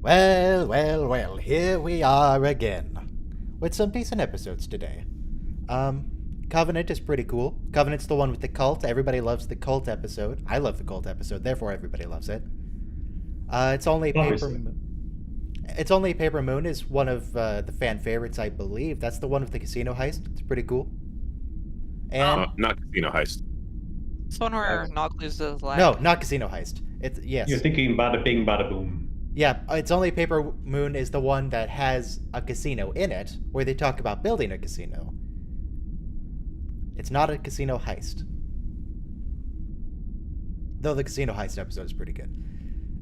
Well, well, well, here we are again. With some decent episodes today. Covenant is pretty cool. Covenant's the one with the cult. Everybody loves the cult episode. I love the cult episode, therefore everybody loves it. It's only Paper Obviously. Moon. It's only Paper Moon is one of the fan favorites, I believe. That's the one with the casino heist. It's pretty cool. And Not Casino Heist. It's the one where Nog loses his leg. no, not casino heist. It's yes. You're thinking bada bing, bada boom. Yeah, it's only Paper Moon is the one that has a casino in it, where they talk about building a casino. It's not a casino heist. Though the casino heist episode is pretty good.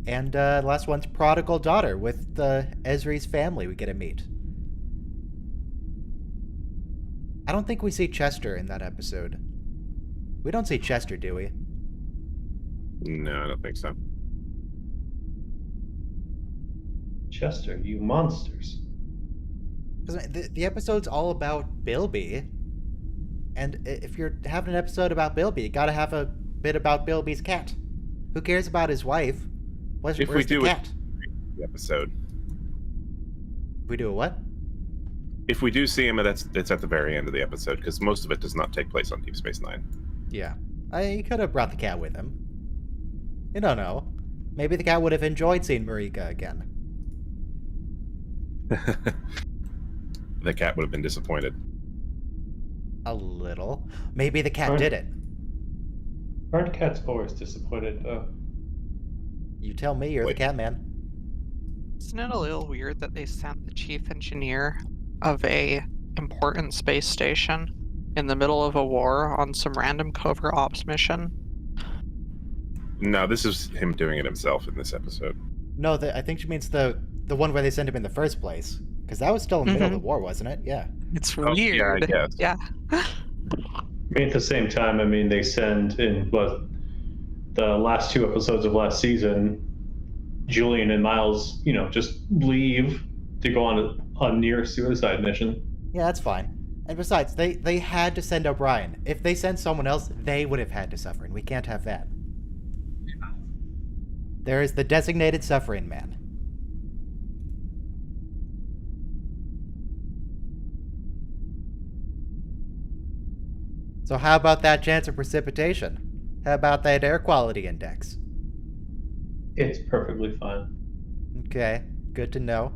And the last one's Prodigal Daughter, with Ezri's family we get to meet. I don't think we see Chester in that episode. We don't see Chester, do we? No, I don't think so. Chester, you monsters. 'Cause the episode's all about Bilby. And if you're having an episode about Bilby, you gotta have a bit about Bilby's cat. Who cares about his wife? Where's If we the do cat? The episode. We do a what? If we do see him, it's at the very end of the episode, because most of it does not take place on Deep Space Nine. Yeah. He could have brought the cat with him. You don't know. Maybe the cat would have enjoyed seeing Marika again. The cat would have been disappointed. A little. Maybe the cat Aren't- did it. Aren't cats always disappointed, though? You tell me, you're Wait. the cat man. Isn't it a little weird that they sent the chief engineer of a important space station in the middle of a war on some random covert ops mission? No, this is him doing it himself in this episode. No, I think she means the one where they sent him in the first place. Because that was still in the middle of the war, wasn't it? Yeah. It's Oh, yeah, I weird. guess. Yeah. I mean, at the same time, they send in the last two episodes of last season, Julian and Miles, just leave to go on a near suicide mission. Yeah, that's fine. And besides, they had to send O'Brien. If they sent someone else, they would have had to suffer, and we can't have that. There is the designated suffering man. So how about that chance of precipitation? How about that air quality index? It's perfectly fine. Okay, good to know.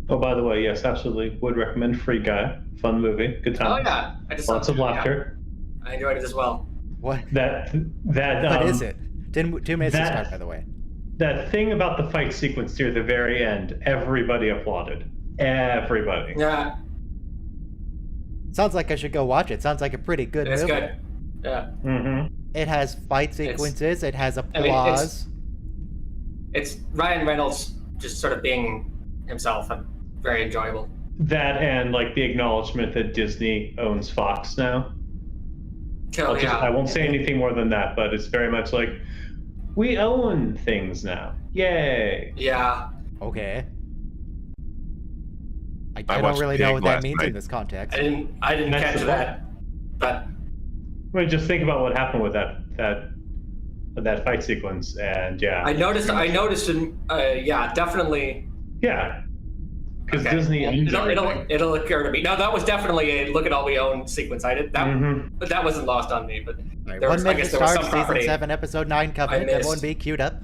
Oh, by the way, yes, absolutely would recommend Free Guy. Fun movie, good time. Oh yeah, I just Lots of laughter. I enjoyed it as well. What? What What is it? 2 minutes to that- start, by the way. That thing about the fight sequence near the very end, everybody applauded. Everybody. Yeah, Sounds like I should go watch it. Sounds like a pretty good it's movie. good. Yeah, Mm-hmm. It has fight sequences. It has I mean, applause. it's Ryan Reynolds just sort of being himself and very enjoyable. That and the acknowledgement that Disney owns Fox now. Oh, I won't say anything more than that, but it's very much like we own things now. Yay! Yeah, Okay. I don't watched really know Pig what that last means in night. this context. I didn't That's catch the that, but I mean, just think about what happened with that fight sequence, and yeah, I noticed, and yeah, definitely. yeah, because Okay. Disney owns everything. It'll occur to me. No, that was definitely a look at all we own sequence. I did that. Mhm. But that wasn't lost on me. But Alright, there 1 was, I minute guess to there was start, some season property 7, episode 9 Covenant. I Everyone missed. be queued up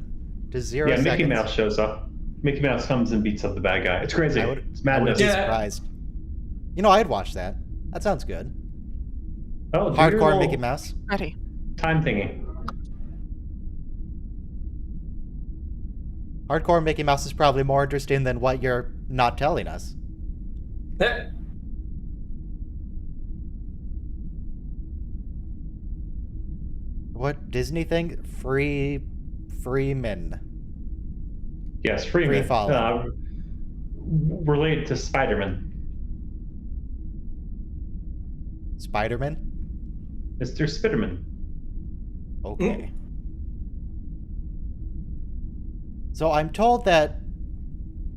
to 0 Yeah, seconds. Mickey Mouse shows up. Mickey Mouse comes and beats up the bad guy. It's crazy. I would- It's I wouldn't madness. be Yeah. surprised. You know, I'd watch that. That sounds good. Oh, do your Hardcore little Mickey Mouse. Ready. time thingy. Hardcore Mickey Mouse is probably more interesting than what you're not telling us. What Disney thing? Freeman. Yes, Freeman. Free falling. Related to Spider-Man. Spider-Man? Mr. Spiderman. Okay. So I'm told that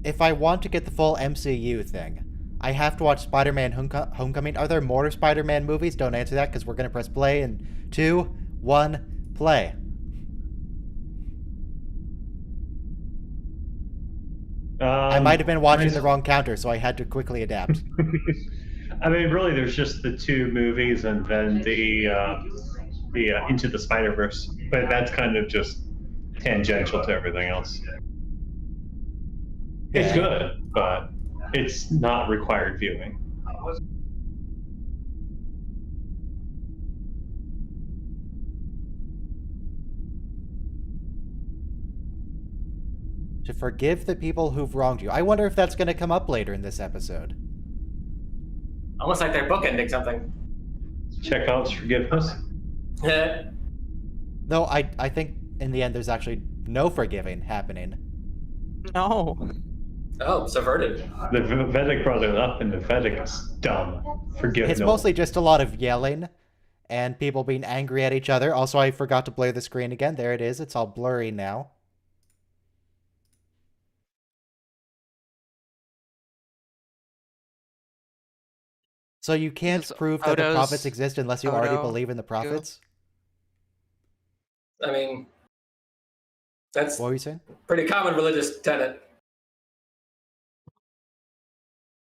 if I want to get the full MCU thing, I have to watch Spider-Man Homecoming. Are there more Spider-Man movies? Don't answer that because we're going to press play in 2, 1, play. I might have been watching nice. the wrong counter, so I had to quickly adapt. I mean, really, there's just the 2 movies and then the Into the Spider-Verse, but that's kind of just tangential to everything else. It's Okay. good, but it's not required viewing. To forgive the people who've wronged you. I wonder if that's going to come up later in this episode. Almost like they're bookending something. Chekhov's forgiveness. No, I think in the end there's actually no forgiving happening. No. Oh, subverted. The Vedic brought it up, and the Vedic is dumb. Forgive It's no mostly just a lot of yelling and people being angry at each other. Also, I forgot to blur the screen again. There it is. It's all blurry now. So you can't Is prove that the Odo's- prophets exist unless you already Odo believe in the prophets? I mean, that's What were you saying? pretty common religious tenet.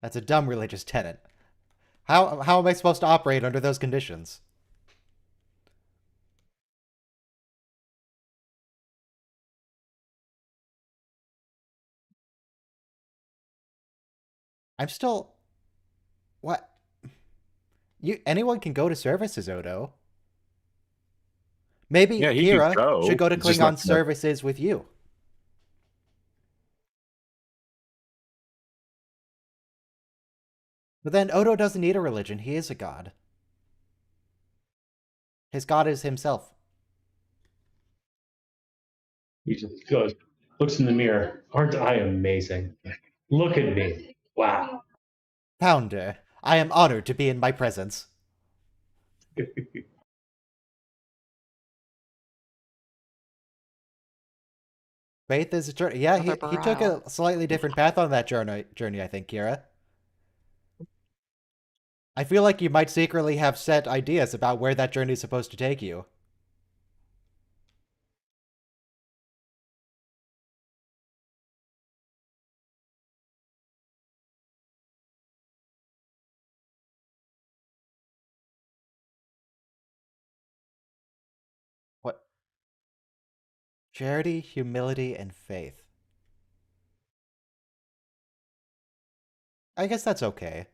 That's a dumb religious tenet. How am I supposed to operate under those conditions? I'm still... What? Anyone can go to services, Odo. Maybe Yeah, he Kira could go. should go to It's just Klingon not gonna- services with you. But then Odo doesn't need a religion. He is a god. His god is himself. He just goes, looks in the mirror. Aren't I amazing? Look at me. Wow. Founder, I am honored to be in my presence. Faith is a journey. Yeah, he took a slightly different path on that journey, I think, Kira. I feel like you might secretly have set ideas about where that journey is supposed to take you. What? Charity, humility, and faith. I guess that's okay.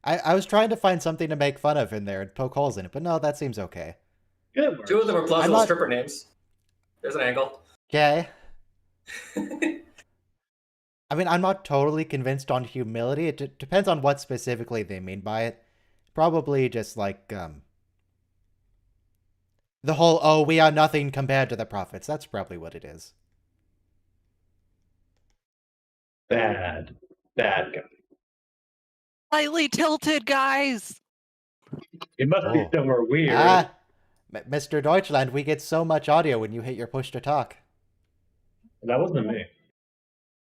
I was trying to find something to make fun of in there and poke holes in it, but no, that seems okay. Good. 2 of them are plausible not- stripper names. There's an angle. Okay. I mean, I'm not totally convinced on humility. It depends on what specifically they mean by it. Probably just like, the whole, oh, we are nothing compared to the prophets. That's probably what it is. Bad guy. Slightly tilted, guys. It must be Oh. somewhere weird. Ah, Mr. Deutschland, we get so much audio when you hit your push to talk. That wasn't me.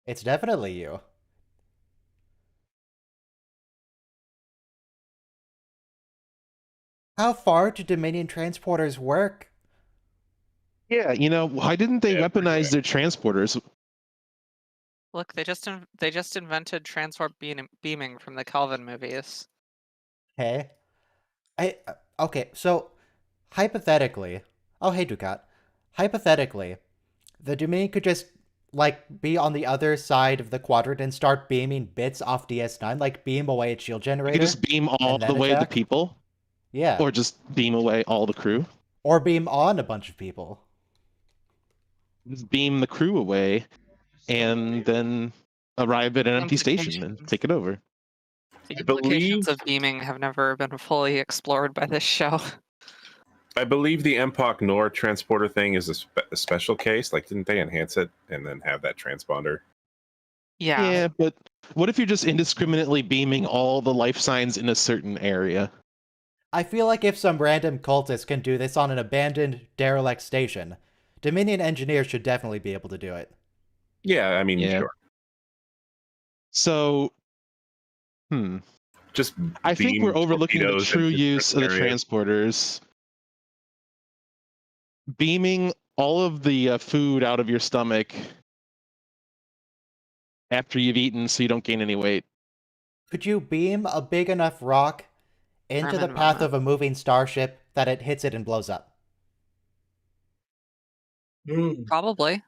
It's definitely you. How far do Dominion transporters work? Yeah, why didn't they weaponize their transporters? Look, they just invented transport beaming from the Kelvin movies. Hey. Okay, so hypothetically, oh hey Ducat, hypothetically, the Dominion could just like be on the other side of the quadrant and start beaming bits off DS9, like beam away its shield You generator. could just beam all and then the way the attack? people, Yeah, or just beam away all the crew. or beam on a bunch of people. Just beam the crew away, and then arrive at an empty station and take it over. The I implications believe- of beaming have never been fully explored by this show. I believe the MPOC Nor transporter thing is a special case. Like, didn't they enhance it and then have that transponder? Yeah. But what if you're just indiscriminately beaming all the life signs in a certain area? I feel like if some random cultist can do this on an abandoned, derelict station, Dominion engineers should definitely be able to do it. Yeah, I mean, Yeah. sure. So, Just I think beam we're overlooking the torpedoes true into use of the different areas. transporters. Beaming all of the food out of your stomach after you've eaten so you don't gain any weight. Could you beam a big enough rock into the Herman path moment. of a moving starship that it hits it and blows up? Probably.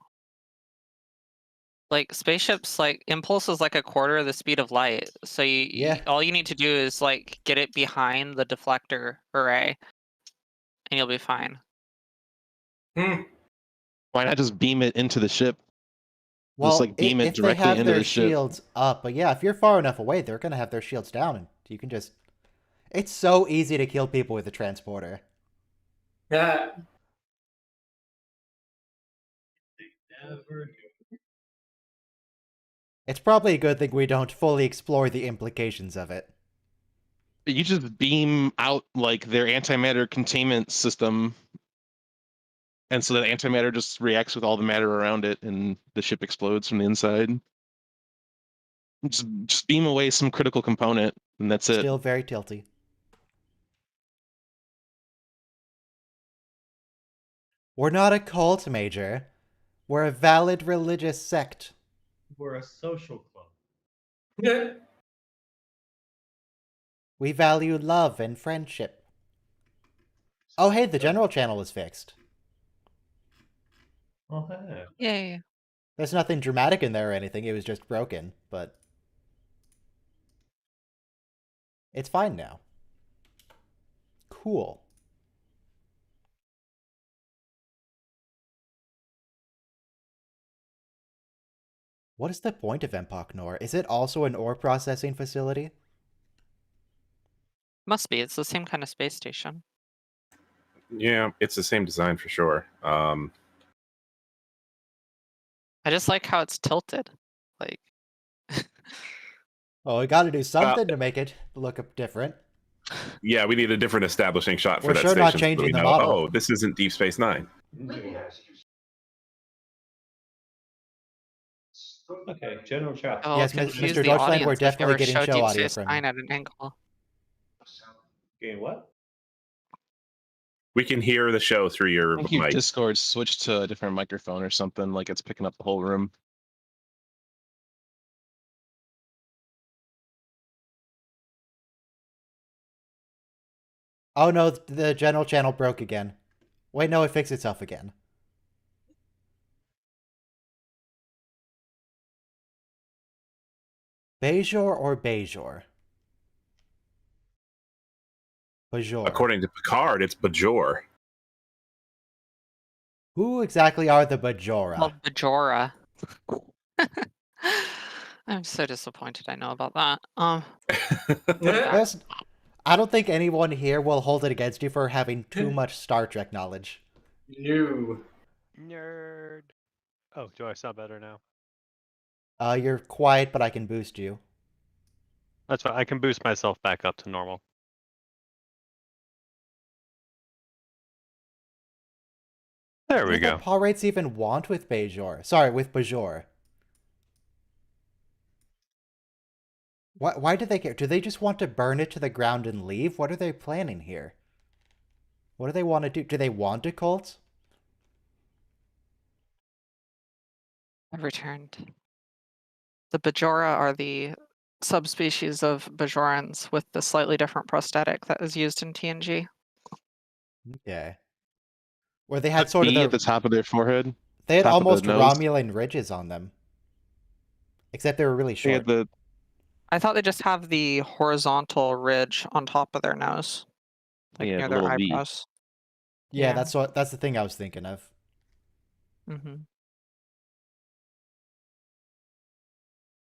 Like spaceships, like impulse is like a quarter of the speed of light. So Yeah. all you need to do is like get it behind the deflector array, and you'll be fine. Hmm. Why not just beam it into the ship? Well, Just like beam it if they directly have into their the ship. shields up, but yeah, if you're far enough away, they're gonna have their shields down, and you can just. It's so easy to kill people with a transporter. Yeah. It's probably a good thing we don't fully explore the implications of it. You just beam out like their antimatter containment system, and so that antimatter just reacts with all the matter around it, and the ship explodes from the inside. Just beam away some critical component, and that's it. Still very tilty. We're not a cult, Major. We're a valid religious sect. We're a social club. Yeah. We value love and friendship. Oh, hey, the general channel is fixed. Oh, hey. Yay. There's nothing dramatic in there or anything. It was just broken, but it's fine now. Cool. What is the point of Empok Nor? Is it also an ore processing facility? Must be. It's the same kind of space station. Yeah, it's the same design for sure. I just like how it's tilted. Like, Oh, we gotta do something to make it look different. Yeah, we need a different establishing shot for We're that sure station. not so changing we the know, model. Oh, this isn't Deep Space Nine. Okay, general chat. oh, Yes, confuse Mr. the Deutschland, we're audience if you definitely ever getting show show Deep audio Space from Nine you. at an angle. Okay, what? We can hear the show through I your think your mic. Discord switched to a different microphone or something, like it's picking up the whole room. Oh no, the general channel broke again. Wait, no, it fixed itself again. Bajor or Bajor? Bajor. According to Picard, it's Bajor. Who exactly are the Bajora? Well, Bajora. I'm so disappointed I know about that. Yeah. I don't think anyone here will hold it against you for having too much Star Trek knowledge. You. Nerd. Oh, do I sound better now? You're quiet, but I can boost you. That's fine. I can boost myself back up to normal. There we What do go. the Paw rates even want with Bajor? Sorry, with Bajor. Why do they care? Do they just want to burn it to the ground and leave? What are they planning here? What do they want to do? Do they want a cult? I've returned. The Bajora are the subspecies of Bajorans with the slightly different prosthetic that is used in TNG. Okay. Where they had That sort of B at the top of their forehead. they had top of the almost nose. Romulan ridges on them. Except they were really They short. had the I thought they just have the horizontal ridge on top of their nose, like Yeah, near the their little V. eyebrows. Yeah, Yeah. that's the thing I was thinking of. Mm-hmm.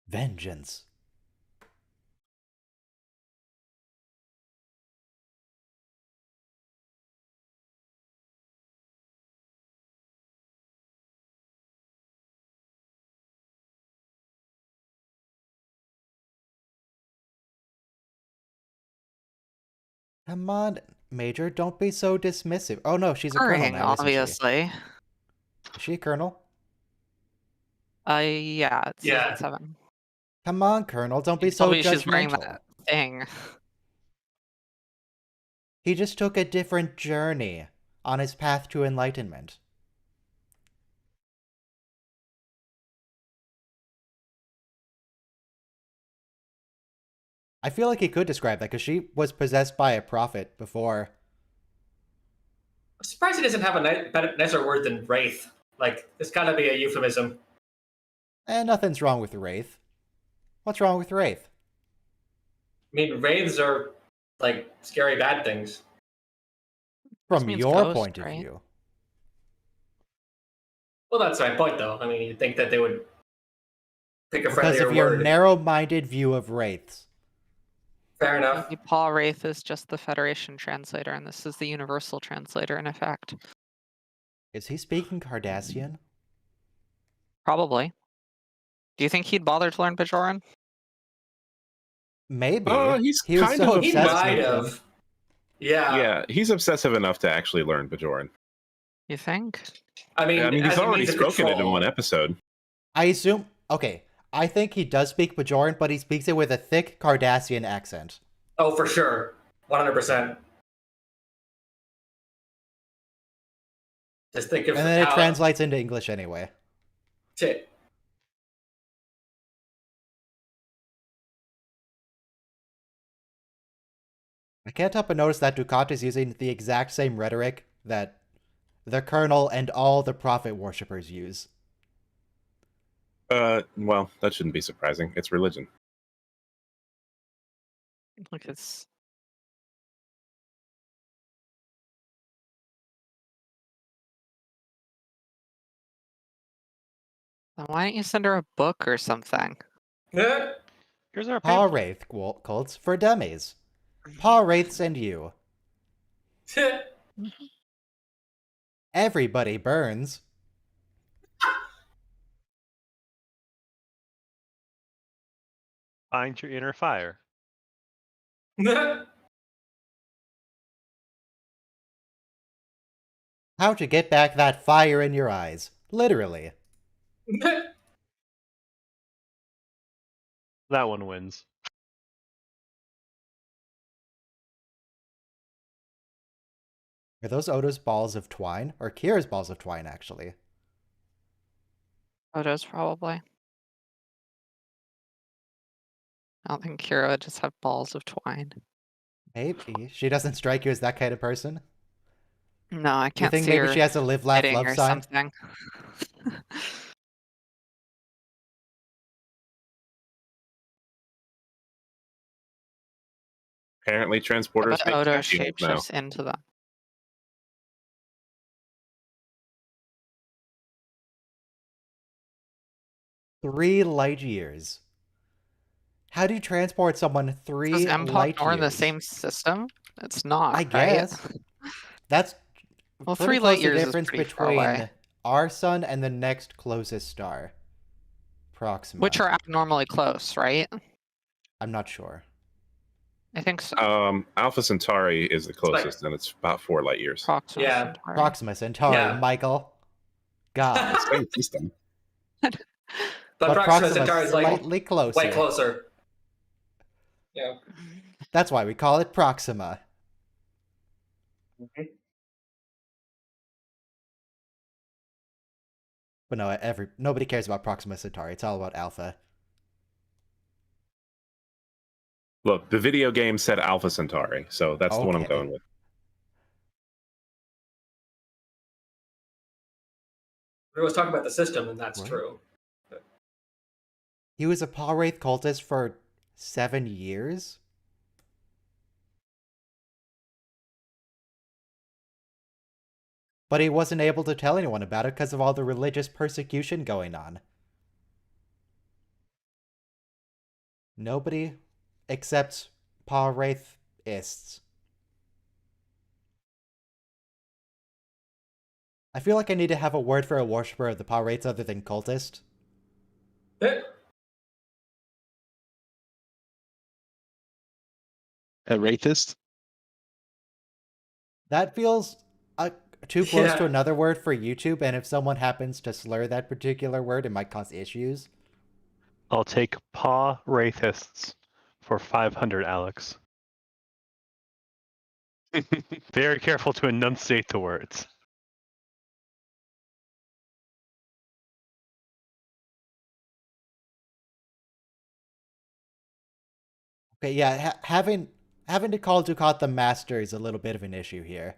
Vengeance. Come on, Major, don't be so dismissive. Oh no, she's a colonel Purring, now, isn't she? obviously. Is she a colonel? Yeah, it's Yeah. season 7. Come on, Colonel, don't be You so told me she's wearing judgmental. that thing. He just took a different journey on his path to enlightenment. I feel like he could describe that because she was possessed by a prophet before. I'm surprised he doesn't have a nicer word than wraith. Like, it's gotta be a euphemism. And nothing's wrong with Wraith. What's wrong with Wraith? I mean, wraiths are like scary bad things. From means your ghost, point of right? view. Well, that's my point, though. I mean, you'd think that they would pick a Because friendlier of your word. narrow-minded view of Wraiths. Fair enough. Maybe Paul Wraith is just the Federation translator, and this is the universal translator in effect. Is he speaking Cardassian? Probably. Do you think he'd bother to learn Bajoran? Maybe. He's He was kind so of He obsessed might with them. have. Yeah. Yeah, he's obsessive enough to actually learn Bajoran. You think? I mean, He's as a already means of spoken it in control. one episode. I assume... Okay, I think he does speak Bajoran, but he speaks it with a thick Cardassian accent. Oh, for sure. 100%. Just think of And then it how... translates into English anyway. Shit. I can't help but notice that Ducat is using the exact same rhetoric that the Colonel and all the Prophet worshippers use. Well, that shouldn't be surprising. It's religion. Like it's. Then why don't you send her a book or something? Yeah. Here's our Paw pamphlet. Wraith cults for dummies. Paw Wraiths and you. Shit. Everybody burns. Find your inner fire. How to get back that fire in your eyes. Literally. That one wins. Are those Odo's balls of twine? Or Kira's balls of twine, actually? Photos, probably. I don't think Kira would just have balls of twine. Maybe. She doesn't strike you as that kind of person? No, I You can't think see maybe her she has a live, laugh, knitting love or sign? something. Apparently, transporters But make Odo cashew nibs now. shapeshifts into them. 3 light years. How do you transport someone 3 Is Empok light Nor in the years? same system? It's not, I right? guess. That's Well, pretty 3 close light to years the is difference pretty far away. between our sun and the next closest star. Proxima. Which are abnormally close, right? I'm not sure. I think so. Alpha Centauri is the closest, and it's about 4 light years. Proxima Yeah. Centauri. Proxima Centauri, Yeah. Michael. God. Same system. But Proxima Centauri is like slightly closer. way closer. Yeah. That's why we call it Proxima. But no, nobody cares about Proxima Centauri. It's all about Alpha. Look, the video game said Alpha Centauri, so that's the one I'm Okay. going with. We always talk about the system, and that's Right. true. He was a Paw Wraith cultist for 7 years? But he wasn't able to tell anyone about it because of all the religious persecution going on. Nobody except Paw Wraithists. I feel like I need to have a word for a worshipper of the Paw Wraiths other than cultist. Eh, A Wraithist? That feels too close to Yeah. another word for YouTube, and if someone happens to slur that particular word, it might cause issues. I'll take paw wraithists for 500, Alex. Very careful to enunciate the words. Okay, yeah, having to call Dukat the master is a little bit of an issue here.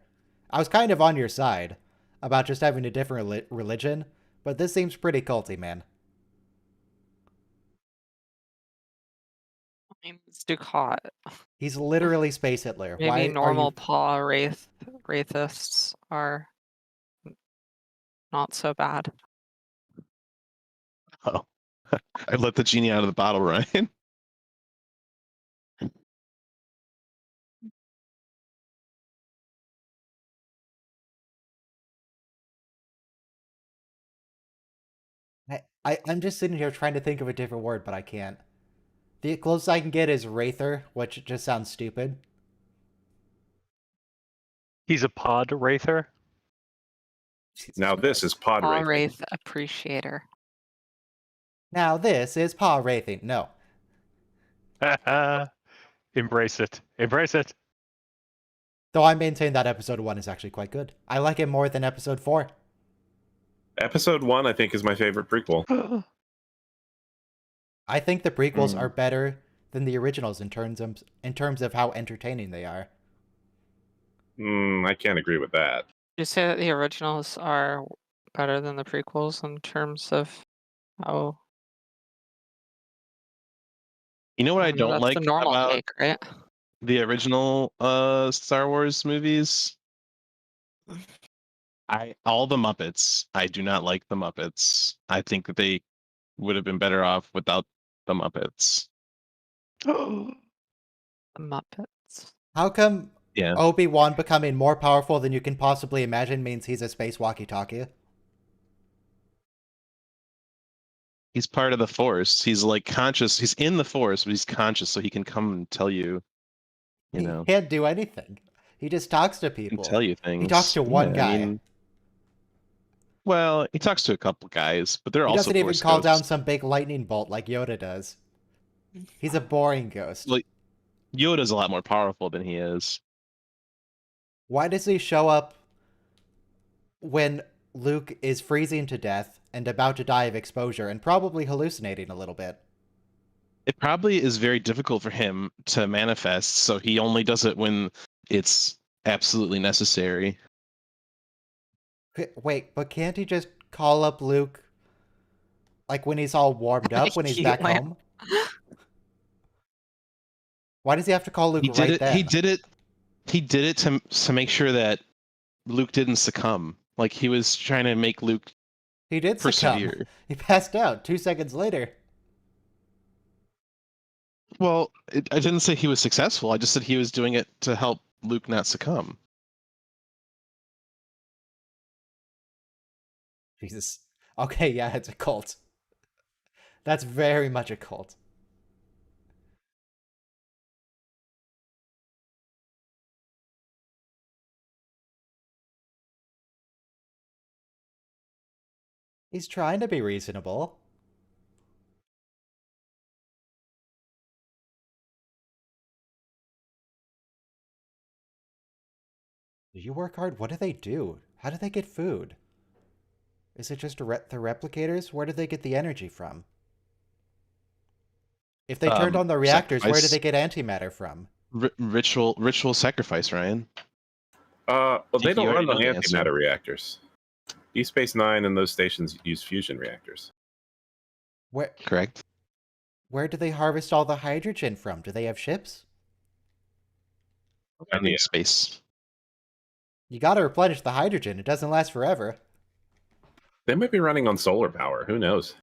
I was kind of on your side about just having a different religion, but this seems pretty culty, man. I mean, it's Ducat. He's literally Space Hitler. Maybe Why are normal you... paw wraithists are not so bad. Oh, I let the genie out of the bottle, Ryan. I'm just sitting here trying to think of a different word, but I can't. The closest I can get is Wraither, which just sounds stupid. He's a pod wraither. Now this is pod Paw racing. wraith appreciator. Now this is paw wraithing. No. Embrace it. Embrace it. Though I maintain that episode 1 is actually quite good. I like it more than episode 4. Episode 1, I think, is my favorite prequel. I think the prequels are better than the originals in terms of how entertaining they are. I can't agree with that. You say that the originals are better than the prequels in terms of how. You know what I don't that's like the normal about take, right? the original Star Wars movies? All the Muppets. I do not like the Muppets. I think that they would have been better off without the Muppets. The Muppets. How come Yeah. Obi-Wan becoming more powerful than you can possibly imagine means he's a space walkie-talkie? He's part of the Force. He's like conscious. He's in the Force, but he's conscious, so he can come and tell you. You know, He can't do anything. He just talks to he people. can tell you things. He talks to one guy. I mean, well, he talks to a couple guys, but they're He also doesn't even Force call ghosts. down some big lightning bolt like Yoda does. He's a boring ghost. Like, Yoda's a lot more powerful than he is. Why does he show up when Luke is freezing to death and about to die of exposure and probably hallucinating a little bit? It probably is very difficult for him to manifest, so he only does it when it's absolutely necessary. Wait, but can't he just call up Luke like when he's all warmed up, when he's back home? Why does he have to call Luke right then? He did it to make sure that Luke didn't succumb. Like, he was trying to make Luke He did persevere. succumb. He passed out 2 seconds later. Well, I didn't say he was successful. I just said he was doing it to help Luke not succumb. Jesus. Okay, yeah, it's a cult. That's very much a cult. He's trying to be reasonable. Do you work hard? What do they do? How do they get food? Is it just the replicators? Where do they get the energy from? If they turned on the reactors, where do they get antimatter from? Ritual sacrifice, Ryan. Well, they You don't already run on know the answer. antimatter reactors. Deep Space Nine and those stations use fusion reactors. Correct. Where do they harvest all the hydrogen from? Do they have ships? I need space. You gotta replenish the hydrogen. It doesn't last forever. They might be running on solar power. Who knows?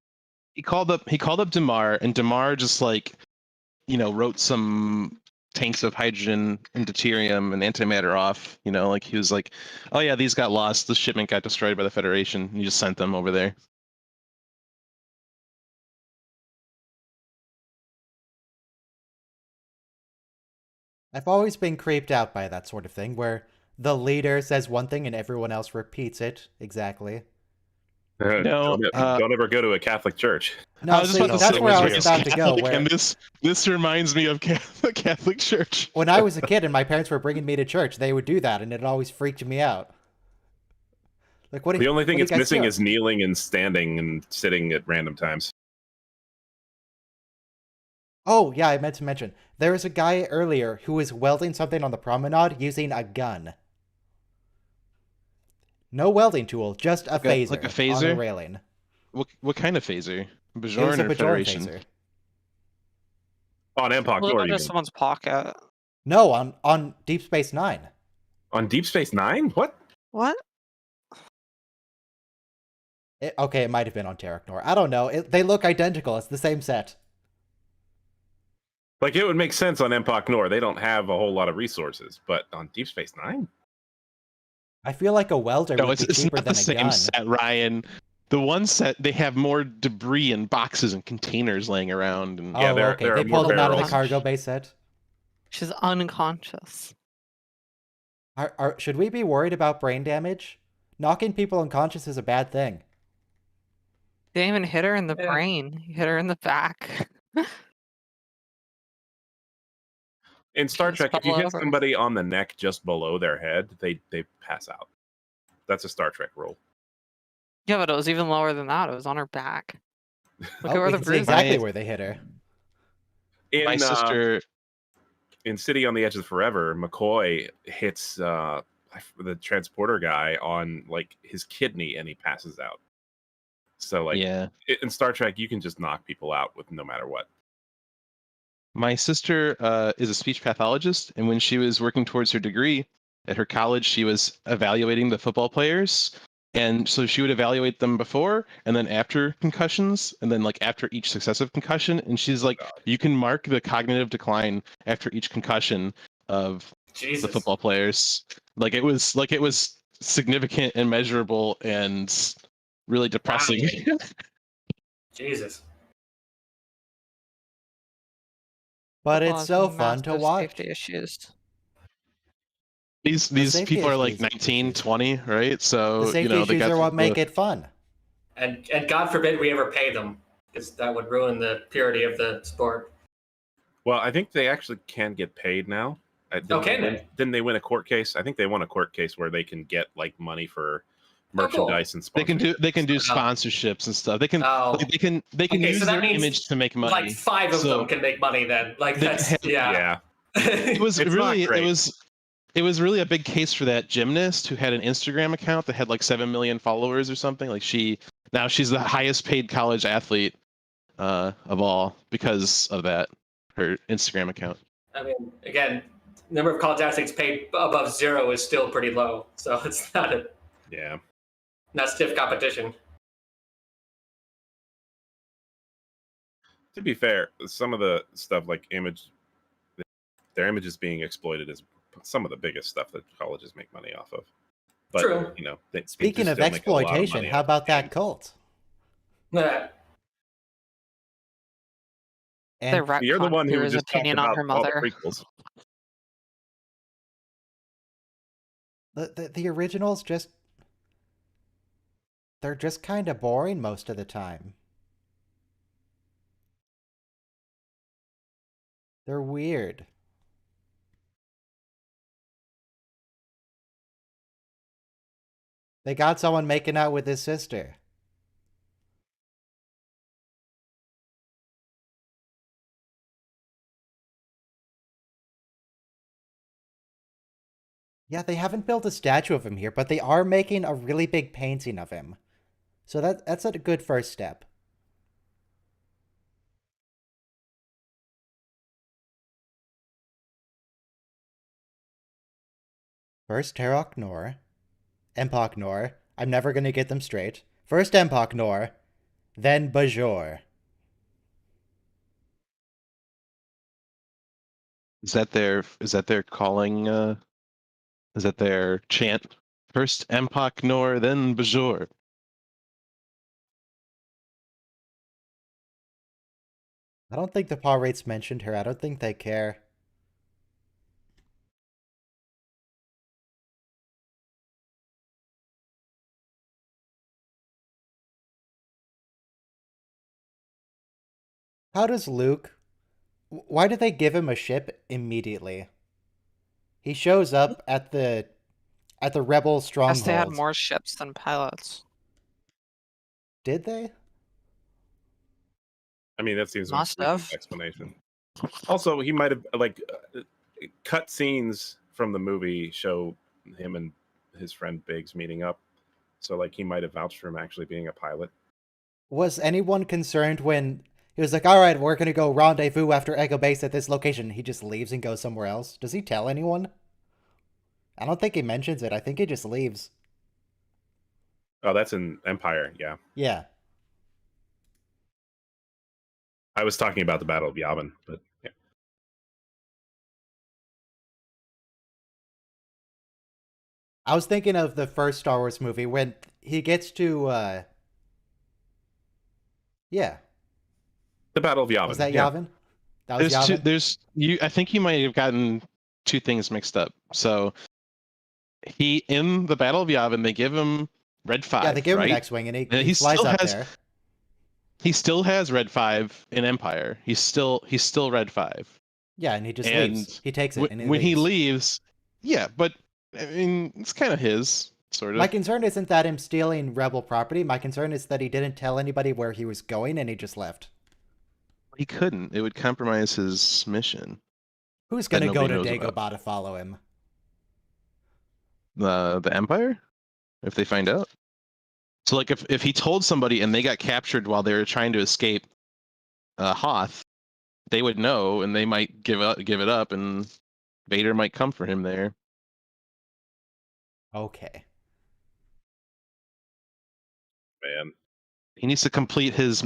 He called up Damar, and Damar just wrote some tanks of hydrogen and deuterium and antimatter off. Like, he was like, oh yeah, these got lost. The shipment got destroyed by the Federation. And he just sent them over there. I've always been creeped out by that sort of thing, where the leader says one thing and everyone else repeats it exactly. No, don't ever go to a Catholic church. No, see, that's where I was about to go. Where... And this reminds me of the Catholic Church. When I was a kid and my parents were bringing me to church, they would do that, and it always freaked me out. Like, what? The only thing it's missing is kneeling and standing and sitting at random times. Oh, yeah, I meant to mention. There was a guy earlier who was welding something on the promenade using a gun. No welding tool, just a phaser, like a on a phaser? railing. What kind of phaser? It was Bajoran a or Bajoran Federation? phaser. On Empok Blew Nor, it you into mean? someone's pocket. No, on Deep Space Nine. On Deep Space Nine? What? What? Okay, it might have been on Terraknor. I don't know. They look identical. It's the same set. Like, it would make sense on Empok Nor. They don't have a whole lot of resources, but on Deep Space Nine? I feel like a welder No, would be it's cheaper not than the a same gun. set, Ryan. The one set, they have more debris and boxes and containers laying around. And Yeah, Oh, there- okay. there They are more pulled them out of the barrels. cargo bay set. She's unconscious. Should we be worried about brain damage? Knocking people unconscious is a bad thing. You didn't even hit her in the Yeah. brain. You hit her in the back. In Star Just Trek, if you fell hit over. somebody on the neck just below their head, they pass out. That's a Star Trek rule. Yeah, but it was even lower than that. It was on her back. Look Oh, at where we the can see bruise exactly My- where they hit her. my sister, In City on the Edge of Forever, McCoy hits the transporter guy on like his kidney and he passes out. So like yeah, in Star Trek, you can just knock people out with no matter what. my sister is a speech pathologist, and when she was working towards her degree at her college, she was evaluating the football players. And so she would evaluate them before and then after concussions, and then like after each successive concussion. And she's like, you can mark the cognitive decline after each concussion of Jesus. the football players. Like it was significant and measurable and really depressing. Jesus. But Football it's has so fun to massive watch. Safety issues. These safety people are like issues- 19, 20, right? So The safety you know they issues got are what the- make it fun. And God forbid we ever pay them, because that would ruin the purity of the sport. Well, I think they actually can get paid now. Can they? Didn't they win a court case? I think they won a court case where they can get like money for Oh, cool. merchandise and They can do sponsorships. sponsorships and stuff. They can Oh. like, they can Okay, use so that their means, image to make money. Like 5 of So- them can make money then. Like They that's have- yeah. Yeah. It was It's not really great. it was really a big case for that gymnast who had an Instagram account that had like 7 million followers or something. Like she's the highest paid college athlete of all because of that, her Instagram account. I mean, again, number of college athletes paid above 0 is still pretty low, so it's Yeah. not stiff competition. To be fair, some of the stuff like their images being exploited is some of the biggest stuff that colleges make money off of. But True. you know, they Speaking just of still make a lot of exploitation, money how off about of that games. cult? Yeah. They And You're the retconned one who Kira's just talked opinion on about her all the mother. prequels. the originals they're just kind of boring most of the time. They're weird. They got someone making out with his sister. Yeah, they haven't built a statue of him here, but they are making a really big painting of him. So that's a good first step. First Terok Nor, Empok Nor. I'm never gonna get them straight. First Empok Nor, then Bajor. Is that their calling? Is that their chant? First Empok Nor, then Bajor. I don't think the paw rates mentioned her. I don't think they care. How does Luke... Why did they give him a ship immediately? He shows up at the rebel Guess they had stronghold. more ships than pilots. Did they? I mean, that seems Must like a have. reasonable explanation. Also, he might have cut scenes from the movie show him and his friend Biggs meeting up. So like he might have vouched for him actually being a pilot. Was anyone concerned when he was like, all right, we're going to go rendezvous after Echo Base at this location? He just leaves and goes somewhere else. Does he tell anyone? I don't think he mentions it. I think he just leaves. Oh, that's in Empire, yeah. Yeah. I was talking about the Battle of Yavin, but yeah. I was thinking of the first Star Wars movie when he gets to, yeah. The Battle of Yavin. Was that yeah. Yavin? That was Yavin? I think you might have gotten two things mixed up. So in the Battle of Yavin, they give him Red 5. Yeah, they give him right? an X-Wing and he he flies still up has there. he still has Red 5 in Empire. He's still Red 5. Yeah, and he just And leaves. He takes it and when he leaves. leaves, yeah, but I mean it's kind of his sort of. My concern isn't that him stealing Rebel property. My concern is that he didn't tell anybody where he was going and he just left. He couldn't. It would compromise his mission. Who's going to go nobody to knows Dagobah to follow him? The Empire, if they find out. So like if he told somebody and they got captured while they were trying to escape Hoth, they would know and they might give it up, and Vader might come for him there. Okay. Man. He needs to complete his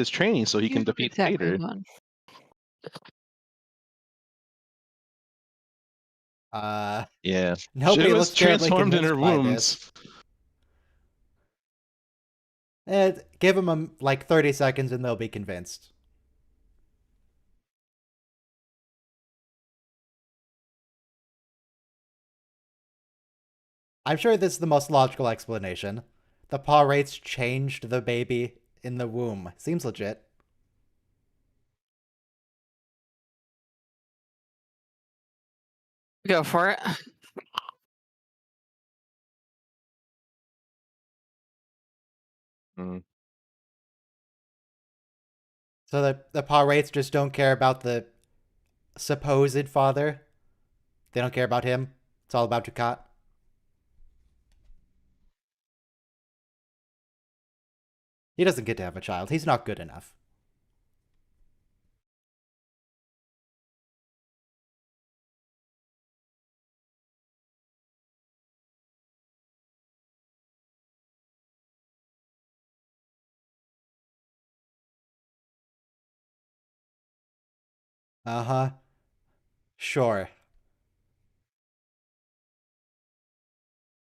training so he can defeat Vader. Yeah. Nobody She was looks terribly transformed in her convinced by wombs. this. Give them like 30 seconds and they'll be convinced. I'm sure this is the most logical explanation. The paw rates changed the baby in the womb. Seems legit. Go for it. Mm. So the paw rates just don't care about the supposed father. They don't care about him. It's all about Dukat. He doesn't get to have a child. He's not good enough. Uh-huh. Sure.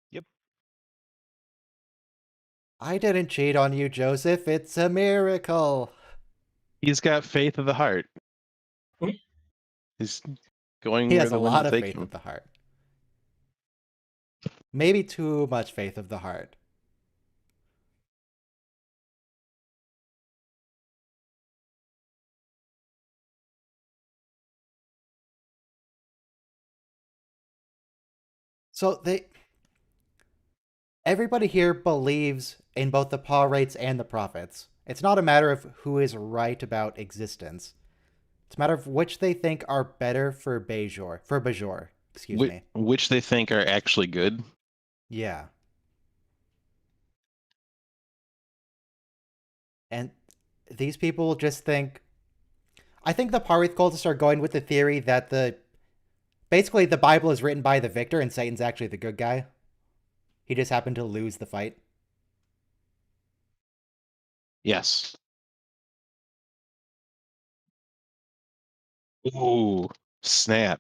Yep. I didn't cheat on you, Joseph. It's a miracle. He's got faith of the heart. Hmm? He's going He where has a the wind lot will of take faith him. of the heart. Maybe too much faith of the heart. So everybody here believes in both the paw rates and the prophets. It's not a matter of who is right about existence. It's a matter of which they think are better for Bajor. Excuse me. Which they think are actually good. Yeah. And these people just think... I think the Paw Wraith cultists are going with the theory that basically the Bible is written by the victor and Satan's actually the good guy. He just happened to lose the fight. Yes. Ooh, snap.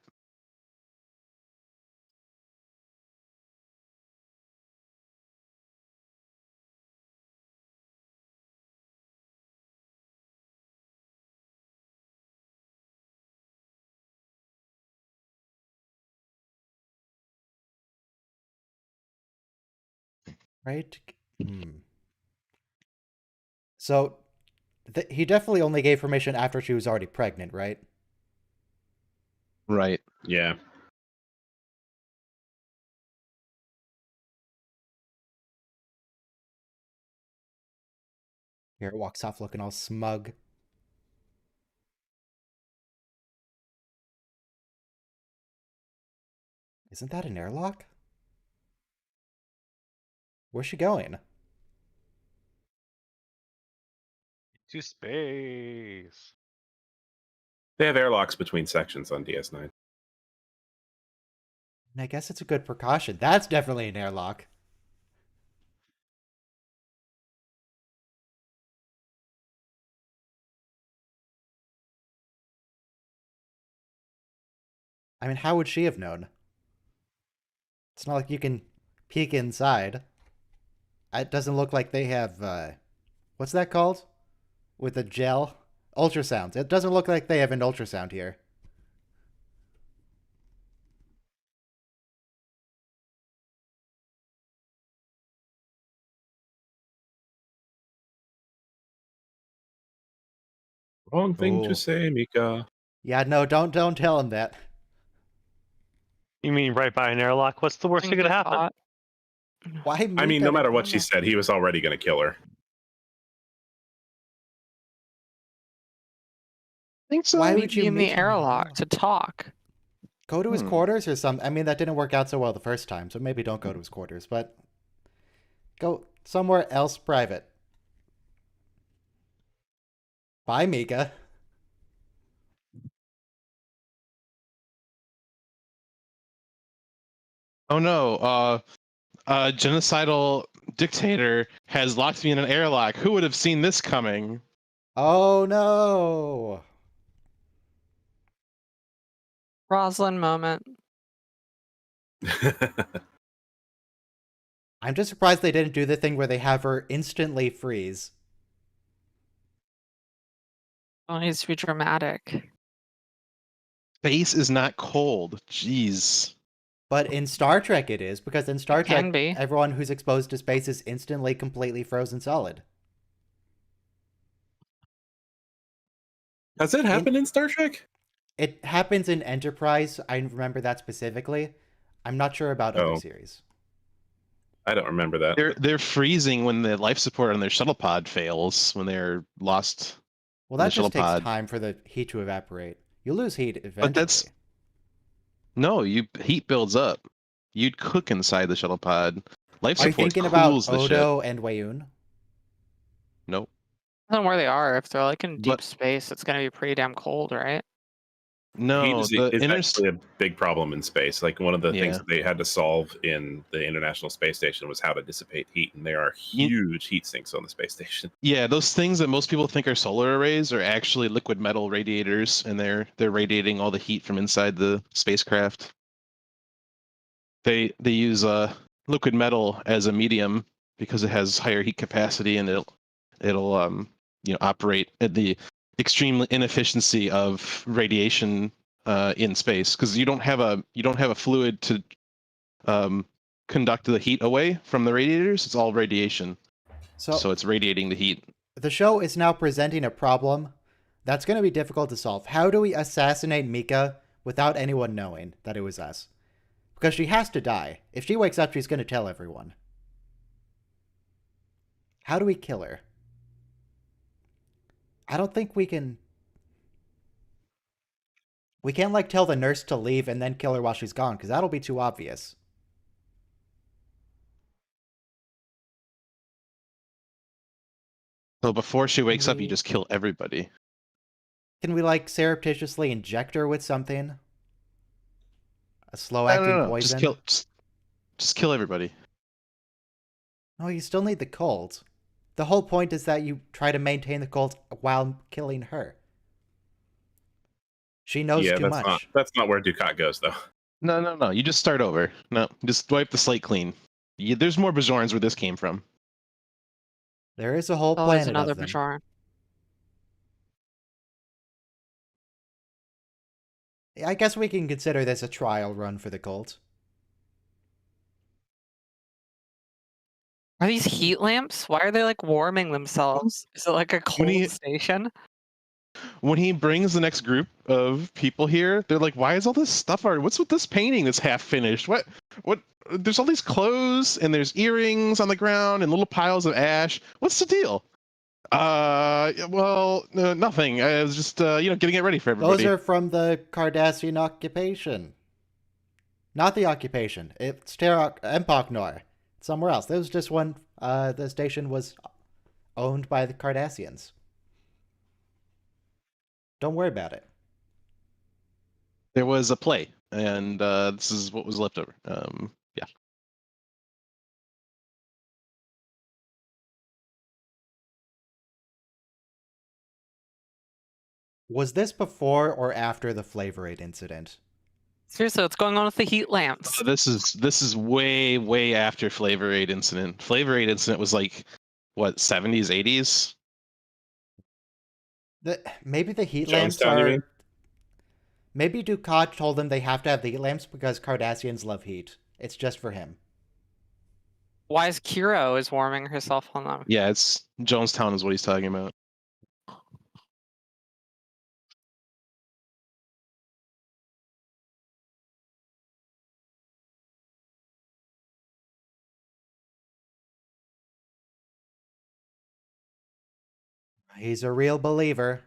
Right? So, he definitely only gave permission after she was already pregnant, right? Right. Yeah. Here it walks off looking all smug. Isn't that an airlock? Where's she going? To space. They have airlocks between sections on DS9. And I guess it's a good precaution. That's definitely an airlock. I mean, how would she have known? It's not like you can peek inside. It doesn't look like they have, what's that called? With a gel? Ultrasound. It doesn't look like they have an ultrasound here. Wrong thing Oh. to say, Mika. Yeah, no, don't tell him that. You mean right by an airlock? What's the worst Thing that could to happen? thought. Why I mean, Mika? no matter what she said, he was already going to kill her. I think so. Why Why would would you you in meet the him in the airlock airlock? to talk? Go to his quarters or something. I mean, that didn't work out so well the first time, so maybe don't go to his quarters, but go somewhere else private. Bye, Mika. Oh no, a genocidal dictator has locked me in an airlock. Who would have seen this coming? Oh no. Rosalind moment. I'm just surprised they didn't do the thing where they have her instantly freeze. Well, it needs to be dramatic. Space is not cold. Jeez. But in Star Trek it is, because in Star Can Trek, be. everyone who's exposed to space is instantly completely frozen solid. Has it happened in Star Trek? It happens in Enterprise. I remember that specifically. I'm not sure about other Oh. series. I don't remember that. They're freezing when the life support on their shuttle pod fails, when they're lost. Well, The that shuttle just takes pod. time for the heat to evaporate. You lose heat eventually. But that's no, heat builds up. You'd cook inside the shuttle pod. Life Are you support thinking cools about the ship. Odo and Wayun? Nope. I don't know where they are. If they're like in deep But- space, it's gonna be pretty damn cold, right? Heat No, is, the is inner actually a big problem in space. Like one of the things Yeah. that they had to solve in the International Space Station was how to dissipate heat, and there are You- huge heat sinks on the space station. Yeah, those things that most people think are solar arrays are actually liquid metal radiators, and they're radiating all the heat from inside the spacecraft. They use liquid metal as a medium because it has higher heat capacity, and it'll operate at the extreme inefficiency of radiation in space, because you don't have a fluid to conduct the heat away from the radiators. It's all radiation, so it's radiating the heat. The show is now presenting a problem that's going to be difficult to solve. How do we assassinate Mika without anyone knowing that it was us? Because she has to die. If she wakes up, she's going to tell everyone. How do we kill her? I don't think we can... We can't, like, tell the nurse to leave and then kill her while she's gone, because that'll be too obvious. So before she wakes up, you just kill everybody. Can we, like, surreptitiously inject her with something? A slow-acting poison? Just kill everybody. No, you still need the cult. The whole point is that you try to maintain the cult while killing her. She knows too much. That's not where Ducat goes, though. No. You just start over. No, just wipe the slate clean. There's more Bajorans where this came from. There is a whole Oh, there's planet another of them. Bajoran. I guess we can consider this a trial run for the cult. Are these heat lamps? Why are they like warming themselves? Is it like a cold station? When he brings the next group of people here, they're like, "Why is all this stuff? What's with this painting that's half finished? What? There's all these clothes and there's earrings on the ground and little piles of ash. What's the deal?" Well, nothing. I was just, getting it ready for everybody. Those are from the Cardassian occupation. Not the occupation. It's Empok Nor. It's somewhere else. There was just one. The station was owned by the Cardassians. Don't worry about it. There was a play, and this is what was left over. Yeah. Was this before or after the Flavor Aid incident? Seriously, what's going on with the heat lamps? This is way after Flavor Aid incident. Flavor Aid incident was like what, 70s, 80s? Maybe the heat lamps Jonestown, you mean? are. Maybe Dukat told them they have to have the heat lamps because Cardassians love heat. It's just for him. Why is Kiro is warming herself on them? Yeah, it's Jonestown is what he's talking about. He's a real believer.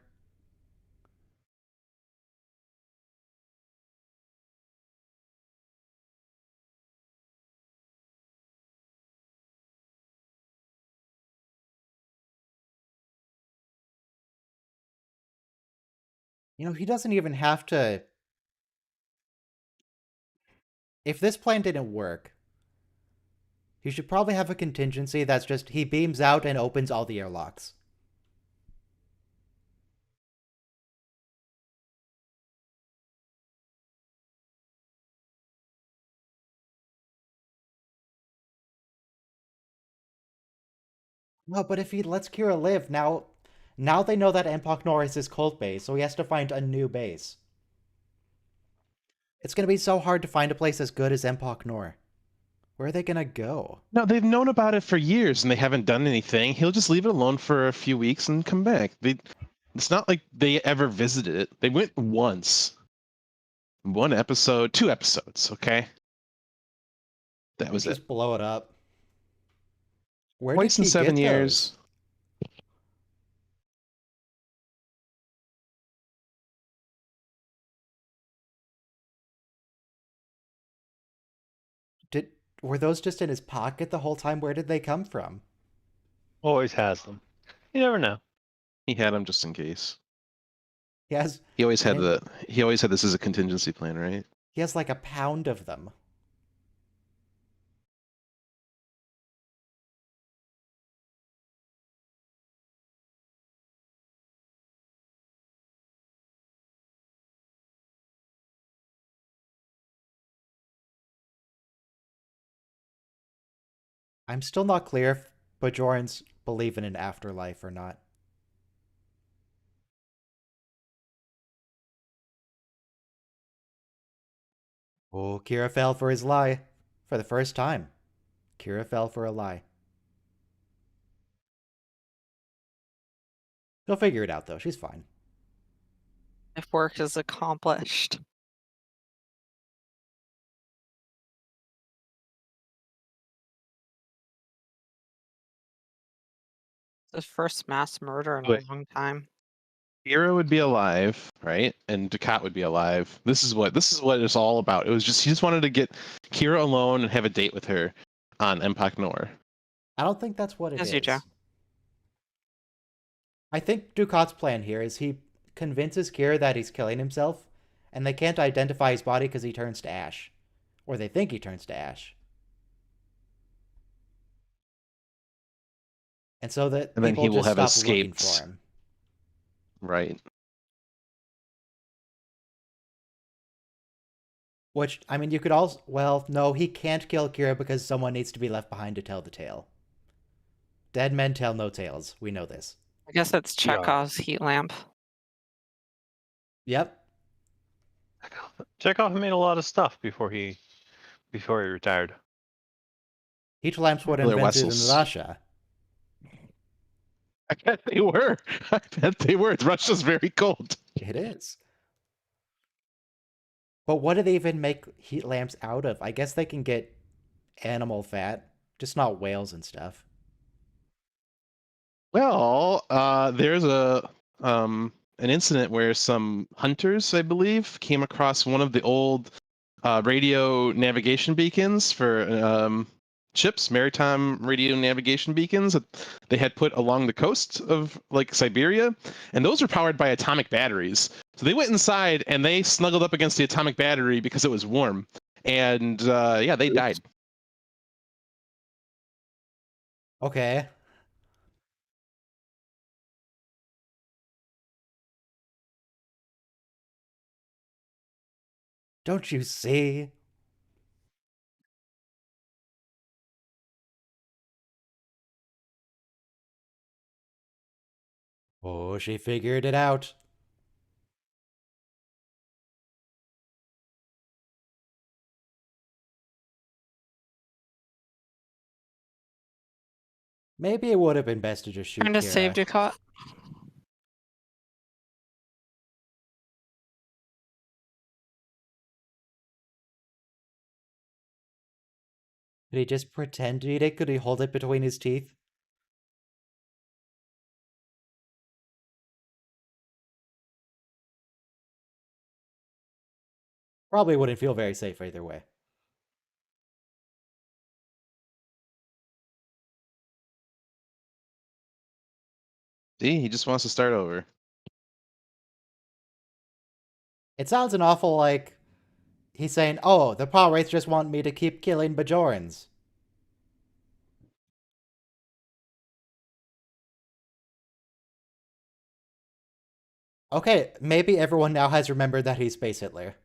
You know, he doesn't even have to. If this plan didn't work, he should probably have a contingency that's just he beams out and opens all the airlocks. No, but if he lets Kira live, now they know that Empok Nor is his cult base, so he has to find a new base. It's gonna be so hard to find a place as good as Empok Nor. Where are they gonna go? No, they've known about it for years and they haven't done anything. He'll just leave it alone for a few weeks and come back. It's not like they ever visited it. They went once. One episode, 2 episodes, okay? That was Just it. blow it up. Where Twice did in he 7 get years. those? Were those just in his pocket the whole time? Where did they come from? Always has them. You never know. He had them just in case. He has He always had And- he always had this as a contingency plan, right? he has like a pound of them. I'm still not clear if Bajorans believe in an afterlife or not. Oh, Kira fell for his lie. For the first time. Kira fell for a lie. She'll figure it out, though. She's fine. If work is accomplished. The first mass murder in a Wait. long time. Hero would be alive, right? And Dukat would be alive. This is what it's all about. It was just he just wanted to get Kira alone and have a date with her on Empok Nor. I don't think that's what it Yes, is. you do. I think Dukat's plan here is he convinces Kira that he's killing himself, and they can't identify his body because he turns to ash. Or they think he turns to ash. And so that And then people he will just have stop looking escaped. for him. Right. Which, I mean, you could also... Well, no, he can't kill Kira because someone needs to be left behind to tell the tale. Dead men tell no tales. We know this. I guess it's Yeah. Chekhov's heat lamp. Yep. Chekhov made a lot of stuff before he retired. Heat lamps were They're invented in vessels. Russia. I bet they were. I bet they were. Russia's very cold. It is. But what do they even make heat lamps out of? I guess they can get animal fat, just not whales and stuff. Well, there's an incident where some hunters, I believe, came across one of the old radio navigation beacons for ships, maritime radio navigation beacons that they had put along the coast of like Siberia, and those were powered by atomic batteries. So they went inside and they snuggled up against the atomic battery because it was warm, and yeah, they died. Okay. Don't you see? Oh, she figured it out. Maybe it would have been best to just shoot Trying to Kira. save Ducat. Could he just pretend to eat it? Could he hold it between his teeth? Probably wouldn't feel very safe either way. See, he just wants to start over. It sounds an awful like he's saying, "Oh, the Power Wraiths just want me to keep killing Bajorans." Okay, maybe everyone now has remembered that he's Space Hitler.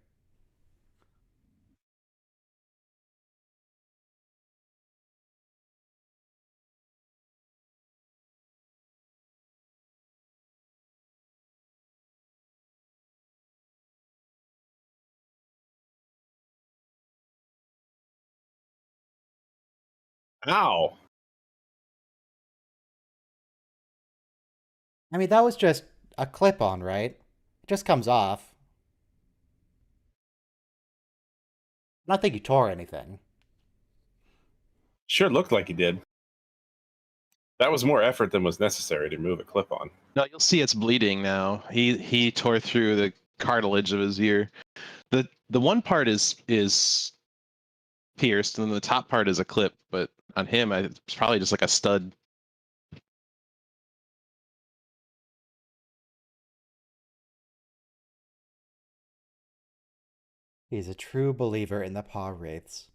Ow. I mean, that was just a clip-on, right? It just comes off. I don't think he tore anything. Sure looked like he did. That was more effort than was necessary to move a clip on. No, you'll see it's bleeding now. He tore through the cartilage of his ear. The one part is pierced, and the top part is a clip. But on him, it's probably just like a stud. He's a true believer in the Power Wraiths.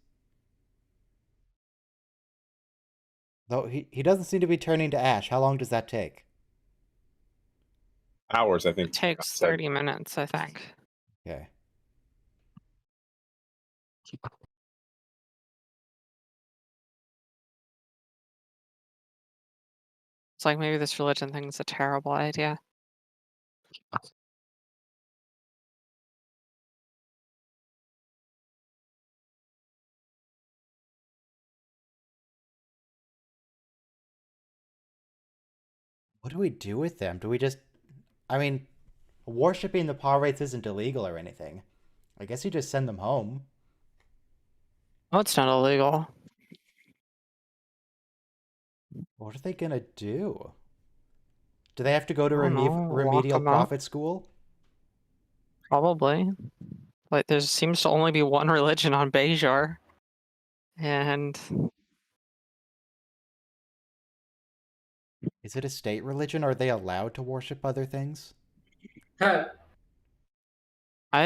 Though he doesn't seem to be turning to ash. How long does that take? Hours, I think. It takes 30 minutes, I think. Okay. It's like maybe this religion thing is a terrible idea. What do we do with them? Do we just... I mean, worshipping the Power Wraiths isn't illegal or anything. I guess you just send them home. Oh, it's not illegal. What are they gonna do? Do they have to go to I don't know, lock remedial 'em up. prophet school? Probably. Like, there seems to only be one religion on Bajor. And Is it a state religion? Are they allowed to worship other things? I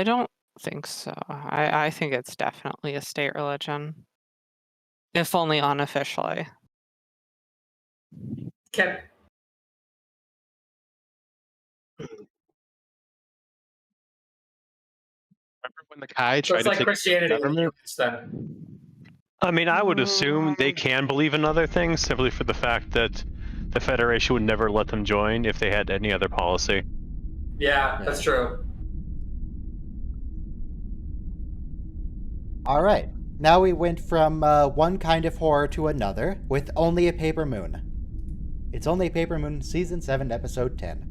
don't think so. I think it's definitely a state religion. If only unofficially. Can Remember when the Kai so tried it's to like take Christianity over the government? then. I mean, I would assume they can believe in other things simply for the fact that the Federation would never let them join if they had any other policy. Yeah, that's true. All right. Now we went from one kind of horror to another with Only a Paper Moon. It's Only a Paper Moon, Season 7, Episode 10.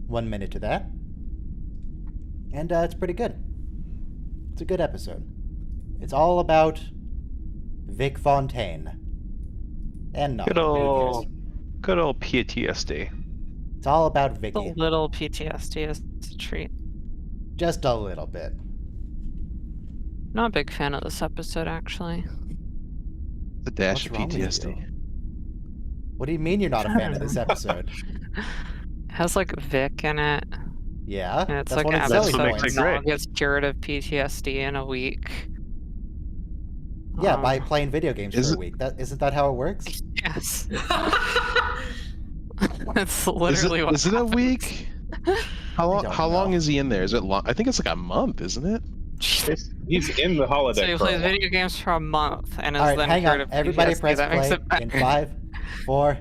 1 minute to that. And it's pretty good. It's a good episode. It's all about Vic Fontaine. And no, Good nobody old, cares. good old PTSD. It's all about A Vicky. little PTSD is a treat. Just a little bit. Not a big fan of this episode, actually. The dash What's of wrong with PTSD. you? What do you mean you're not a fan of this episode? It has like Vic in it. Yeah, And it's that's like one an of the selling That's what episode makes points. it where great. Noah gets cured of PTSD in a week. Yeah, by Um, playing video games is for a it- week. Isn't that how it works? Yes. That's literally what Is it a happens. week? How long? don't How long know. is he in there? Is it long? I think it's like a month, isn't it? He's in the So holodeck he for a plays while. video games for a month and is All right, then hang cured on. of Everybody PTSD. press That makes play it better. in 5, 4,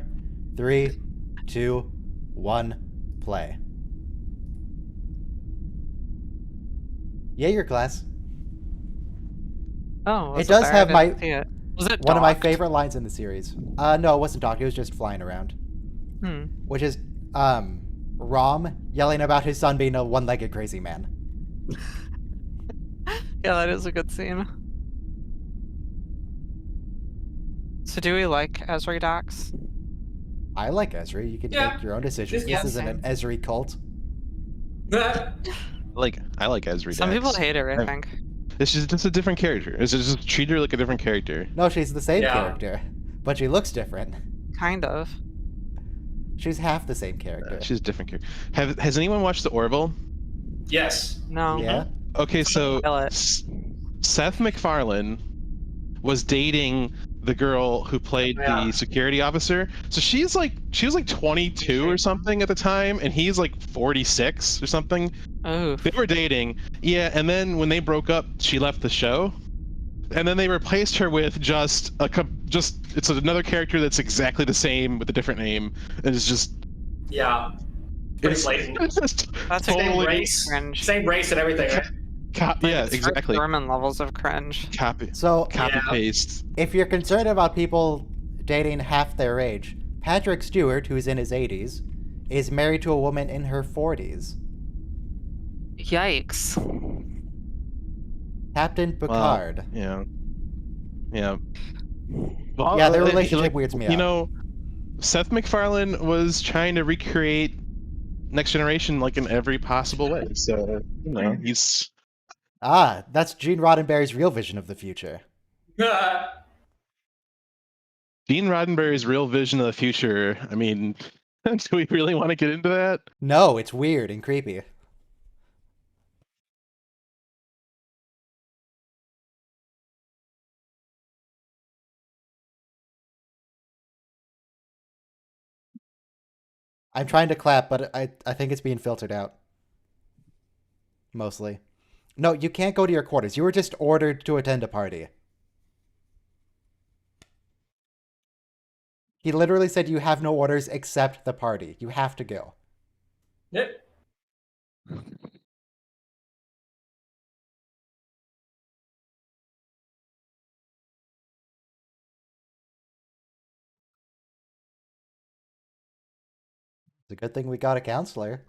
3, 2, 1, play. Jaeger class. Oh, was It does there? have I didn't my- see it. Was it One of my docked? favorite lines in the series. No, it wasn't docked. It was just flying around. Hmm. Which is Rom yelling about his son being a one-legged crazy man. Yeah, that is a good scene. So do we like Ezri docs? I like Ezri. You can Yeah. make your own decisions. Yeah, This isn't an Ezri cult. I like Ezri. Some people Dax. hate her, I I- think. It's just a different character. It's just treat her like a different character. No, she's the same Yeah. character, but she looks different. Kind of. She's half the same character. She's a different character. Has anyone watched the Orville? Yes. No. Yeah. Okay, so Kill it. Seth MacFarlane was dating the girl who played Yeah. the security officer. So she was like 22 or something at the time, and he's like 46 or something. Oh. They were dating, yeah. And then when they broke up, she left the show, and then they replaced her with just it's another character that's exactly the same with a different name, and it's just Yeah. Pretty it's, blatant. it's just That's Same totally race. cringe. Same race and everything. Right? yeah, It's exactly. German levels of cringe. Copy So, Yeah. paste. if you're concerned about people dating half their age, Patrick Stewart, who's in his 80s, is married to a woman in her 40s. Yikes. Captain Picard. Yeah. Yeah. Yeah, their uh, relationship like, weirds me out. You know, Seth MacFarlane was trying to recreate Next Generation like in every possible way. So, you know, he's Ah, that's Gene Roddenberry's real vision of the future. Gene Roddenberry's real vision of the future. I mean, do we really want to get into that? No, it's weird and creepy. I'm trying to clap, but I think it's being filtered out. Mostly. No, you can't go to your quarters. You were just ordered to attend a party. He literally said you have no orders except the party. You have to go. Yep. It's a good thing we got a counselor.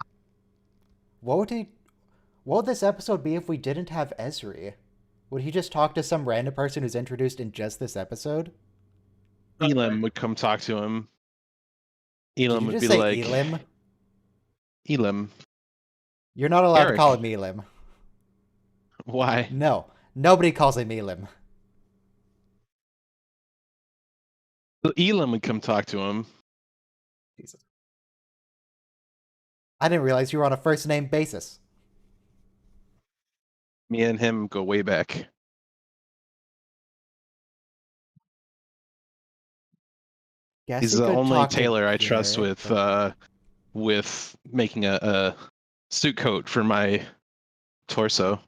What would this episode be if we didn't have Ezri? Would he just talk to some random person who's introduced in just this episode? Elam would come talk to him. Did Elam you would just be say like, Elim? Elam, You're not allowed to Eric. call him Elim. why? No, nobody calls him Elim. So Elam would come talk to him. Jesus. I didn't realize you were on a first name basis. Me and him go way back. Guess He's he the could only talk to tailor I trust Garrett, with making a suit coat for my torso.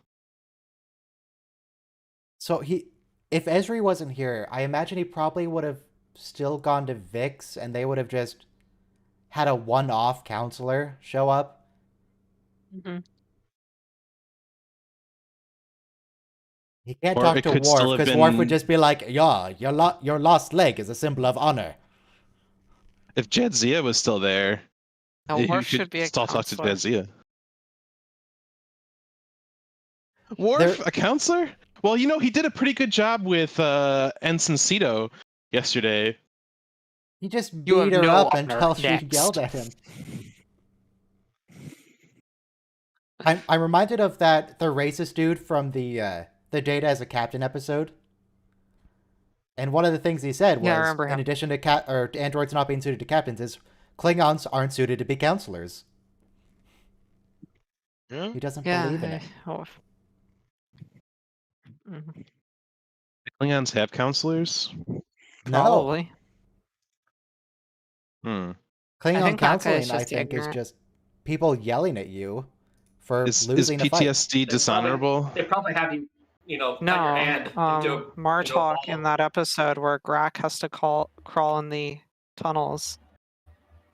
So if Ezri wasn't here, I imagine he probably would have still gone to Vix, and they would have just had a one-off counselor show up. Mm-hmm. He can't Or talk it to could still Worf, have because Worf would been- just be like, "Yeah, your lost leg is a symbol of honor." If Jadzia was still there, Now, you Worf could should be a still talk to counselor. Jadzia. Worf, There- a counselor? Well, you know, he did a pretty good job with Ensign Cito yesterday. He just You have beat her no up honor. until she Next. yelled at him. I'm reminded of the racist dude from the the Data as a Captain episode. And one of the things he said was, Yeah, I remember in him. addition to androids not being suited to captains, is Klingons aren't suited to be counselors. Yeah. He doesn't Yeah. believe in it. Mhm. Klingons have counselors. No. Probably. Hmm. Klingon think that guy is counseling, I just think, is ignorant. just people yelling at you for Is losing a fight. PTSD dishonorable? They probably have you, cut your No, hand into a Martok wall. in that episode where Grak has to crawl in the tunnels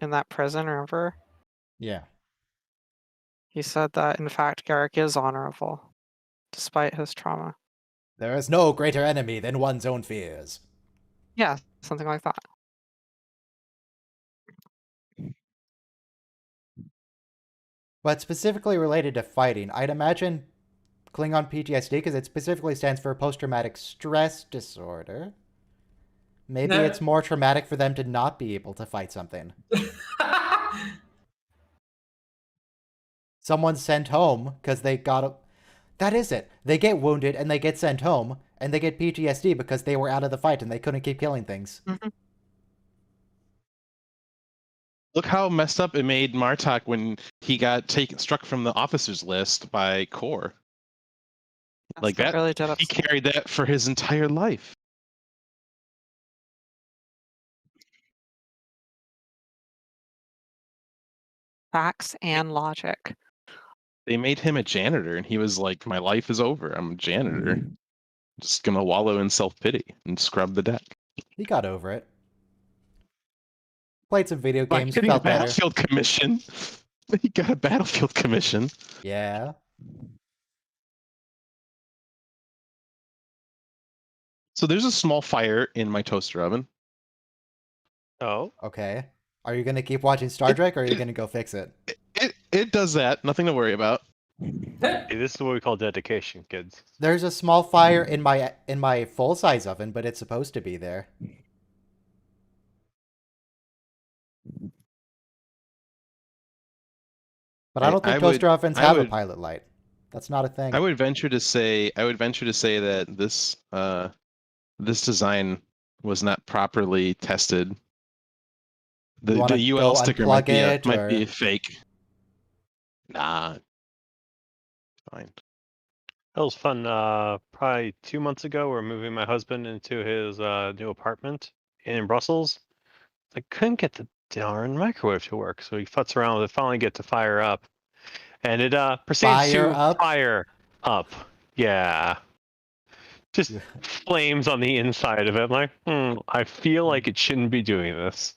in that prison, remember? Yeah. He said that, in fact, Garrick is honorable, despite his trauma. There is no greater enemy than one's own fears. Yeah, something like that. But specifically related to fighting, I'd imagine Klingon PTSD, because it specifically stands for post-traumatic stress disorder. Maybe No. it's more traumatic for them to not be able to fight something. Someone's sent home because they got a... That is it. They get wounded and they get sent home, and they get PTSD because they were out of the fight and they couldn't keep killing things. Mhm. Look how messed up it made Martok when he got struck from the officers list by Core. Yes, Like that, really did he upset. carried that for his entire life. Facts and logic. They made him a janitor, and he was like, "My life is over. I'm a janitor. Just gonna wallow in self-pity and scrub the deck." He got over it. Played some video Like, games, getting a felt better. battlefield commission. He got a battlefield commission. Yeah. So there's a small fire in my toaster oven. Oh, Okay. Are you going to keep watching Star Trek, or are you going to go fix it? It does that. Nothing to worry about. hey, this is what we call dedication, kids. There's a small fire in my full-size oven, but it's supposed to be there. But I don't think toaster ovens have a pilot light. That's not a thing. I would venture to say that this design was not properly tested. The UL sticker might be fake. Nah. Fine. That was fun. Probably 2 months ago, we're moving my husband into his new apartment in Brussels. I couldn't get the darn microwave to work, so he futz around with it. Finally, get to fire up, and it proceeds to fire up. Yeah, just flames on the inside of it. I'm like, I feel like it shouldn't be doing this.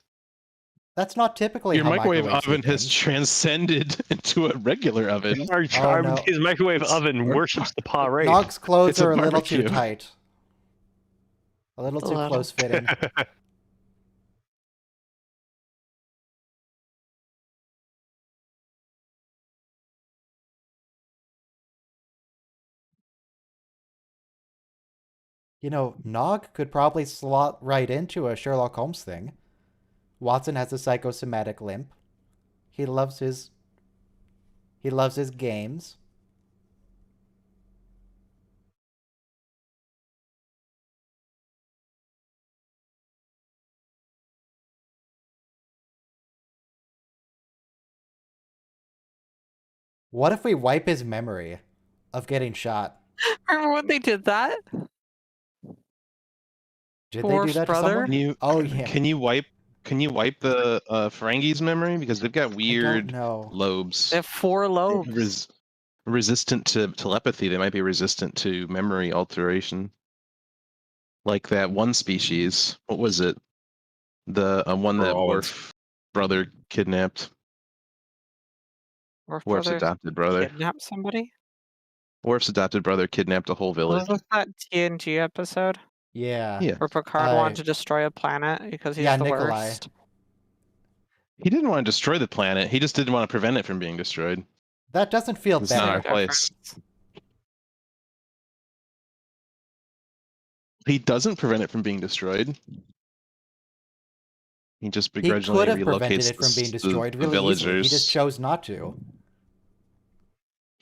That's not typically your how microwave microwaves oven do has things. transcended into a regular oven. His microwave oven worships the paw race. Nog's clothes It's a are a little too barbecue. tight. A little too close fitting. You know, Nog could probably slot right into a Sherlock Holmes thing. Watson has a psychosomatic limp. He loves his games. What if we wipe his memory of getting shot? Remember when they did that? Did they do that to someone? Can you wipe the Ferengi's memory, because they've got weird lobes. They have 4 lobes. Resistant to telepathy. They might be resistant to memory alteration. Like that one species. What was it? The one that Worf brother kidnapped. Worf's adopted brother. Kidnapped somebody? Worf's adopted brother kidnapped a whole village. Was this that TNG episode? Yeah. Where Picard wanted to destroy a planet because he's the worst. He didn't want to destroy the planet. He just didn't want to prevent it from being destroyed. That doesn't feel It's better. not our place. He doesn't prevent it from being destroyed. He just begrudgingly He could have relocates prevented it from being destroyed really villagers. easily. He just chose not to.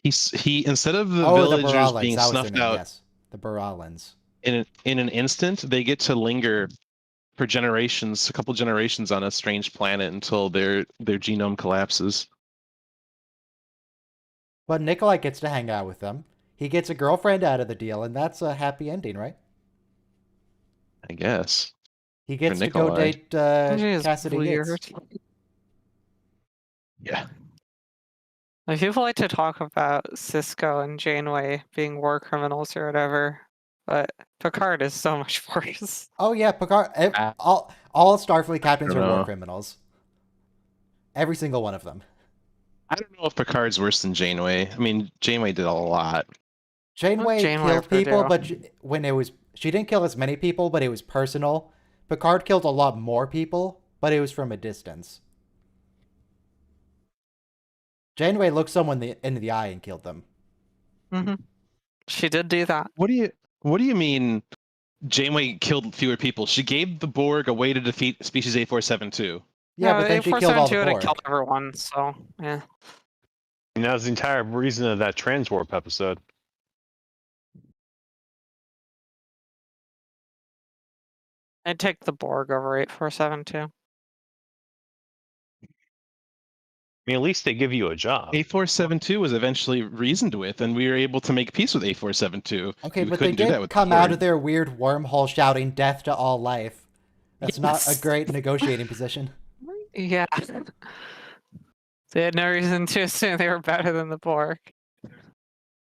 He instead of the villagers being snuffed out, The Baralans. In an instant, they get to linger for generations, a couple generations on a strange planet until their genome collapses. But Nikolai gets to hang out with them. He gets a girlfriend out of the deal, and that's a happy ending, right? I guess. He gets to go Nikolai. date It is Cassidy Yates. weird. Yeah. Like, people like to talk about Cisco and Janeway being war criminals or whatever, but Picard is so much worse. Oh yeah, Picard. All Starfleet captains are war know. criminals. Every single one of them. I don't know if Picard's worse than Janeway. I mean, Janeway did a lot. Janeway Janeway killed for people, Daryl. but when it was, she didn't kill as many people, but it was personal. Picard killed a lot more people, but it was from a distance. Janeway looked someone in the eye and killed them. Mm-hmm. She did do that. What do you mean Janeway killed fewer people? She gave the Borg a way to defeat species A472. Yeah, but then she killed all the 472 would have Borg. killed everyone, so yeah. And that was the entire reason of that transwarp episode. I'd take the Borg over 8472. I mean, at least they give you a job. A472 was eventually reasoned with, and we were able to make peace with A472. Okay, We but they couldn't do that did with the come out Borg. of their weird wormhole shouting "death to all life." That's not a Yes. great negotiating position. Yeah. They had no reason to assume they were better than the Borg.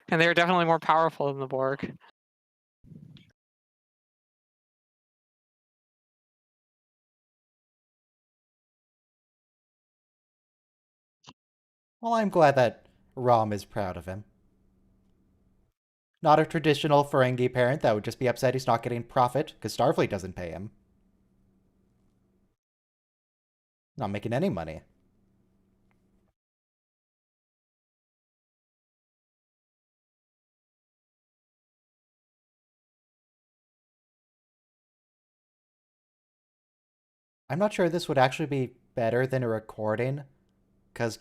And they were definitely more powerful than the Borg. Well, I'm glad that Rom is proud of him. Not a traditional Ferengi parent that would just be upset he's not getting profit because Starfleet doesn't pay him. Not making any money. I'm not sure this would actually be better than a recording, because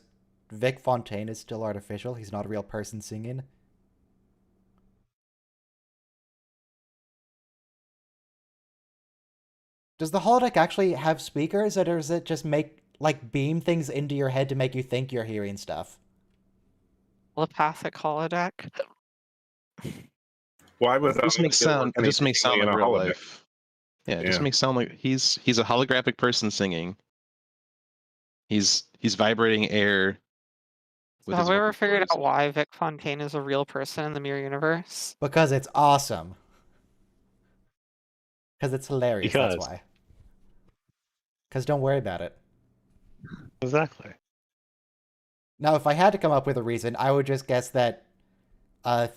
Vic Fontaine is still artificial. He's not a real person singing. Does the holodeck actually have speakers, or does it just beam things into your head to make you think you're hearing stuff? Telepathic holodeck. Why would It just makes sound like real life. Yeah, it just makes sound like he's a holographic person singing. He's vibrating air. So have we ever figured out why Vic Fontaine is a real person in the Mirror Universe? Because it's awesome. Because it's hilarious, that's why. Because don't worry about it. Exactly. Now, if I had to come up with a reason, I would just guess that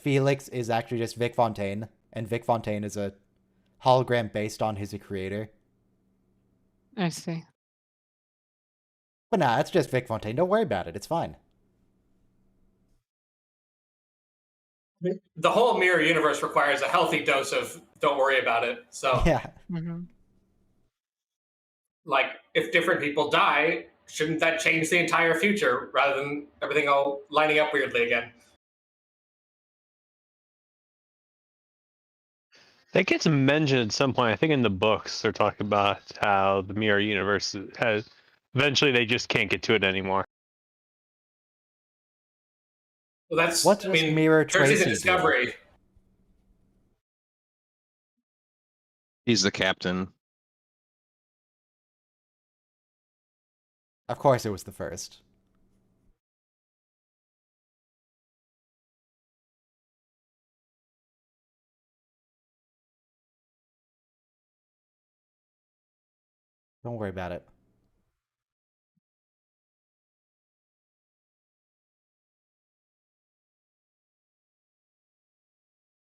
Felix is actually just Vic Fontaine, and Vic Fontaine is a hologram based on his creator. I see. But nah, it's just Vic Fontaine. Don't worry about it. It's fine. The whole Mirror Universe requires a healthy dose of don't worry about it. So, Yeah. Mm-hmm. like, if different people die, shouldn't that change the entire future rather than everything all lining up weirdly again? That gets mentioned at some point. I think in the books they're talking about how the Mirror Universe has eventually they just can't get to it anymore. Well, that's What does Mirror Tracy's Tracy a do? discovery. He's the captain. Of course it was the first. Don't worry about it.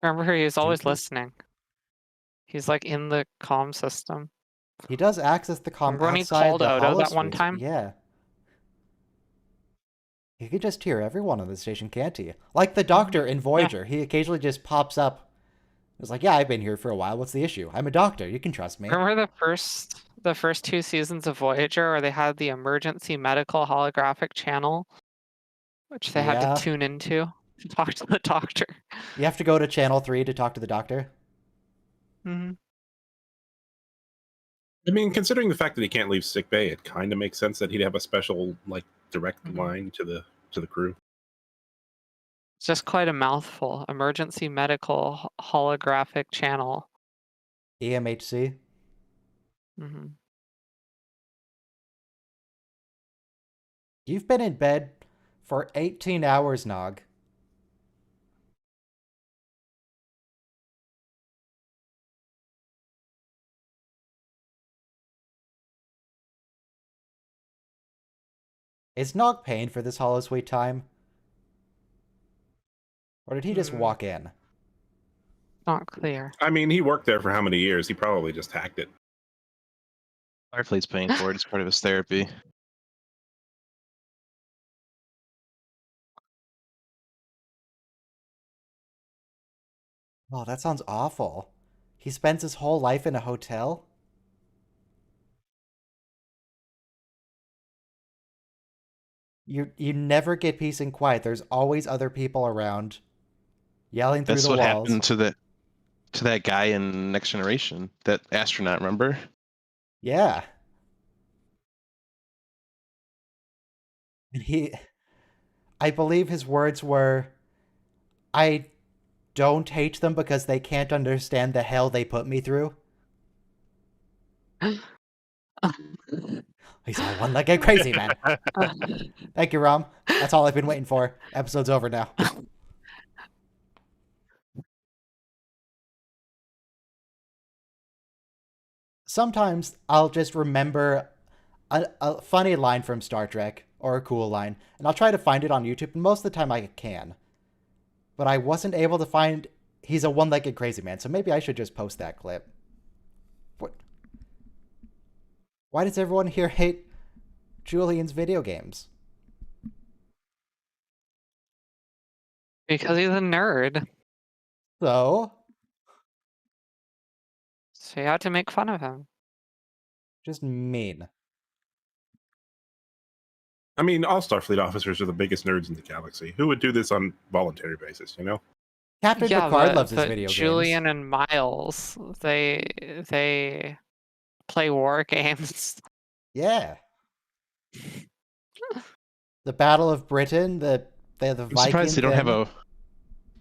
Remember, he was always listening. He's like in the comm system. He does access the comm Remember when he outside called the Odo that one holosuite. time? Yeah. He could just hear everyone on the station, can't he? Like the doctor in Voyager. He occasionally just pops up. It's like, yeah, I've been here for a while. What's the issue? I'm a doctor. You can trust me. Remember the first 2 seasons of Voyager where they had the emergency medical holographic channel, which they had Yeah. to tune into? Talk to the doctor. You have to go to Channel 3 to talk to the doctor. Hmm. I mean, considering the fact that he can't leave sick bay, it kind of makes sense that he'd have a special, like, direct Mhm. line to the crew. It's just quite a mouthful. Emergency medical holographic channel. EMHC. Hmm. You've been in bed for 18 hours, Nog. Is Nog paying for this holosuite time? Or did he just walk in? Not clear. I mean, he worked there for how many years? He probably just hacked it. Firefly's paying for it. It's part of his therapy. Oh, that sounds awful. He spends his whole life in a hotel? You never get peace and quiet. There's always other people around yelling through That's the what walls. happened to that guy in Next Generation, that astronaut, remember? Yeah. And I believe his words were, I don't hate them because they can't understand the hell they put me through. He's all one-legged crazy, man. Thank you, Rom. That's all I've been waiting for. Episode's over now. Sometimes I'll just remember a funny line from Star Trek, or a cool line, and I'll try to find it on YouTube, and most of the time I can. But I wasn't able to find he's a one-legged crazy man, so maybe I should just post that clip. What? Why does everyone here hate Julian's video games? Because he's a nerd. So, So you have to make fun of him. just mean. I mean, all Starfleet officers are the biggest nerds in the galaxy. Who would do this on voluntary basis, you know? Captain Yeah, Picard loves his but video Julian games. and Miles, they play war games. Yeah. The Battle of Britain, the I'm Viking surprised they don't have thing.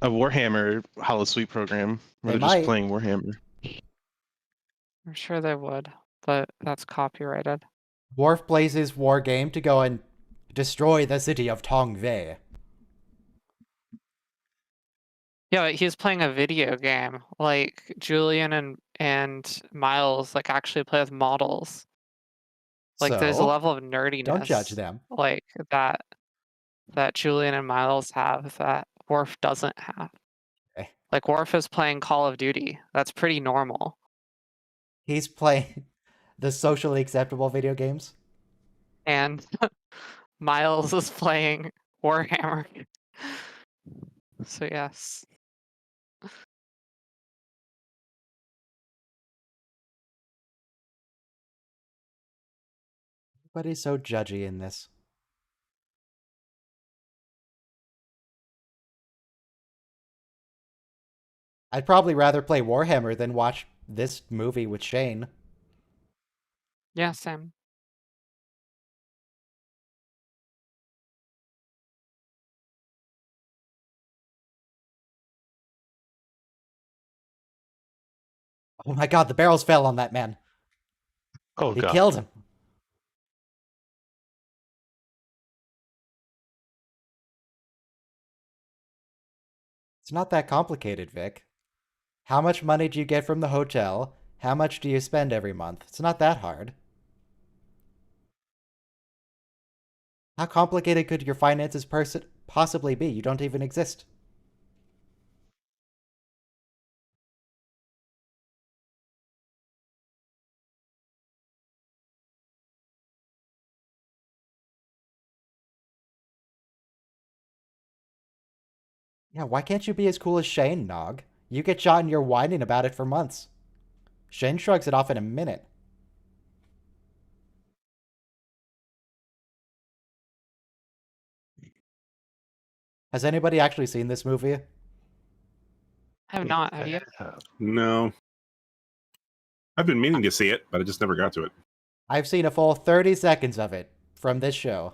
a Warhammer holosuite program where They they're just might. playing Warhammer. I'm sure they would, but that's copyrighted. Worf plays his war game to go and destroy the city of Tongvei. Yeah, but he's playing a video game. Like Julian and Miles like actually play with models. Like there's a So, level of nerdiness. don't judge them. Like that Julian and Miles have that Worf doesn't have. Okay. Like Worf is playing Call of Duty. That's pretty normal. He's playing the socially acceptable video games. And Miles is playing Warhammer. So yes. Everybody's so judgy in this. I'd probably rather play Warhammer than watch this movie with Shane. Yeah, same. Oh my god, the barrels fell on that man. Oh He god. killed him. It's not that complicated, Vic. How much money do you get from the hotel? How much do you spend every month? It's not that hard. How complicated could your finances possibly be? You don't even exist. Yeah, why can't you be as cool as Shane, Nog? You get shot and you're whining about it for months. Shane shrugs it off in a minute. Has anybody actually seen this movie? I have not. Have you? No. I've been meaning to see it, but I just never got to it. I've seen a full 30 seconds of it from this show.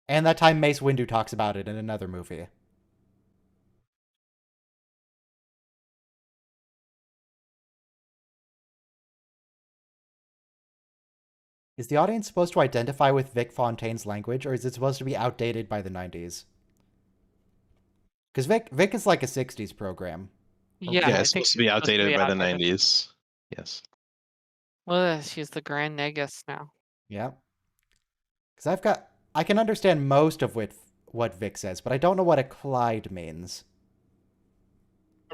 And that time Mace Windu talks about it in another movie. Is the audience supposed to identify with Vic Fontaine's language, or is it supposed to be outdated by the 90s? Because Vic is like a 60s program. Yeah, Yeah, I it's think supposed to be outdated by the outdated. 90s. Yes. Well, she's the Grand Negus now. Yeah. Because I can understand most of what Vic says, but I don't know what a Clyde means.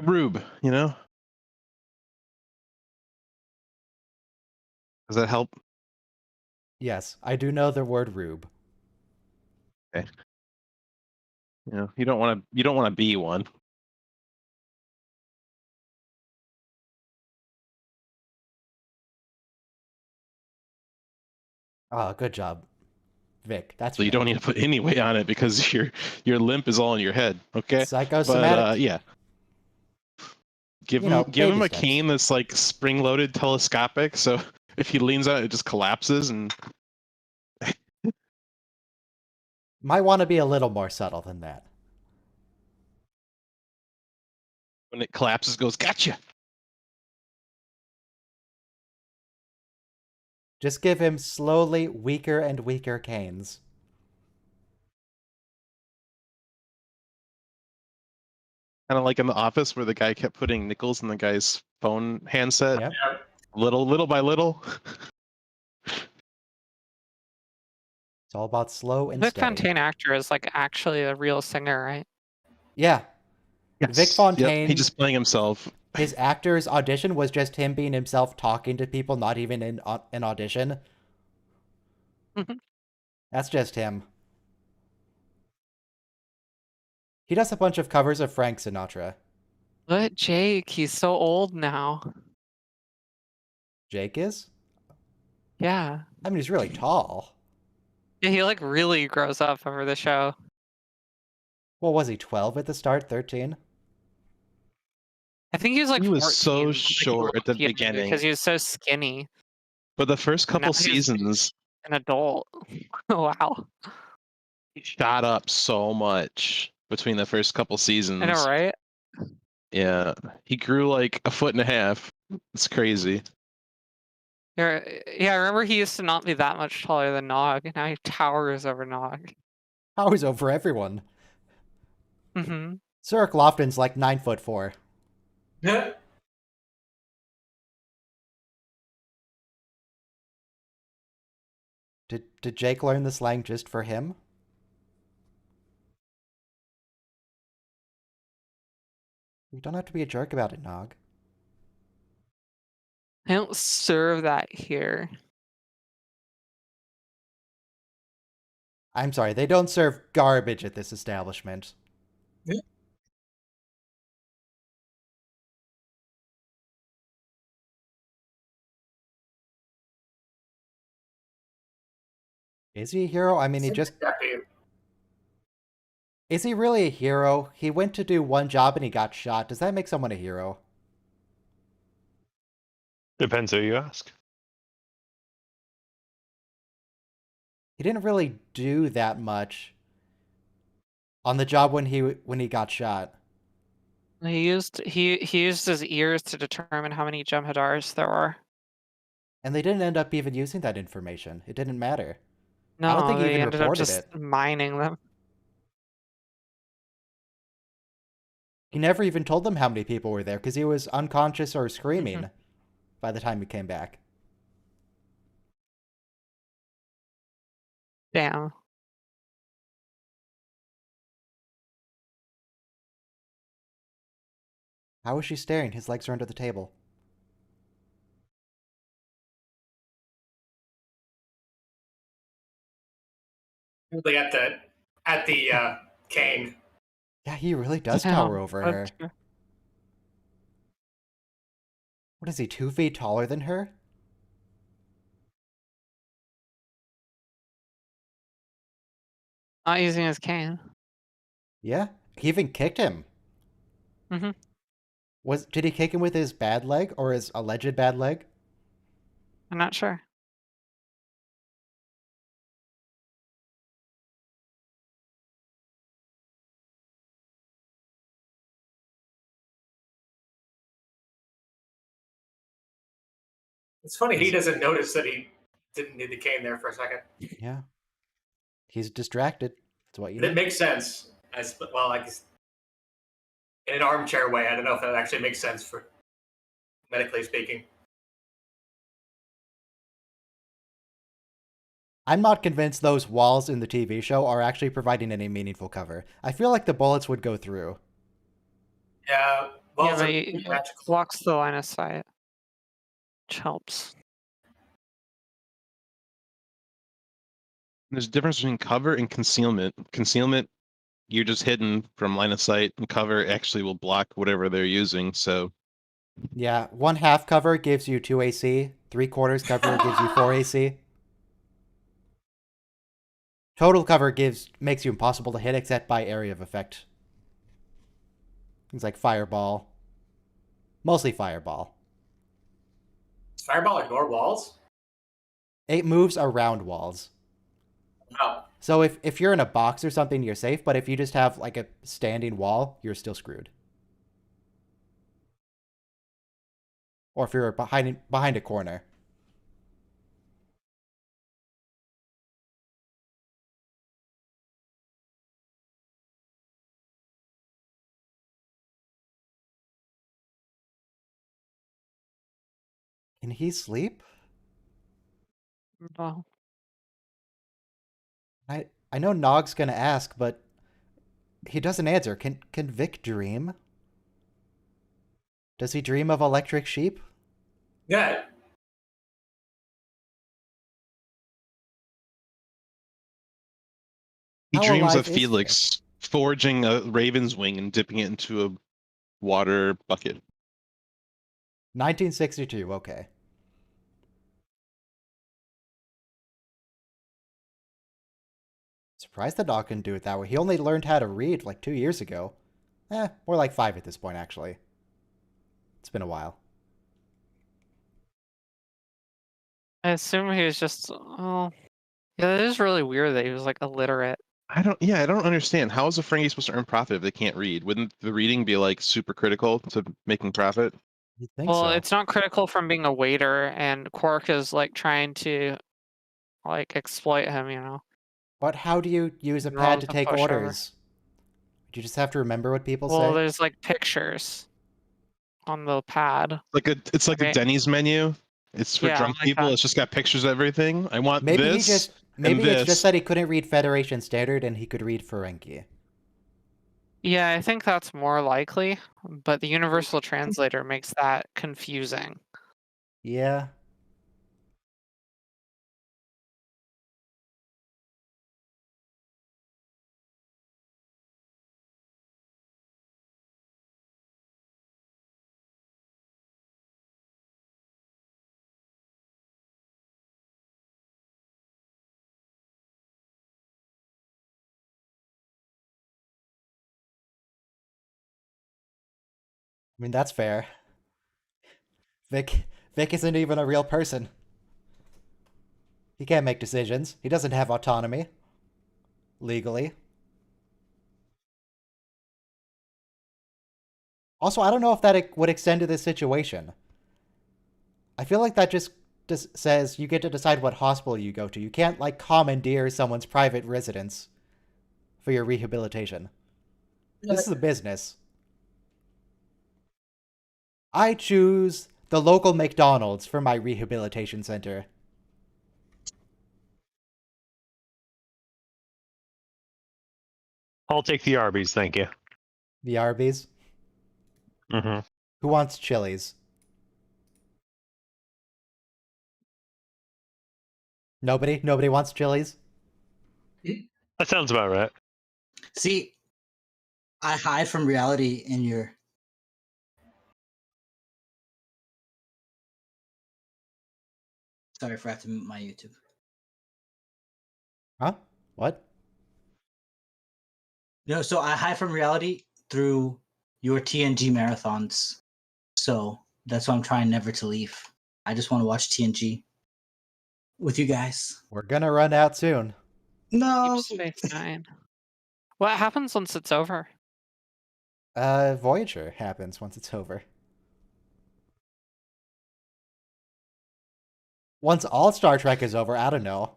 Rube, you know? Does that help? Yes, I do know the word rube. Okay. You know, you don't want to be one. Oh, good job, Vic. That's So you Vic. don't need to put any weight on it because your limp is all in your head. Okay. Psychosomatic. But yeah. Give You know, him baby a steps. cane that's like spring loaded telescopic, so if he leans on it, it just collapses and Might want to be a little more subtle than that. when it collapses, it goes, gotcha. Just give him slowly weaker and weaker canes. Kind of like in The Office where the guy kept putting nickels in the guy's phone handset, Yep. little by little. It's all about slow and Vic steady. Fontaine actor is like actually a real singer, right? Yeah. Yes. Vic Fontaine. Yep, he's just playing himself. His actor's audition was just him being himself talking to people, not even in an audition. Mhm. That's just him. He does a bunch of covers of Frank Sinatra. Look at Jake. He's so old now. Jake is? Yeah. I mean, he's really tall. Yeah, he like really grows up over the show. What was he, 12 at the start? 13? I think he was like He 14. was so but, like, he short at the looked younger beginning. because he was so skinny. But the first couple Now he's- seasons, An adult. Wow. he shot up so much between the first couple seasons. I know, right? Yeah, he grew like a foot and a half. It's crazy. Yeah, I remember he used to not be that much taller than Nog, and now he towers over Nog. I was over everyone. Mm-hmm. Zurich Lofton's like 9'4". Yeah. Did Jake learn the slang just for him? You don't have to be a jerk about it, Nog. I don't serve that here. I'm sorry, they don't serve garbage at this establishment. Yeah. Is he a hero? I mean, he just... Happy. Is he really a hero? He went to do one job and he got shot. Does that make someone a hero? Depends who you ask. He didn't really do that much on the job when he got shot. He used his ears to determine how many Jem'Hadars there are. And they didn't end up even using that information. It didn't matter. No, I don't think he they even ended up reported just it. mining them. He never even told them how many people were there because he was unconscious or screaming by the time he came back. Damn. How is she staring? His legs are under the table. Really at the cane. Yeah, he really does Yeah, tower over her. that's true. What is he, 2 feet taller than her? Not using his cane. Yeah, he even kicked him. Mm-hmm. Did he kick him with his bad leg or his alleged bad leg? I'm not sure. It's funny he doesn't notice that he didn't need the cane there for a second. Yeah. He's distracted. That's what you And it need. makes sense as well, like in an armchair way. I don't know if that actually makes sense for medically speaking. I'm not convinced those walls in the TV show are actually providing any meaningful cover. I feel like the bullets would go through. Yeah, Yeah, walls but are it magical. blocks the line of sight, which helps. There's a difference between cover and concealment. Concealment, you're just hidden from line of sight, and cover actually will block whatever they're using. So Yeah, 1/2 cover gives you 2 AC, 3/4 cover gives you 4 AC. Total cover makes you impossible to hit except by area of effect. Things like fireball. Mostly fireball. Does Fireball ignore walls? It moves around walls. No. So if you're in a box or something, you're safe, but if you just have like a standing wall, you're still screwed. Or if you're behind a corner. Can he sleep? Well, I know Nog's gonna ask, but he doesn't answer. Can Vic dream? Does he dream of electric sheep? Yeah. he How dreams alive of is Felix forging a raven's wing and dipping it into a water bucket. 1962, okay. Surprised the dog can do it that way. He only learned how to read like 2 years ago. More like 5 at this point, actually. It's been a while. I assume he was just. Oh, yeah, that is really weird that he was like illiterate. I don't understand. How is a Ferengi supposed to earn profit if they can't read? Wouldn't the reading be like super critical to making profit? You'd think Well, so. it's not critical from being a waiter, and Quark is like trying to like exploit him. But how do you use a And Ron's pad to a take pushover. orders? Do you just have to remember what people Well, say? there's like pictures on the pad. It's like a Right. Denny's menu. It's for Yeah, drunk like people. that. It's just got pictures of everything. I want Maybe this and maybe it's this. just that he couldn't read Federation Standard and he could read Ferengi. Yeah, I think that's more likely, but the universal translator makes that confusing. Yeah. I mean, that's fair. Vic isn't even a real person. He can't make decisions. He doesn't have autonomy. Legally. Also, I don't know if that would extend to this situation. I feel like that just says you get to decide what hospital you go to. You can't, like, commandeer someone's private residence for your rehabilitation. This is a business. I choose the local McDonald's for my rehabilitation center. I'll take the Arby's, thank you. The Arby's. Mm-hmm. Who wants Chili's? Nobody wants Chili's? That sounds about right. See, I hide from reality in your. Sorry, I forgot to mute my YouTube. Huh? What? No, so I hide from reality through your TNG marathons. So that's why I'm trying never to leave. I just want to watch TNG with you guys. We're gonna run out soon. No. Deep Space Nine. What happens once it's over? Voyager happens once it's over. Once all Star Trek is over, I don't know.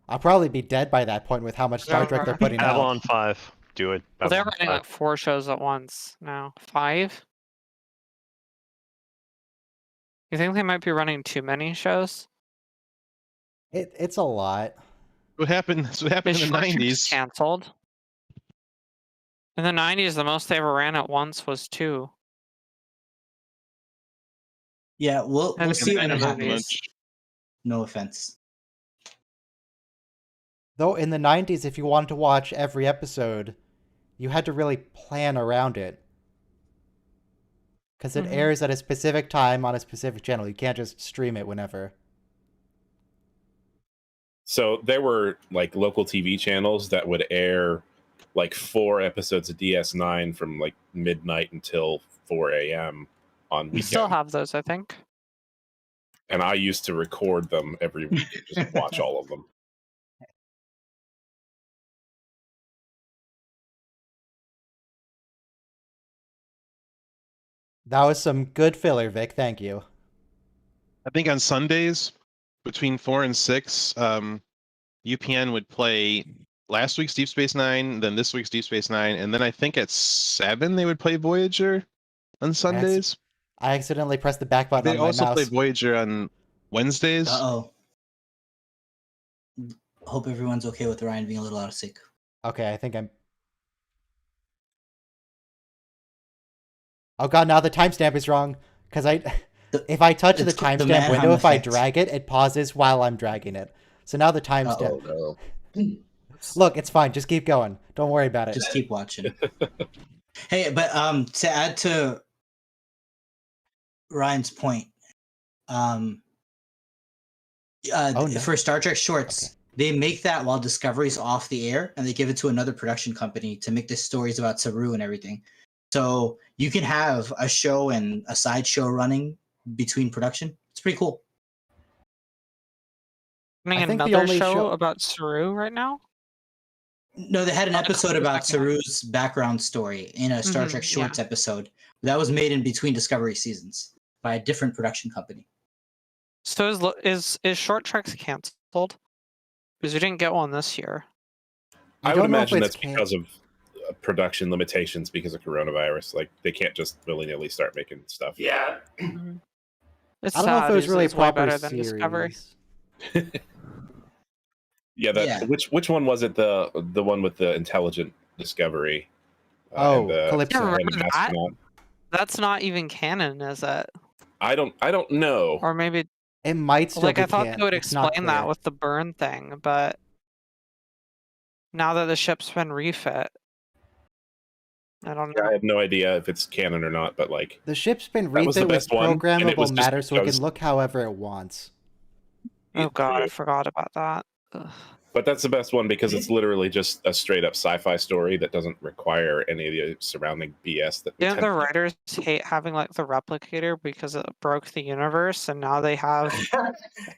I'll probably be dead by that point with how much Star Trek they're putting out. Babylon 5. Do it. Well, they're Babylon running 5. like 4 shows at once now. 5? You think they might be running too many shows? It's a lot. What happened? That's what happened in the Short Trip's '90s. canceled. In the 90s, the most they ever ran at once was 2. Yeah, we'll And see I when know it that happens. much. No offense. Though in the 90s, if you wanted to watch every episode, you had to really plan around it. Because it Mhm. airs at a specific time on a specific channel. You can't just stream it whenever. So there were like local TV channels that would air like 4 episodes of DS9 from like midnight until 4 a.m. on We weekends. still have those, I think. And I used to record them every week and just watch all of them. That was some good filler, Vic. Thank you. I think on Sundays between 4 and 6, UPN would play last week's Deep Space Nine, then this week's Deep Space Nine, and then I think at 7 they would play Voyager on Sundays. I accidentally pressed the back button They on my also mouse. play Voyager on Wednesdays. Uh-oh. Hope everyone's okay with Ryan being a little out of sync. Okay, I think I'm... Oh god, now the timestamp is wrong. Because if I touch the it's called the timestamp Manheim window, if I effect. drag it, it pauses while I'm dragging it. So now the timestamp... Oh no. Look, it's fine. Just keep going. Don't worry about it. Just keep watching. Hey, but to add to Ryan's point, Oh, no. for Star Trek shorts, Okay. they make that while Discovery's off the air, and they give it to another production company to make the stories about Saru and everything. So you can have a show and a side show running between production. It's pretty cool. Running I think the another only show show- about Saru right now? No, they had an Not a episode couple about seconds. Saru's background story in a Star Mhm, Trek yeah. Shorts episode. That was made in between Discovery seasons by a different production company. So is Short Treks canceled? Because we didn't get one this year. I don't would know if imagine it's that's because of production limitations because of coronavirus. Like they can't just willy-nilly start making stuff. Yeah. It's I don't know if sad, it was really a it's way proper better than Discovery. series. Yeah, that Yeah. which one was it? The one with the intelligent discovery. Oh, and the- Calypso. Yeah, and remember the that? astronaut. That's not even canon, is it? I don't know. Or maybe It might still like be I thought can- they would it's not explain that clear. with the burn thing, but now that the ship's been refit, I don't know. I have no idea if it's canon or not, but like The ship's been That was the refit with best one, and it programmable was just matter so it because- can look however it wants. Oh god, I forgot about that. Ugh. But that's the best one because it's literally just a straight up sci-fi story that doesn't require any of the surrounding BS that we Didn't tend the to- writers hate having like the replicator because it broke the universe, and now they have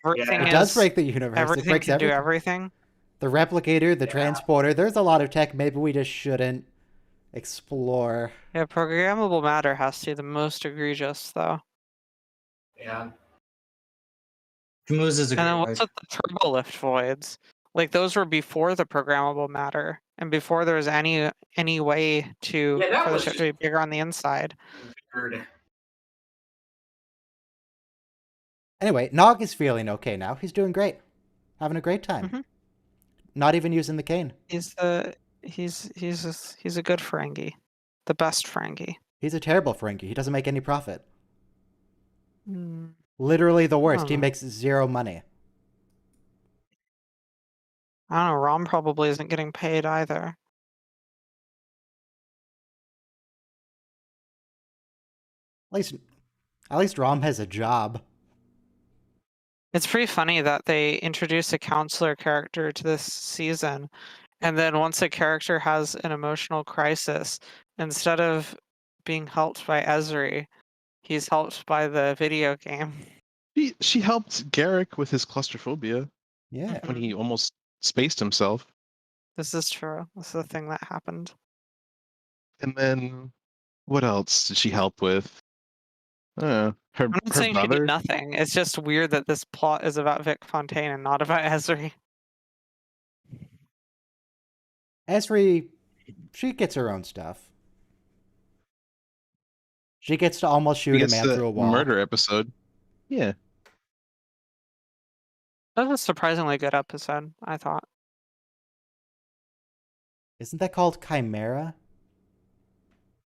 everything? It is, does break the universe. It everything breaks can do everything. everything. The replicator, the Yeah. transporter. There's a lot of tech maybe we just shouldn't explore. Yeah, programmable matter has to be the most egregious, though. Yeah. Camuz is a And then great what's word. with the turbo lift voids? Like those were before the programmable matter, and before there was any way to Yeah, that for the was ship to be bigger on the inside. Weird. Anyway, Nog is feeling okay now. He's doing great. Having a great time. Mhm. Not even using the cane. He's a good Ferengi, the best Ferengi. He's a terrible Ferengi. He doesn't make any profit. Mm, Literally the worst. He know. makes zero money. I don't know. Rom probably isn't getting paid either. At least Rom has a job. It's pretty funny that they introduced a counselor character to this season, And then once a character has an emotional crisis, instead of being helped by Ezri, he's helped by the video game. She helped Garrick with his claustrophobia Yeah. when he almost spaced himself. This is true. This is the thing that happened. And then what else did she help with? Her I'm not saying she brother. did nothing. It's just weird that this plot is about Vic Fontaine and not about Ezri. Esri, she gets her own stuff. She gets to almost shoot a Gets man the through a wall. murder episode. Yeah. That was a surprisingly good episode, I thought. Isn't that called Chimera?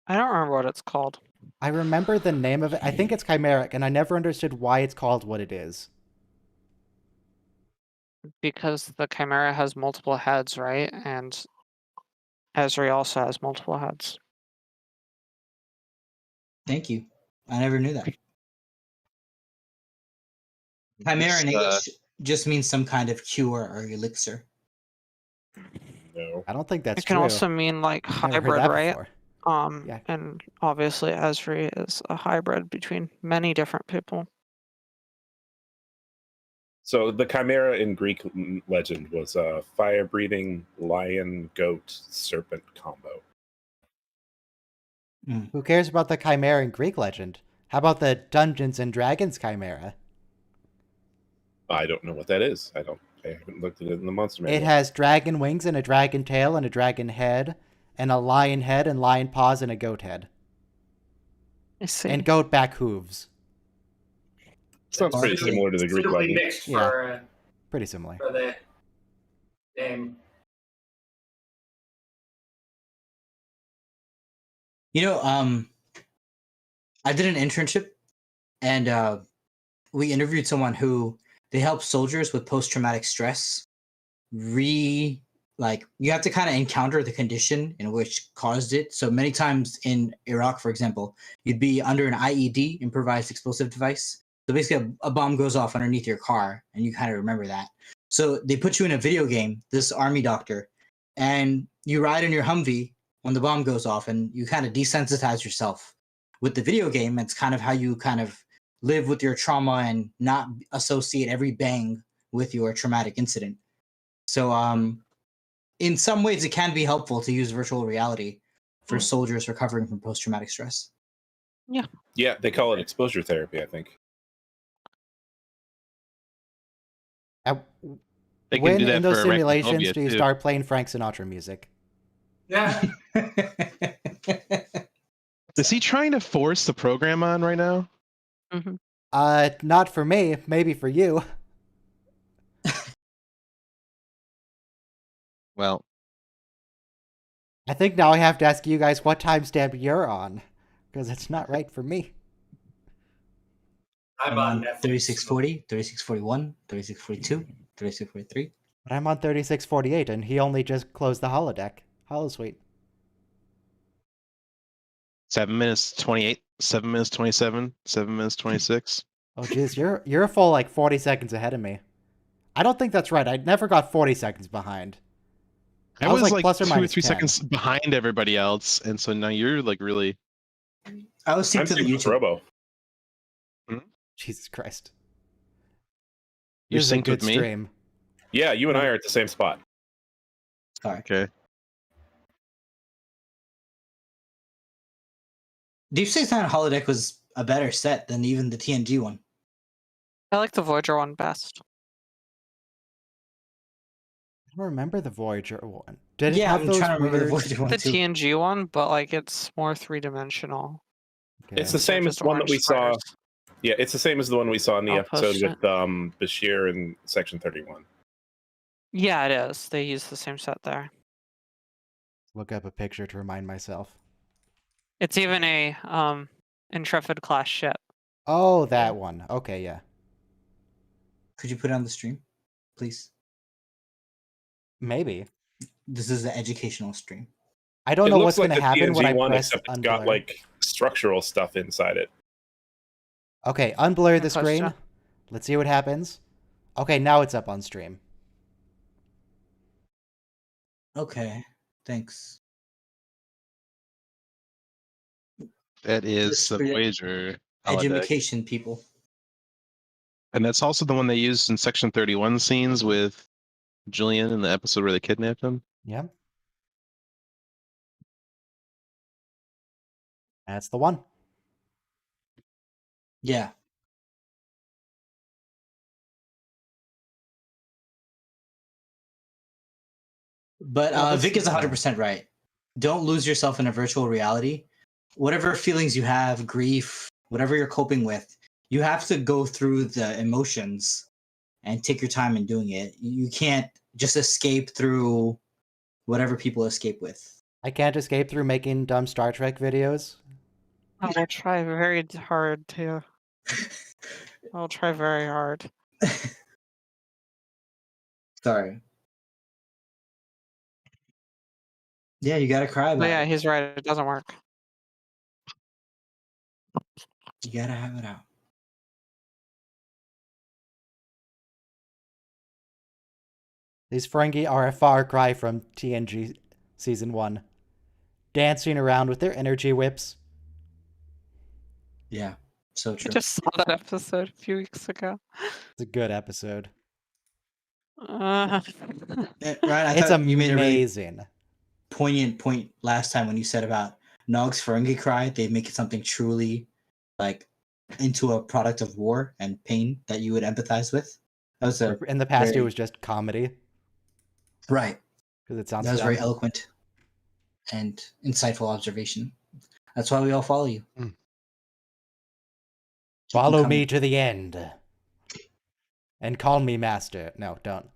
I don't remember what it's called. I remember the name of it. I think it's Chimeric, and I never understood why it's called what it is. Because the Chimera has multiple heads, right? And Ezri also has multiple heads. Thank you. I never knew that. Chimera in English just means some kind of cure or elixir. No. I don't think that's It can true. also mean like I've never heard hybrid, that right? before. Yeah. And obviously Ezri is a hybrid between many different people. So the Chimera in Greek legend was a fire-breathing lion-goat serpent combo. Who cares about the Chimera in Greek legend? How about the Dungeons and Dragons Chimera? I don't know what that is. I haven't looked at it in the monster manual. It has dragon wings and a dragon tail and a dragon head and a lion head and lion paws and a goat head. I see. And goat back hooves. Sounds pretty similar to the Greek Suitably legend. mixed for, Pretty similar. for the name. You know, I did an internship, and we interviewed someone who they help soldiers with post-traumatic stress. You have to kind of encounter the condition in which caused it. So many times in Iraq, for example, you'd be under an IED, improvised explosive device. So basically, a bomb goes off underneath your car, and you kind of remember that. So they put you in a video game, this army doctor, and you ride in your Humvee when the bomb goes off, and you kind of desensitize yourself with the video game. It's kind of how you kind of live with your trauma and not associate every bang with your traumatic incident. So in some ways, it can be helpful to use virtual reality for soldiers recovering from post-traumatic stress. Yeah, they call it exposure therapy, I think. They can When do that in those for simulations arachnophobia, do you too. start playing Frank Sinatra music? Yeah. Is he trying to force the program on right now? Not for me. Maybe for you. Well, I think now I have to ask you guys what timestamp you're on, because it's not right for me. I'm on Netflix. 3640, 3641, 3642, 3643. But I'm on 3648, and he only just closed the holodeck. Holosuite. 7 minutes 28, 7 minutes 27, 7 minutes 26. Oh, jeez, you're a full, 40 seconds ahead of me. I don't think that's right. I never got 40 seconds behind. I was like plus or 2 or minus 3 10. seconds behind everybody else, and so now you're really. I was I'm synced to the synced with YouTube. Robo. Jesus Christ. You're This is a synced good with me? stream. Yeah, you and I are at the same spot. Sorry. Okay. Deep Space Nine holodeck was a better set than even the TNG one. I like the Voyager one best. I don't remember the Voyager one. Did it Yeah, have I'm those trying to remember the weird... Voyager one The too. TNG one, but it's more three-dimensional. Okay. It's the same as Just the one that orange we saw. squares. Yeah, it's the same as the one we saw in the I'll episode post with Bashir in Section 31. Yeah, it is. They use the same set there. Look up a picture to remind myself. It's even a Intrepid class ship. Oh, that one. Okay, yeah. Could you put it on the stream, please? Maybe. This is an educational stream. I don't It know looks what's like going to the happen when TNG I one, press except it's got unblur. structural stuff inside it. Okay, unblur the Post screen. ya. Let's see what happens. Okay, now it's up on stream. Okay, thanks. That is Just the for the Voyager holodeck. education, people. And that's also the one they used in Section 31 scenes with Julian in the episode where they kidnapped him. Yep. That's the one. Yeah. But Yeah, this Vic is is, 100% right. Don't lose yourself in a virtual reality. Whatever feelings you have, grief, whatever you're coping with, you have to go through the emotions and take your time in doing it. You can't just escape through whatever people escape with. I can't escape through making dumb Star Trek videos. I will try very hard to. I'll try very hard. Sorry. Yeah, you gotta cry But about yeah, it. he's right. It doesn't work. You gotta have it out. These Ferengi are a far cry from TNG Season 1. Dancing around with their energy whips. Yeah, so I true. just saw that episode a few weeks ago. It's a good episode. Uh, Ryan, I It's thought you made a really amazing. poignant point last time when you said about Nog's Ferengi cry. They make it something truly like into a product of war and pain that you would empathize with. That was a In the past, it very- was just comedy. right. Because it sounds That was dumb. very eloquent and insightful observation. That's why we all follow you. Mm. Keep Follow them me coming. to the end. And call me master. No, don't.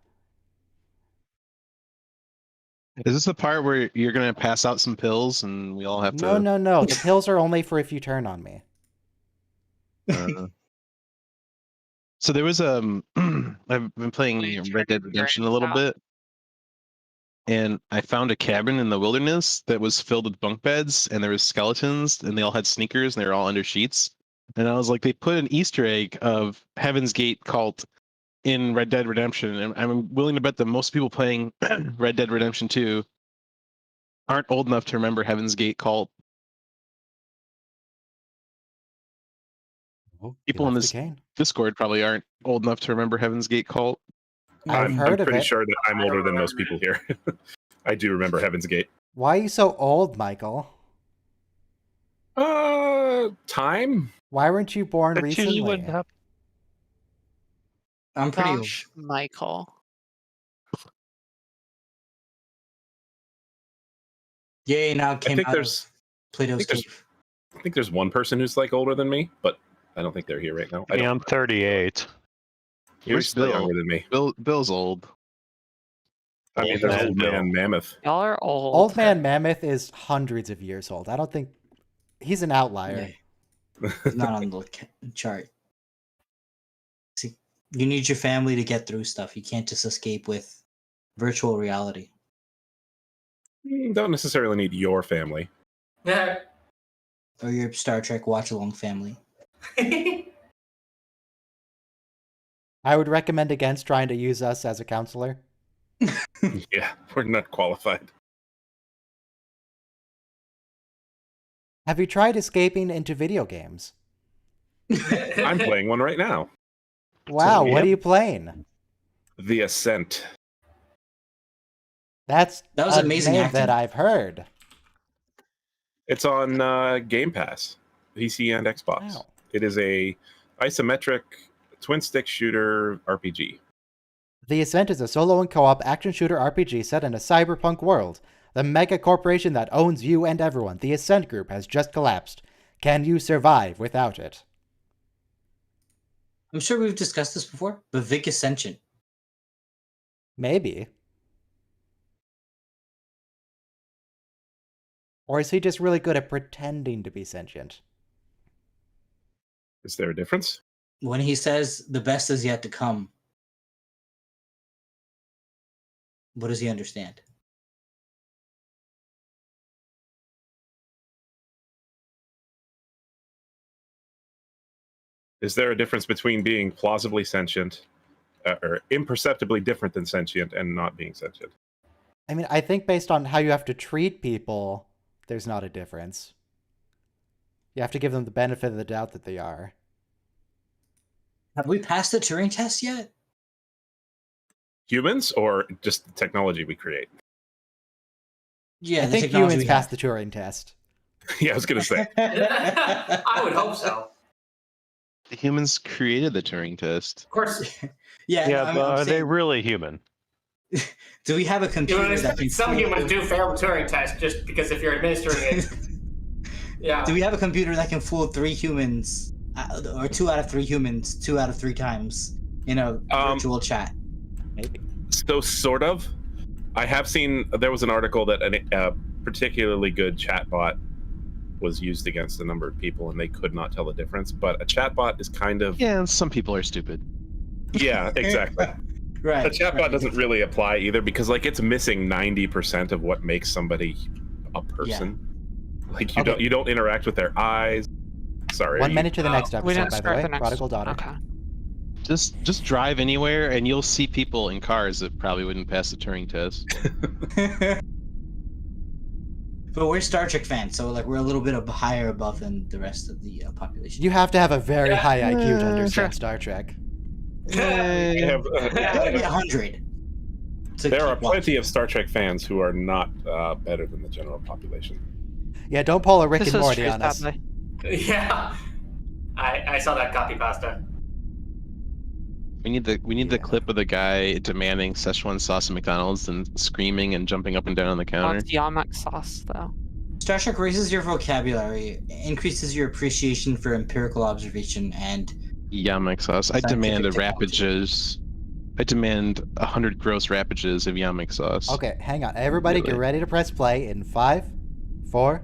Is this the part where you're gonna pass out some pills and we all have No, to? no, no. The pills are only for if you turn on me. So there was I've been playing Red Dead Redemption a little bit, and I found a cabin in the wilderness that was filled with bunk beds, and there was skeletons, and they all had sneakers, and they were all under sheets. And I was like, they put an Easter egg of Heaven's Gate cult in Red Dead Redemption, and I'm willing to bet that most people playing Red Dead Redemption 2 aren't old enough to remember Heaven's Gate cult. Oh, People in left this the cane. Discord probably aren't old enough to remember Heaven's Gate cult. I've I'm heard of pretty it. sure that I'm I don't older than most remember people here. I do remember Heaven's Gate. Why are you so old, Michael? Time? Why weren't you born That's recently? usually what happens. I'm pretty old. gosh, Michael. Yay, now came think out there's- of Plato's there's- cave. I think there's one person who's like older than me, but I don't think they're here right now. I Yeah, don't I'm 38. You're Where's still Bill? younger than me. Bill's old. I mean, Old there's man old Bill. man Mammoth. Y'all are old. Old Man Mammoth is hundreds of years old. I don't think he's an outlier. Yeah, it's not on the chart. See, you need your family to get through stuff. You can't just escape with virtual reality. Don't necessarily need your family. Yeah. Or your Star Trek watch along family. I would recommend against trying to use us as a counselor. Yeah, we're not qualified. Have you tried escaping into video games? I'm playing one right now. Wow, what yep. are you playing? The Ascent. That's That was a amazing name acting. that I've heard. It's on Game Pass, PC and Xbox. Wow. It is a isometric twin stick shooter RPG. The Ascent is a solo and co-op action shooter RPG set in a cyberpunk world. The mega corporation that owns you and everyone, the Ascent Group, has just collapsed. Can you survive without it? I'm sure we've discussed this before, but Vic is sentient. Maybe. Or is he just really good at pretending to be sentient? Is there a difference? When he says the best is yet to come, what does he understand? Is there a difference between being plausibly sentient or imperceptibly different than sentient and not being sentient? I mean, I think based on how you have to treat people, there's not a difference. You have to give them the benefit of the doubt that they are. Have we passed the Turing test yet? Humans or just the technology we create? Yeah, I the think technology humans we passed have. the Turing test. Yeah, I was gonna say. I would hope so. The humans created the Turing test. Of course, Yeah, Yeah, no, I mean, but I'm are they saying, really human? do we have a you computer know, that can some fool- humans do fail the Turing test just because if you're administering it. Yeah. Do we have a computer that can fool 3 humans, or 2 out of 3 humans, 2 out of 3 times in a virtual chat? Maybe. So sort of. I have seen there was an article that a particularly good chatbot was used against a number of people, and they could not tell the difference. But a chatbot is kind of Yeah, and some people are stupid. yeah, exactly. Right. A chatbot right. doesn't really apply either because like it's missing 90% of what makes somebody a person. Like you Okay. don't interact with their eyes. Sorry. 1 minute to the next We episode, didn't by the start way. the next. Prodigal Daughter. Okay. Just drive anywhere, and you'll see people in cars that probably wouldn't pass the Turing test. But we're Star Trek fans, so like we're a little bit higher above than the rest of the population. You have to have a very Yeah. high IQ to Sure. understand Star Trek. They have, Gotta be 100. there are plenty of Star Trek fans who are not better than the general population. Yeah, don't pull a Rick This and is Morty true, on us. sadly. Yeah. I saw that copy pasta. We need the clip of the guy demanding Szechuan sauce at McDonald's and screaming and jumping up and down on the counter. Wants Yamak sauce though. Star Trek raises your vocabulary, increases your appreciation for empirical observation, and Yamak sauce. I Scientific demand a technology. rapages. I demand 100 gross rapages of Yamak sauce. Okay, hang on. Everybody get Really? ready to press play in 5, 4,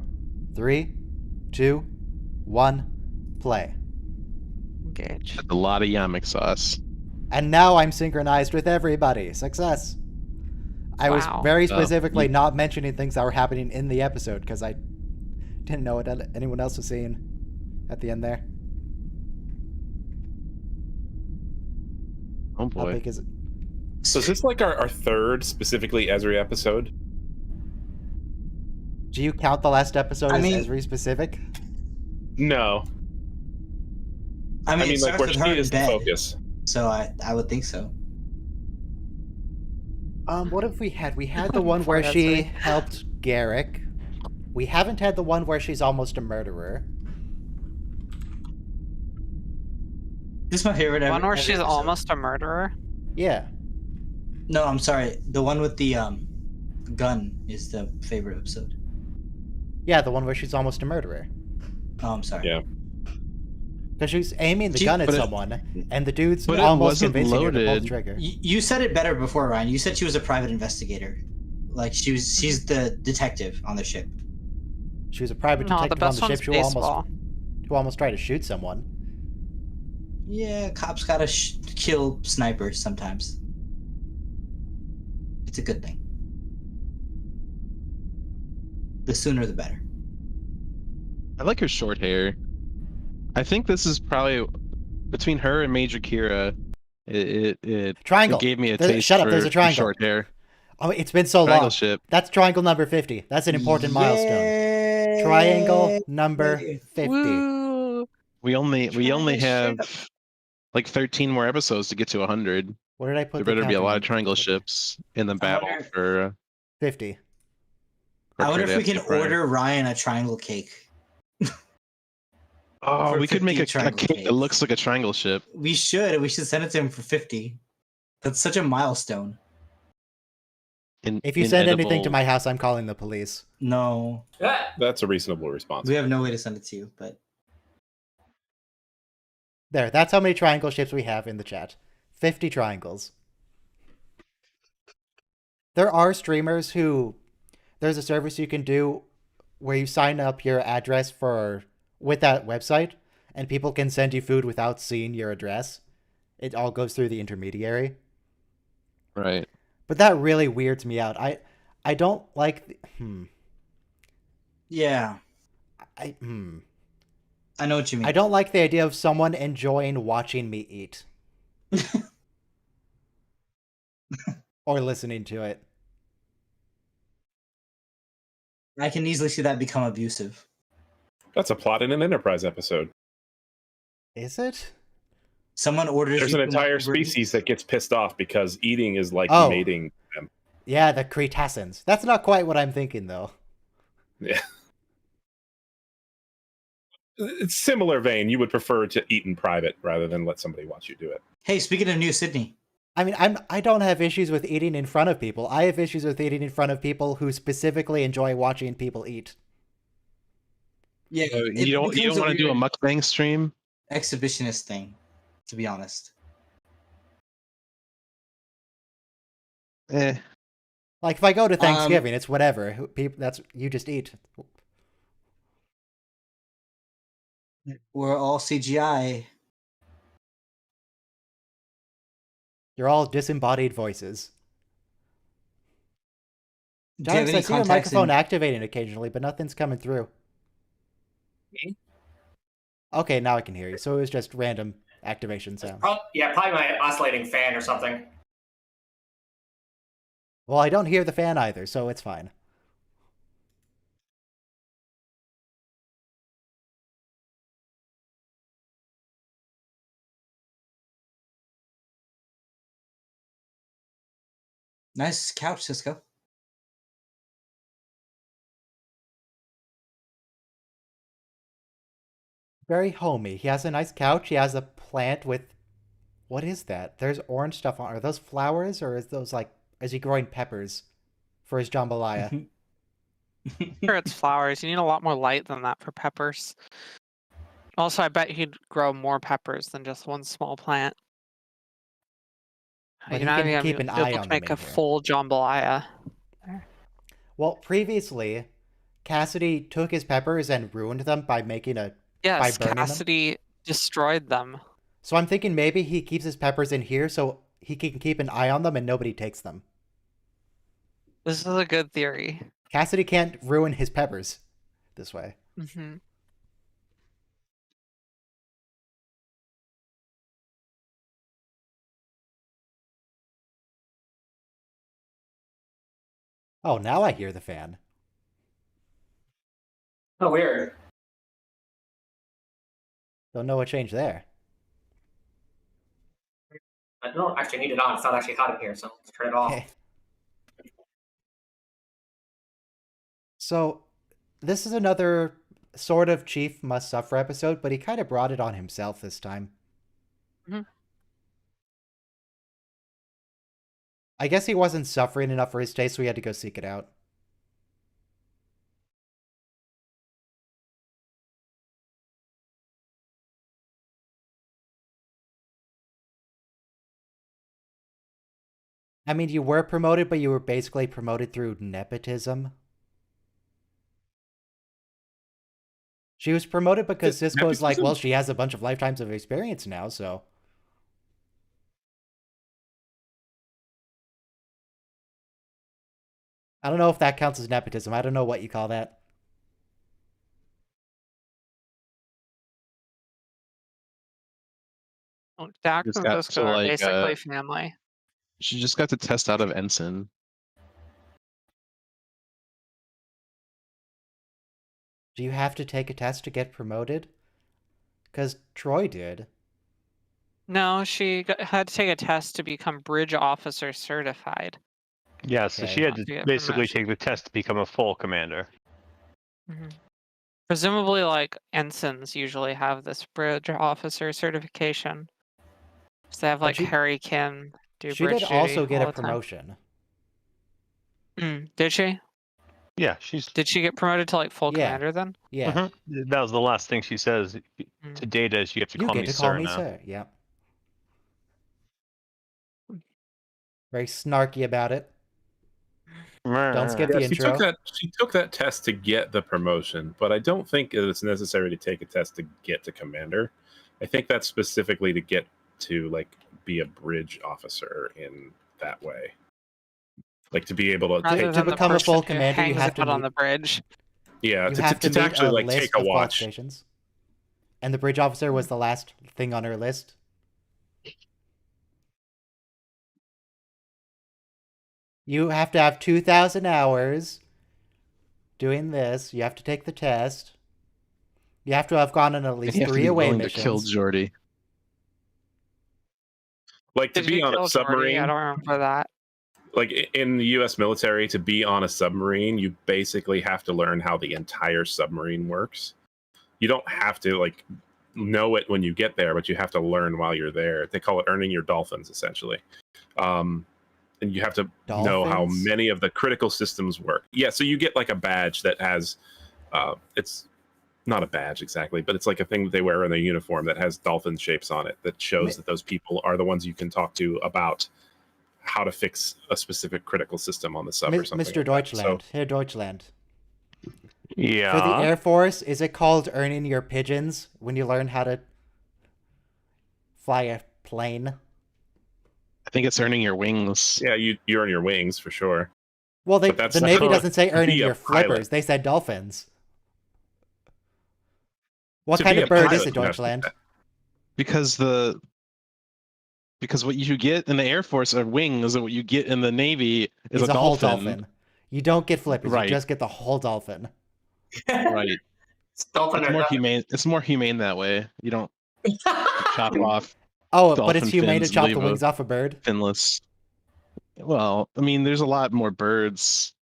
3, 2, 1, play. Engage. A lot of Yamak sauce. And now I'm synchronized with everybody. Success. I was Wow. very Oh, specifically you- not mentioning things that were happening in the episode because I didn't know what anyone else was seeing at the end there. Oh How boy. big is it? So is this like our third specifically Ezri episode? Do you count the last episode I as mean- Ezri specific? No. I mean, it like starts where with she her in is the bed, focus. so I would think so. What have we had? We had the Poor one where she Ezri. helped Garrick. We haven't had the one where she's almost a murderer. This is my favorite ever. One where every she's episode. almost a murderer. Yeah. No, I'm sorry. The one with the gun is the favorite episode. Yeah, the one where she's almost a murderer. Oh, I'm sorry. Yeah. Because she's aiming the Gee, gun at but it- someone, and the dude's but it almost wasn't convincing her to pull the loaded. trigger. You said it better before, Ryan. You said she was a private investigator. Like she's the detective on the ship. She was a private No, the detective on best the one's ship baseball. who almost tried to shoot someone. Yeah, cops gotta kill snipers sometimes. It's a good thing. The sooner the better. I like her short hair. I think this is probably between her and Major Kira. It Triangle. gave me a There- taste shut up, for there's a triangle. short hair. Oh, it's been so Triangle long. ship. That's triangle number 50. That's an important milestone. Yay! Triangle number 50. Woo! We only Triangle have like 13 more episodes to get to 100. What did I put? There the better be a counting lot on? of triangle ships in the battle wonder- for. 50. I wonder for if we can Daphne Prime. order Ryan a triangle cake. Oh, for we could make 50 a triangle cake that cakes. looks like a triangle ship. We should. We should send it to him for 50. That's such a milestone. If you send anything to inedible- my house, I'm calling the police. No, Yeah. That's a reasonable response. we have no way to send it to you. But There, that's how many triangle ships we have in the chat. 50 triangles. There are streamers who... There's a service you can do where you sign up your address with that website, and people can send you food without seeing your address. It all goes through the intermediary. Right. But that really weirds me out. I don't like... yeah, I I know what you mean. I don't like the idea of someone enjoying watching me eat. Or listening to it. I can easily see that become abusive. That's a plot in an Enterprise episode. Is it? Someone orders There's you an to entire Uber Eats. species that gets pissed off because eating is like Oh. mating them. Yeah, the Cretaceans. That's not quite what I'm thinking, though. Yeah. It's similar vein. You would prefer to eat in private rather than let somebody watch you do it. Hey, speaking of New Sydney, I mean, I don't have issues with eating in front of people. I have issues with eating in front of people who specifically enjoy watching people eat. yeah, You don't want to do a mukbang stream? exhibitionist thing, to be honest. Eh. Like if I go to Thanksgiving, it's whatever. That's you just eat. We're all CGI. You're all disembodied voices. Do you have Giants, any I see your contacts microphone in- activating occasionally, but nothing's coming through. Okay, now I can hear you. So it was just random activation sounds. Probably my oscillating fan or something. Well, I don't hear the fan either, so it's fine. Nice couch, Cisco. Very homey. He has a nice couch. He has a plant with... What is that? There's orange stuff on... Are those flowers, or is those like... Is he growing peppers for his jambalaya? Sure, it's flowers. You need a lot more light than that for peppers. Also, I bet he'd grow more peppers than just one small plant. But You're he not can even keep gonna an be eye able on to them make in a here. full jambalaya. Well, previously, Cassidy took his peppers and ruined them by making a... Yes, burning them? Cassidy destroyed them. So I'm thinking maybe he keeps his peppers in here so he can keep an eye on them and nobody takes them. This is a good theory. Cassidy can't ruin his peppers this way. Mm-hmm. Oh, now I hear the fan. Oh, weird. Don't know what changed there. I don't actually need it on. It's not actually hot in here, so let's turn it off. Okay. So, this is another sort of Chief Must Suffer episode, but he kind of brought it on himself this time. Mhm. I guess he wasn't suffering enough for his taste, so he had to go seek it out. I mean, you were promoted, but you were basically promoted through nepotism. She was promoted because Cisco's like, nepotism? well, she has a bunch of lifetimes of experience now, so... I don't know if that counts as nepotism. I don't know what you call that. Dax Just and got Cisco to, are like, basically family. She just got to test out of ensign. Do you have to take a test to get promoted? Because Troy did. No, she had to take a test to become bridge officer certified. Yeah, so Okay. she had To to get basically promotion. take the test to become a full commander. Presumably, like ensigns usually have this bridge officer certification. So they have But like she- Harry can do She bridge did duty also get all a the time. promotion. Did she? Yeah, she's. Did she get promoted to like full Yeah. commander then? Yeah. Mhm. That was the last thing she says to Data. Is you have to You call get me to sir call me now. sir. Yeah. Very snarky about it. Don't skip the She intro. took that test to get the promotion, but I don't think it's necessary to take a test to get to commander. I think that's specifically to get to like be a bridge officer in that way, like to be able to Rather take. To than the become a full person who commander, you hangs have to out on meet- the bridge. Yeah, You to, have to to meet actually a like list take a of watch. qualifications. And the bridge officer was the last thing on her list. You have to have 2,000 hours. doing this. You have to take the test. You have to have gone on at least you have to 3 be away willing to kill missions. Jordy. Like to Did be you on kill a Jordy? submarine, I don't remember that. like in the U.S. military, to be on a submarine, you basically have to learn how the entire submarine works. You don't have to like know it when you get there, but you have to learn while you're there. They call it earning your dolphins, essentially. And you have to know how Dolphins? many of the critical systems work. Yeah, so you get like a badge that has, it's not a badge exactly, but it's like a thing that they wear in their uniform that has dolphin shapes on it that shows that those people are the ones you can talk to about how to fix a specific critical system on the sub or something. Mr. like that. Deutschland, So, Herr Deutschland. Yeah. For the Air Force, is it called earning your pigeons when you learn how to fly a plane? I think it's earning your wings. yeah, you earn your wings for sure. Well, But that's the not Navy to doesn't say earning be a your pilot. flippers. They said dolphins. What To kind be of a bird pilot, is it, you have to do Deutschland? that. Because what you get in the Air Force are wings, and what you get in the Navy is It's a whole dolphin. dolphin. You don't get flippers. Right. You just get the whole dolphin. Right. It's dolphin It's or more nothing. humane. It's more humane that way. You don't chop off Oh, but dolphin it's humane to fins and chop leave the a wings off a bird. finless. Well, I mean, there's a lot more birds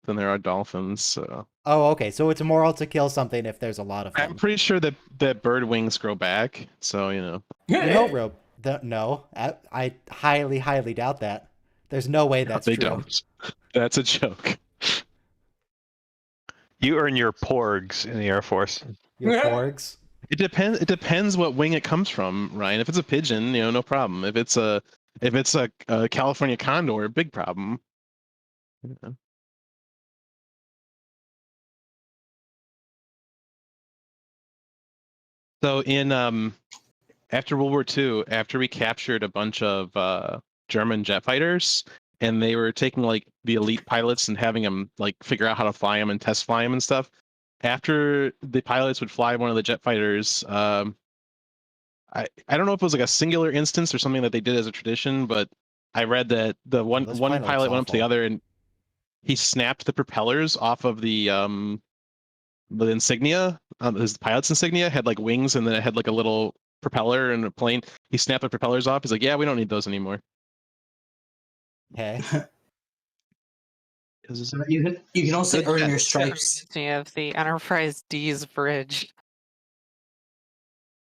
than there are dolphins. So Oh, okay. So it's moral to kill something if there's a lot of I'm them. pretty sure that bird wings grow back. So You know, Rob. No, I highly, highly doubt that. There's no way that's they true. don't. That's a joke. You earn your porgs in the Air Force. Your porgs. It depends. It depends what wing it comes from, Ryan. If it's a pigeon, no problem. If it's a California condor, big problem. Yeah. So in after World War II, after we captured a bunch of German jet fighters, and they were taking like the elite pilots and having them like figure out how to fly them and test fly them and stuff. After the pilots would fly one of the jet fighters, I don't know if it was like a singular instance or something that they did as a tradition, but I read that the one This one pilot looks pilot went up to the awful. other and he snapped the propellers off of the insignia. His pilot's insignia had like wings and then it had like a little propeller and a plane. He snapped the propellers off. He's like, yeah, we don't need those anymore. Okay. You can also Good earn jet. your It stripes. reminds me of the Enterprise D's bridge.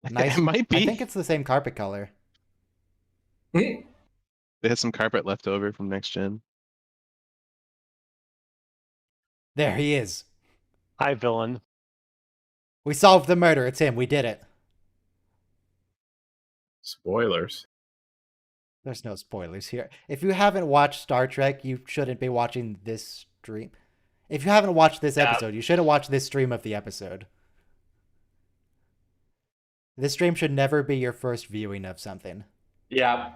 Nice. It might be. I think it's the same carpet color. They had some carpet left over from next gen. There he is. Hi, villain. We solved the murder. It's him. We did it. Spoilers. There's no spoilers here. If you haven't watched Star Trek, you shouldn't be watching this stream. If you haven't watched this Yeah. episode, you shouldn't watch this stream of the episode. This stream should never be your first viewing of something. Yeah.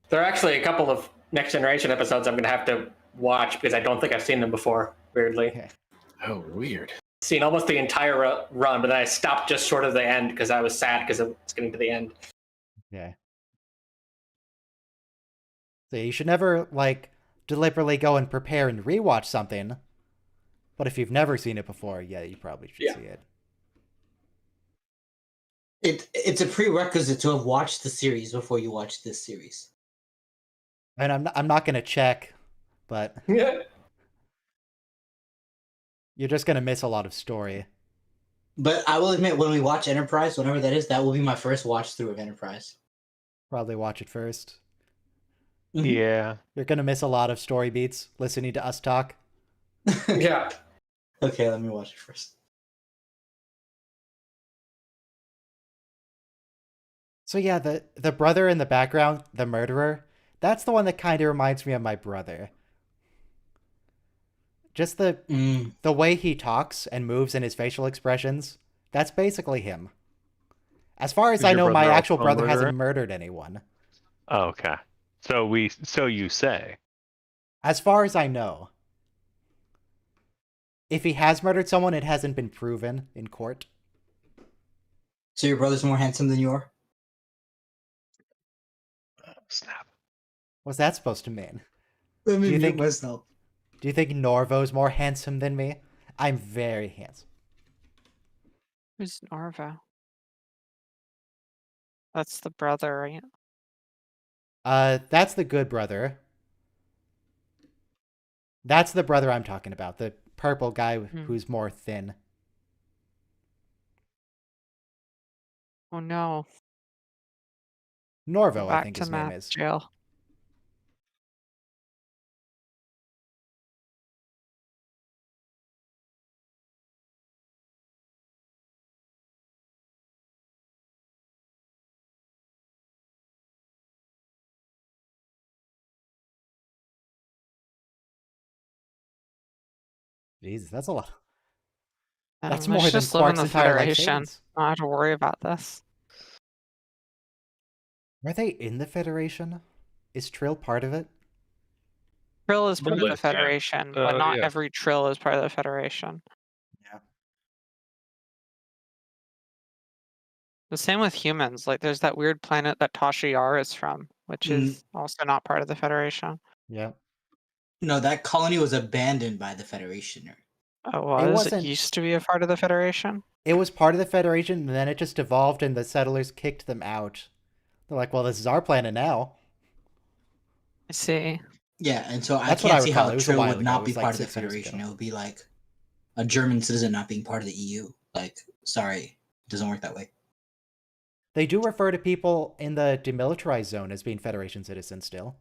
There are actually a couple of Next Generation episodes I'm going to have to watch because I don't think I've seen them before, weirdly. Okay. Oh, weird. Seen almost the entire run, but then I stopped just short of the end because I was sad because it's getting to the end. Yeah. So you should never, like, deliberately go and prepare and rewatch something. But if you've never seen it before, yeah, you probably should Yeah. see it. It's a prerequisite to have watched the series before you watch this series. And I'm not going to check, but Yeah. you're just going to miss a lot of story. But I will admit, when we watch Enterprise, whenever that is, that will be my first watch through of Enterprise. Probably watch it first. Yeah. You're going to miss a lot of story beats listening to us talk. Yeah. Okay, let me watch it first. So yeah, the brother in the background, the murderer, that's the one that kind of reminds me of my brother. Just the way he talks and moves and his facial expressions, that's basically him. As far as Is I your know, my brother actual also a brother murderer? hasn't murdered anyone. Oh, okay. So you say. As far as I know. If he has murdered someone, it hasn't been proven in court. So your brother's more handsome than you are? Snap. What's that supposed to mean? Let me Do you mute think- myself. Do you think Norvo's more handsome than me? I'm very handsome. Who's Norvo? That's the brother, right? That's the good brother. That's the brother I'm talking about. The purple guy who's more thin. Oh no. Norvo, I Back think to his name math is. jail. Jesus, that's a lot. Let's more than just live in Quark's the entire life Federation. savings. I don't have to worry about this. Are they in the Federation? Is Trill part of it? Trill is part of the List, yeah. Federation, but not Yeah. every Trill is part of the Federation. Yeah. The same with humans. Like, there's that weird planet that Tasha Yar is from, which is also not part of the Federation. Yeah. No, that colony was abandoned by the Federation. Oh, it was? It wasn't- used to be a part of the Federation? It was part of the Federation, and then it just evolved, and the settlers kicked them out. They're like, well, this is our planet now. I see. Yeah, and so That's I what I can't see recall. how It was a Trill while would ago. not It be was like part of the 6 years Federation. ago. It would be like a German citizen not being part of the EU. Like, sorry, it doesn't work that way. They do refer to people in the demilitarized zone as being Federation citizens still.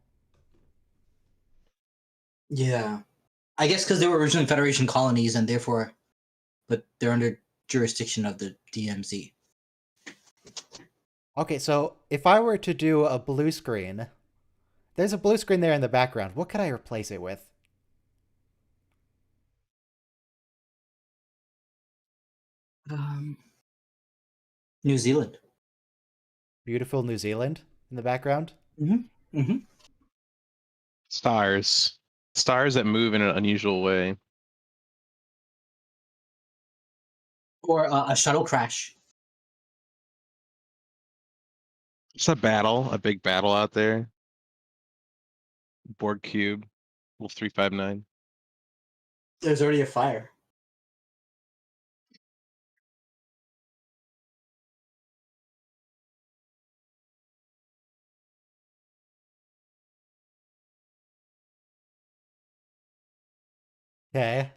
Yeah. I guess because they were originally Federation colonies and therefore, but they're under jurisdiction of the DMZ. Okay, so if I were to do a blue screen, there's a blue screen there in the background. What could I replace it with? New Zealand. Beautiful New Zealand in the background? Stars. Stars that move in an unusual way. Or a shuttle crash. It's a big battle out there. Borg cube, Wolf 359. There's already a fire. Okay.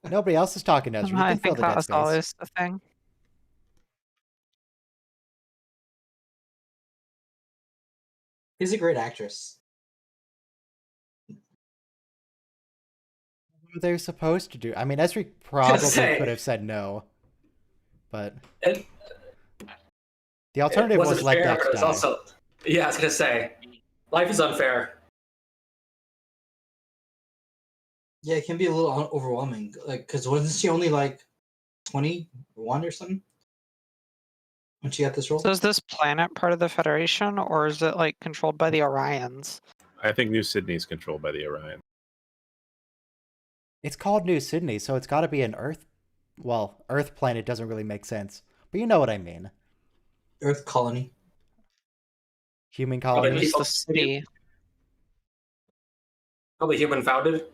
Nobody else is talking to us. You I can fill think the that dead was space. always the thing. She's a great actress. They're supposed to do. I mean, Esri probably say. could have said no, but It, the alternative was wasn't let fair, Dex but it's die. also, yeah, I was gonna say, life is unfair. Yeah, it can be a little overwhelming. Like, because wasn't she only like 21 or something when she got this role? So is this planet part of the Federation, or is it like controlled by the Orions? I think New Sydney is controlled by the Orion. It's called New Sydney, so it's got to be an Earth. Well, Earth planet doesn't really make sense, but you know what I mean. Earth colony. Human Probably colony. It's the city. Probably human founded.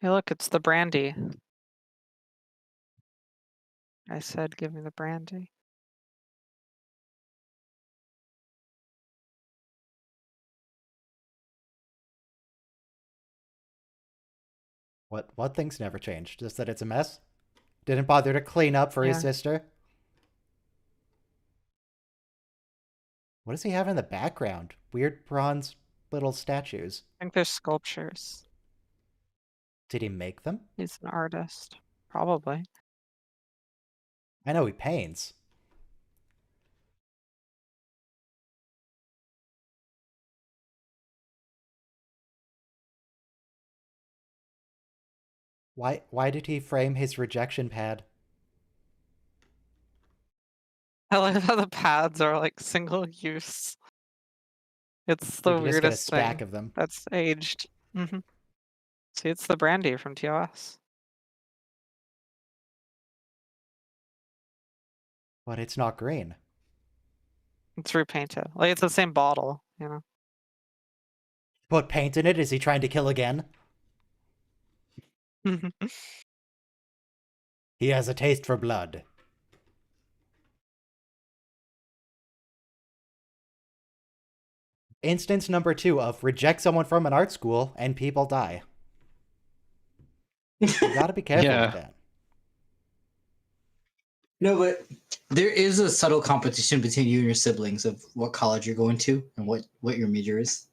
Hey, look, it's the brandy. I said, give me the brandy. What things never changed? Just that it's a mess? Didn't bother to clean up for his Yeah. sister? What does he have in the background? Weird bronze little statues. I think they're sculptures. Did he make them? He's an artist. Probably. I know he paints. Why did he frame his rejection pad? I like how the pads are like single use. It's the You can just get a weirdest stack thing of them. that's aged. See, it's the brandy from TOS. But it's not green. It's repainted. Like, it's the same bottle, you know? Put paint in it? Is he trying to kill again? He has a taste for blood. Instance number 2 of reject someone from an art school and people die. You gotta be careful with that. No, but there is a subtle competition between you and your siblings of what college you're going to and what your major is.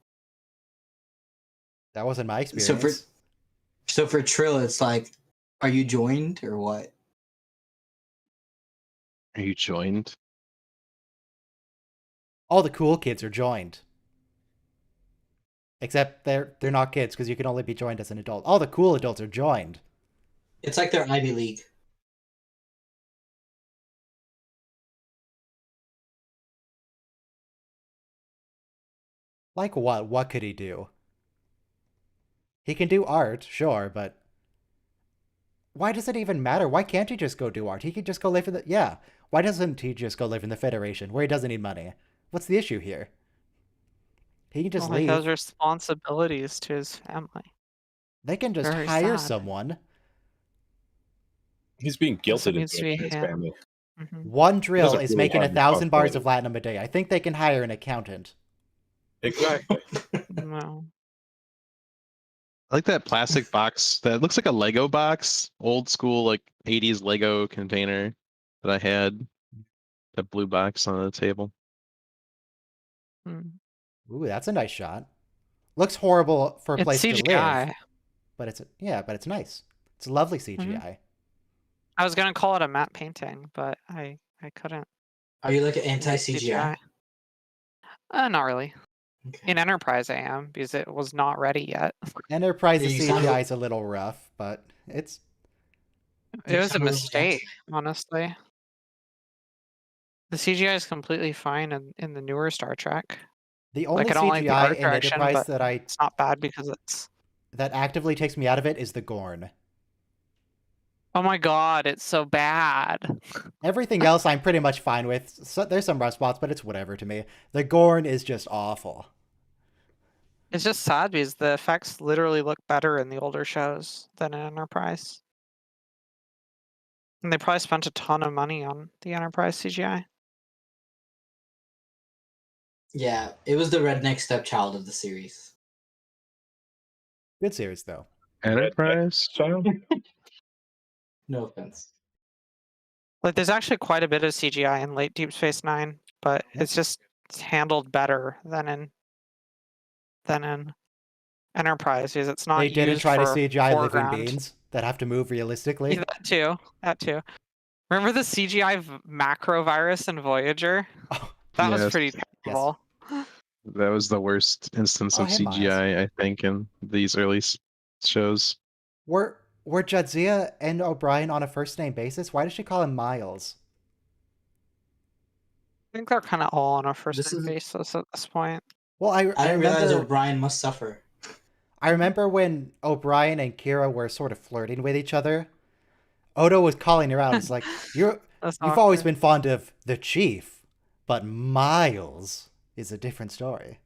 That wasn't my experience. So for Trill, it's like, are you joined or what? Are you joined? All the cool kids are joined. Except they're not kids because you can only be joined as an adult. All the cool adults are joined. It's like their Ivy League. Like what? What could he do? He can do art, sure, but why does it even matter? Why can't he just go do art? He could just go live in the... Yeah. Why doesn't he just go live in the Federation where he doesn't need money? What's the issue here? He can just Well, he leave. has responsibilities to his family. They can just Very hire sad. someone. He's being guilted needs to into be his him. family. One drill doesn't is really making have 1,000 bars of responsibility. platinum a day. I think they can hire an accountant. Exactly. No. I like that plastic box that looks like a Lego box, old school like 80s Lego container that I had. That blue box on the table. Mm. Ooh, that's a nice shot. Looks horrible for a It's place to CGI. live, but it's nice. It's lovely CGI. I was gonna call it a matte painting, but I couldn't. Are you like an It's anti-CGI? Not really. Okay. In Enterprise, I am because it was not ready yet. Enterprise's You sound- CGI is a little rough, but it's... It was a sound really mistake, honestly. The CGI is completely fine in the newer Star Trek. The only Like I don't like the CGI art in direction, Enterprise but it's not bad because it's. that actively takes me out of it is the Gorn. Oh my god, it's so bad. Everything else I'm pretty much fine with. So, there's some rough spots, but it's whatever to me. The Gorn is just awful. It's just sad because the effects literally look better in the older shows than in Enterprise. And they probably spent a ton of money on the Enterprise CGI. Yeah, it was the redneck stepchild of the series. Good series, though. Enterprise? Child? No offense. Like there's actually quite a bit of CGI in late Deep Space Nine, but it's just handled better than in Enterprise because it's not They didn't used try to for CGI living foreground. beings that have to move realistically. Yeah, that too. Remember the CGI macro virus in Voyager? Oh, That was Yes. pretty terrible. That was the worst instance Oh, of hey, Miles. CGI, I think, in these early shows. were Jadzia and O'Brien on a first name basis? Why does she call him Miles? I think they're kind of all on a This first name is- basis at this point. Well, I didn't realize remember. O'Brien must suffer. I remember when O'Brien and Kira were sort of flirting with each other. Odo was calling her out. It's like you've always been fond of the Chief, but Miles is a different story.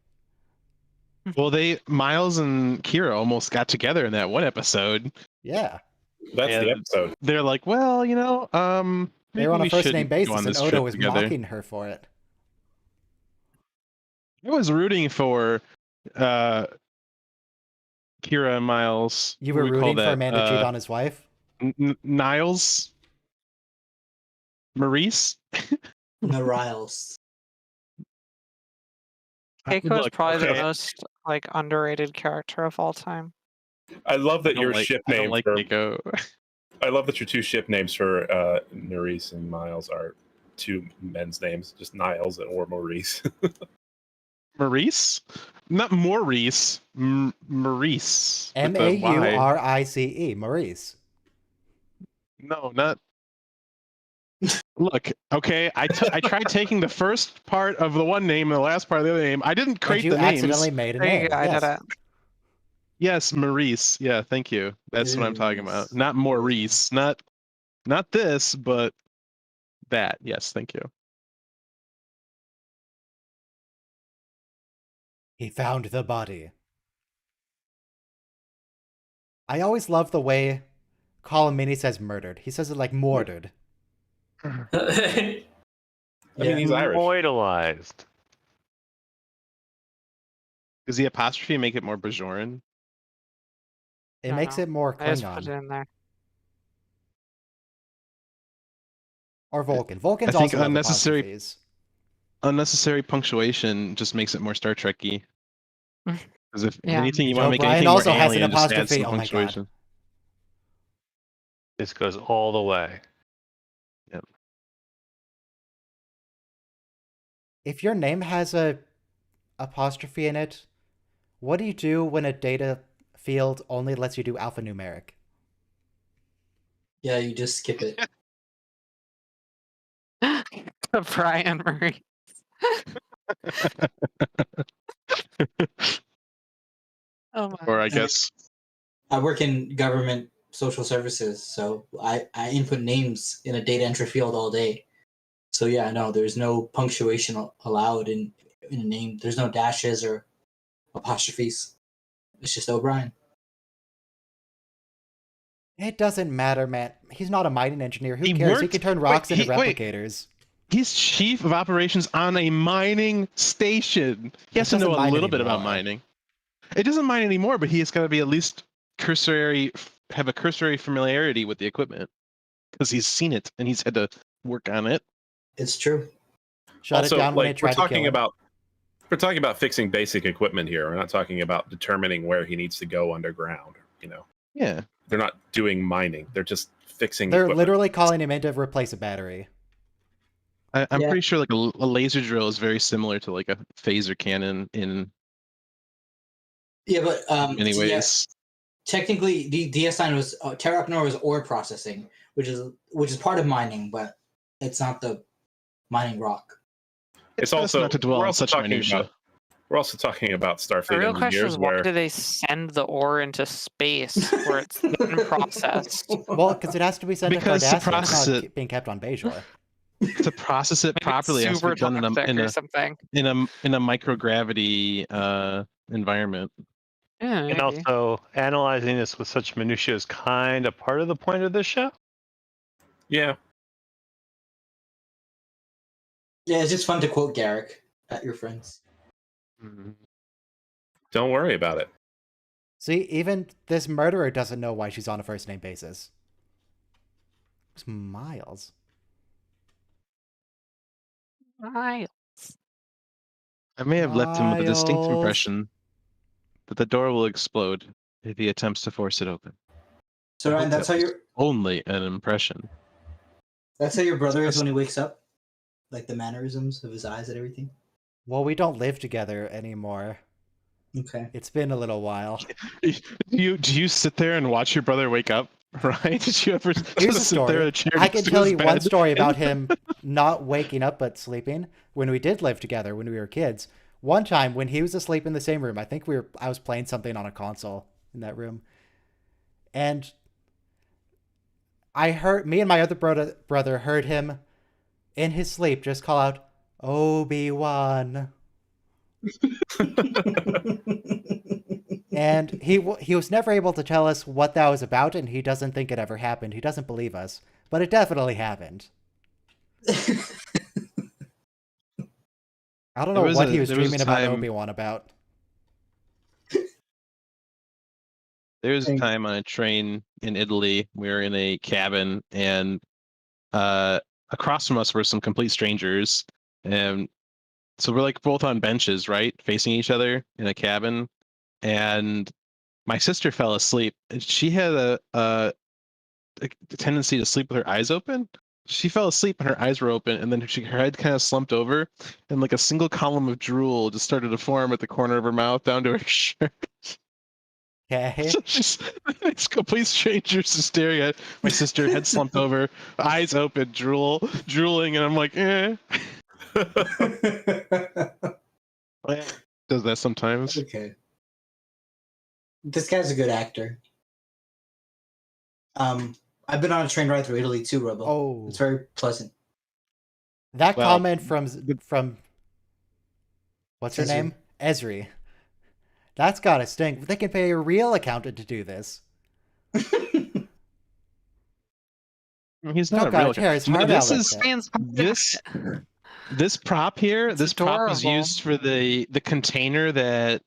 Well, Miles and Kira almost got together in that one episode. Yeah, That's And the episode. They're like, well, they maybe were on a we first shouldn't name go on basis, and this Odo trip was together. mocking her for it. I was rooting for Kira and Miles. You were What do we call rooting for a man to cheat on his wife. Niles? Maurice? The Riles. Keiko is Look, probably okay, the most like underrated character of all time. I love that I don't your like- ship I don't name like for. Keiko. I love that your two ship names for Maurice and Miles are two men's names, just Niles or Maurice. Maurice? Not Maurice. Maurice. with the Y. Maurice. Maurice. No, not. Look, okay. I tried taking the first part of the one name and the last part of the other name. I didn't And create you the names. accidentally made a There you name. go, I Yes. did it. Yes, Maurice. Yeah, thank you. That's what I'm talking about. Maurice. Not Maurice. Not this, but that. Yes, thank you. He found the body. I always love the way Colomini says murdered. He says it like mortared. I mean, he's Irish. Immortalized. Does the apostrophe make it more Bajoran? It No, makes no. it more I just put it Klingon. in there. Or Vulcan. Vulcans I think also love unnecessary- apostrophes. Unnecessary punctuation just makes it more Star Trek-y. Because if Yeah. anything you Joe want to make Bryan anything more also has an alien, just add apostrophe. some Oh my God. punctuation. This goes all the way. If your name has a apostrophe in it, what do you do when a data field only lets you do alphanumeric? Yeah, you just skip it. Brian Murray. Oh my. Or I guess I work in government social services, so I input names in a data entry field all day. So yeah, no, there's no punctuation allowed in a name. There's no dashes or apostrophes. It's just O'Brien. It doesn't matter, man. He's not a mining engineer. Who He cares? He worked- can turn wait, rocks into wait. replicators. he's chief of operations on a mining station. He has to know doesn't a mine little bit about anymore. mining. It doesn't mine anymore, but he's got to be at least have a cursory familiarity with the equipment because he's seen it and he's had to work on it. It's true. Shut Also, it down when like, it tried to kill him. we're talking about fixing basic equipment here. We're not talking about determining where he needs to go underground. You know, Yeah. they're not doing mining. They're just fixing. They're equipment. literally calling him in to replace a battery. I'm Yeah. pretty sure like a laser drill is very similar to like a phaser cannon in Yeah, but many yeah, ways. technically the DS9 was Terracnor was ore processing, which is part of mining, but it's not the mining rock. It's best also not to dwell we're on also such talking minutia. about we're also talking about The Starfleet real question engineers is, why where do they send the ore into space where it's then processed? Well, because it has to be sent Because to to Cardassian. It's process not it- being kept on Bajor. To process it Maybe it's properly, it has to super be done toxic in or a something. in a microgravity environment. Yeah, And maybe. also, analyzing this with such minutia is kind of part of the point of this show. yeah, Yeah, it's just fun to quote Garrick at your friends. don't worry about it. See, even this murderer doesn't know why she's on a first name basis. It's Miles. Miles. I may have left him with a distinct Miles. impression that the door will explode if he attempts to force it open. So I Ryan, hope that's that how was only an impression. your brother is when he wakes up, like the mannerisms of his eyes and everything. Well, we don't live together anymore. Okay. It's been a little while. Do you sit there and watch your brother wake up? Right? Did you ever Here's a just sit there in story. a chair I next can to tell his you one bed? story about him not waking up but sleeping when we did live together when we were kids. One time when he was asleep in the same room, I think I was playing something on a console in that room. And me and my other brother heard him in his sleep just call out, Obi-Wan. And he was never able to tell us what that was about, and he doesn't think it ever happened. He doesn't believe us, but it definitely happened. I don't know what he was dreaming about Obi-Wan about. There was a time on a train in Italy. We were in a cabin, and across from us were some complete strangers, and so we're like both on benches, right, facing each other in a cabin. And my sister fell asleep. She had a tendency to sleep with her eyes open. She fell asleep and her eyes were open, and then her head kind of slumped over, and like a single column of drool just started to form at the corner of her mouth down to her shirt. Okay. So it's complete strangers just staring at my sister, head slumped over, eyes open, drooling, and I'm like, eh. Does that sometimes? Okay. This guy's a good actor. I've been on a train ride through Italy too, Robo. Oh. It's very pleasant. That Well, comment from what's her Esri. name? Esri. That's gotta stink. They can pay a real accountant to do this. He's not Don't a gotta real tear his No, heart this out is like that. this prop here. It's This prop was adorable. used for the container that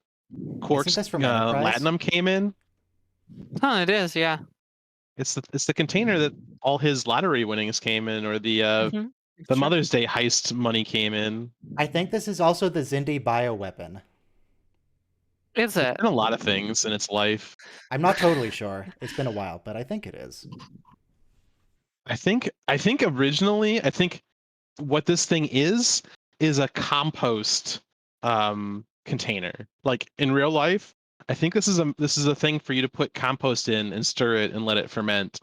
Quark's this from Enterprise? Latinum came in. Huh, it is, yeah. It's the container that all his lottery winnings came in, or the Mhm. It's true. Mother's Day heist money came in. I think this is also the Xindi bioweapon. Is it? And a lot of things in its life. I'm not totally sure. It's been a while, but I think it is. I think originally, what this thing is a compost container. Like in real life, I think this is a thing for you to put compost in and stir it and let it ferment.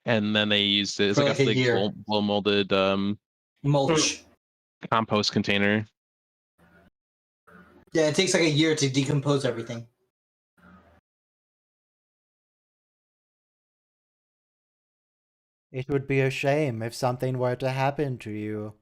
And then they used it as For like like a a year. big blow molded Mulch. compost container. Yeah, it takes like a year to decompose everything. It would be a shame if something were to happen to you.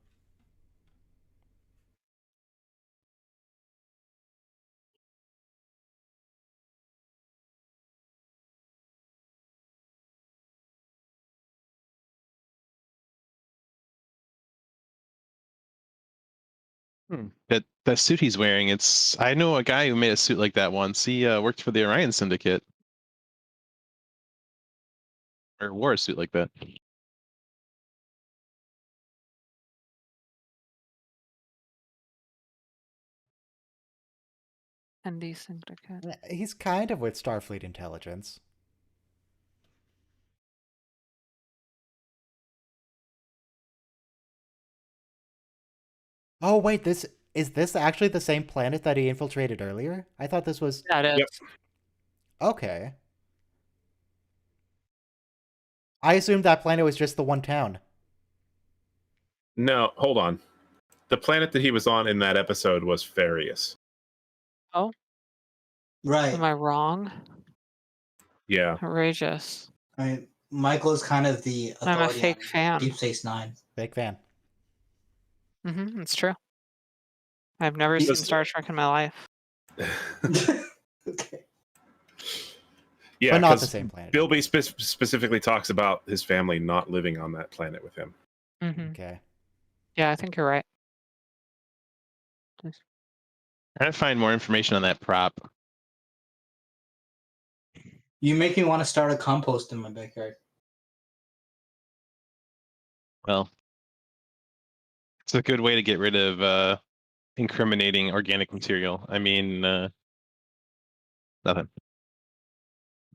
That suit he's wearing, I know a guy who made a suit like that once. He worked for the Orion Syndicate. Or wore a suit like that. ND Syndicate. He's kind of with Starfleet intelligence. Oh wait, is this actually the same planet that he infiltrated earlier? I thought this was... Yeah, it is. Yep. Okay. I assumed that planet was just the one town. No, hold on. The planet that he was on in that episode was Farius. Oh, Right. am I wrong? Yeah. Outrageous. I mean, Michael is kind of the I'm a authority fake on fan. Deep Space Nine. Big fan. Mm-hmm, it's true. I've never He seen was- Star Trek in my life. Okay. Yeah, But not the 'cause same planet. Bilby specifically talks about his family not living on that planet with him. Mm-hmm. Okay. Yeah, I think you're right. I gotta find more information on that prop. You make me want to start a compost in my backyard. Well, it's a good way to get rid of incriminating organic material. I mean, nothing.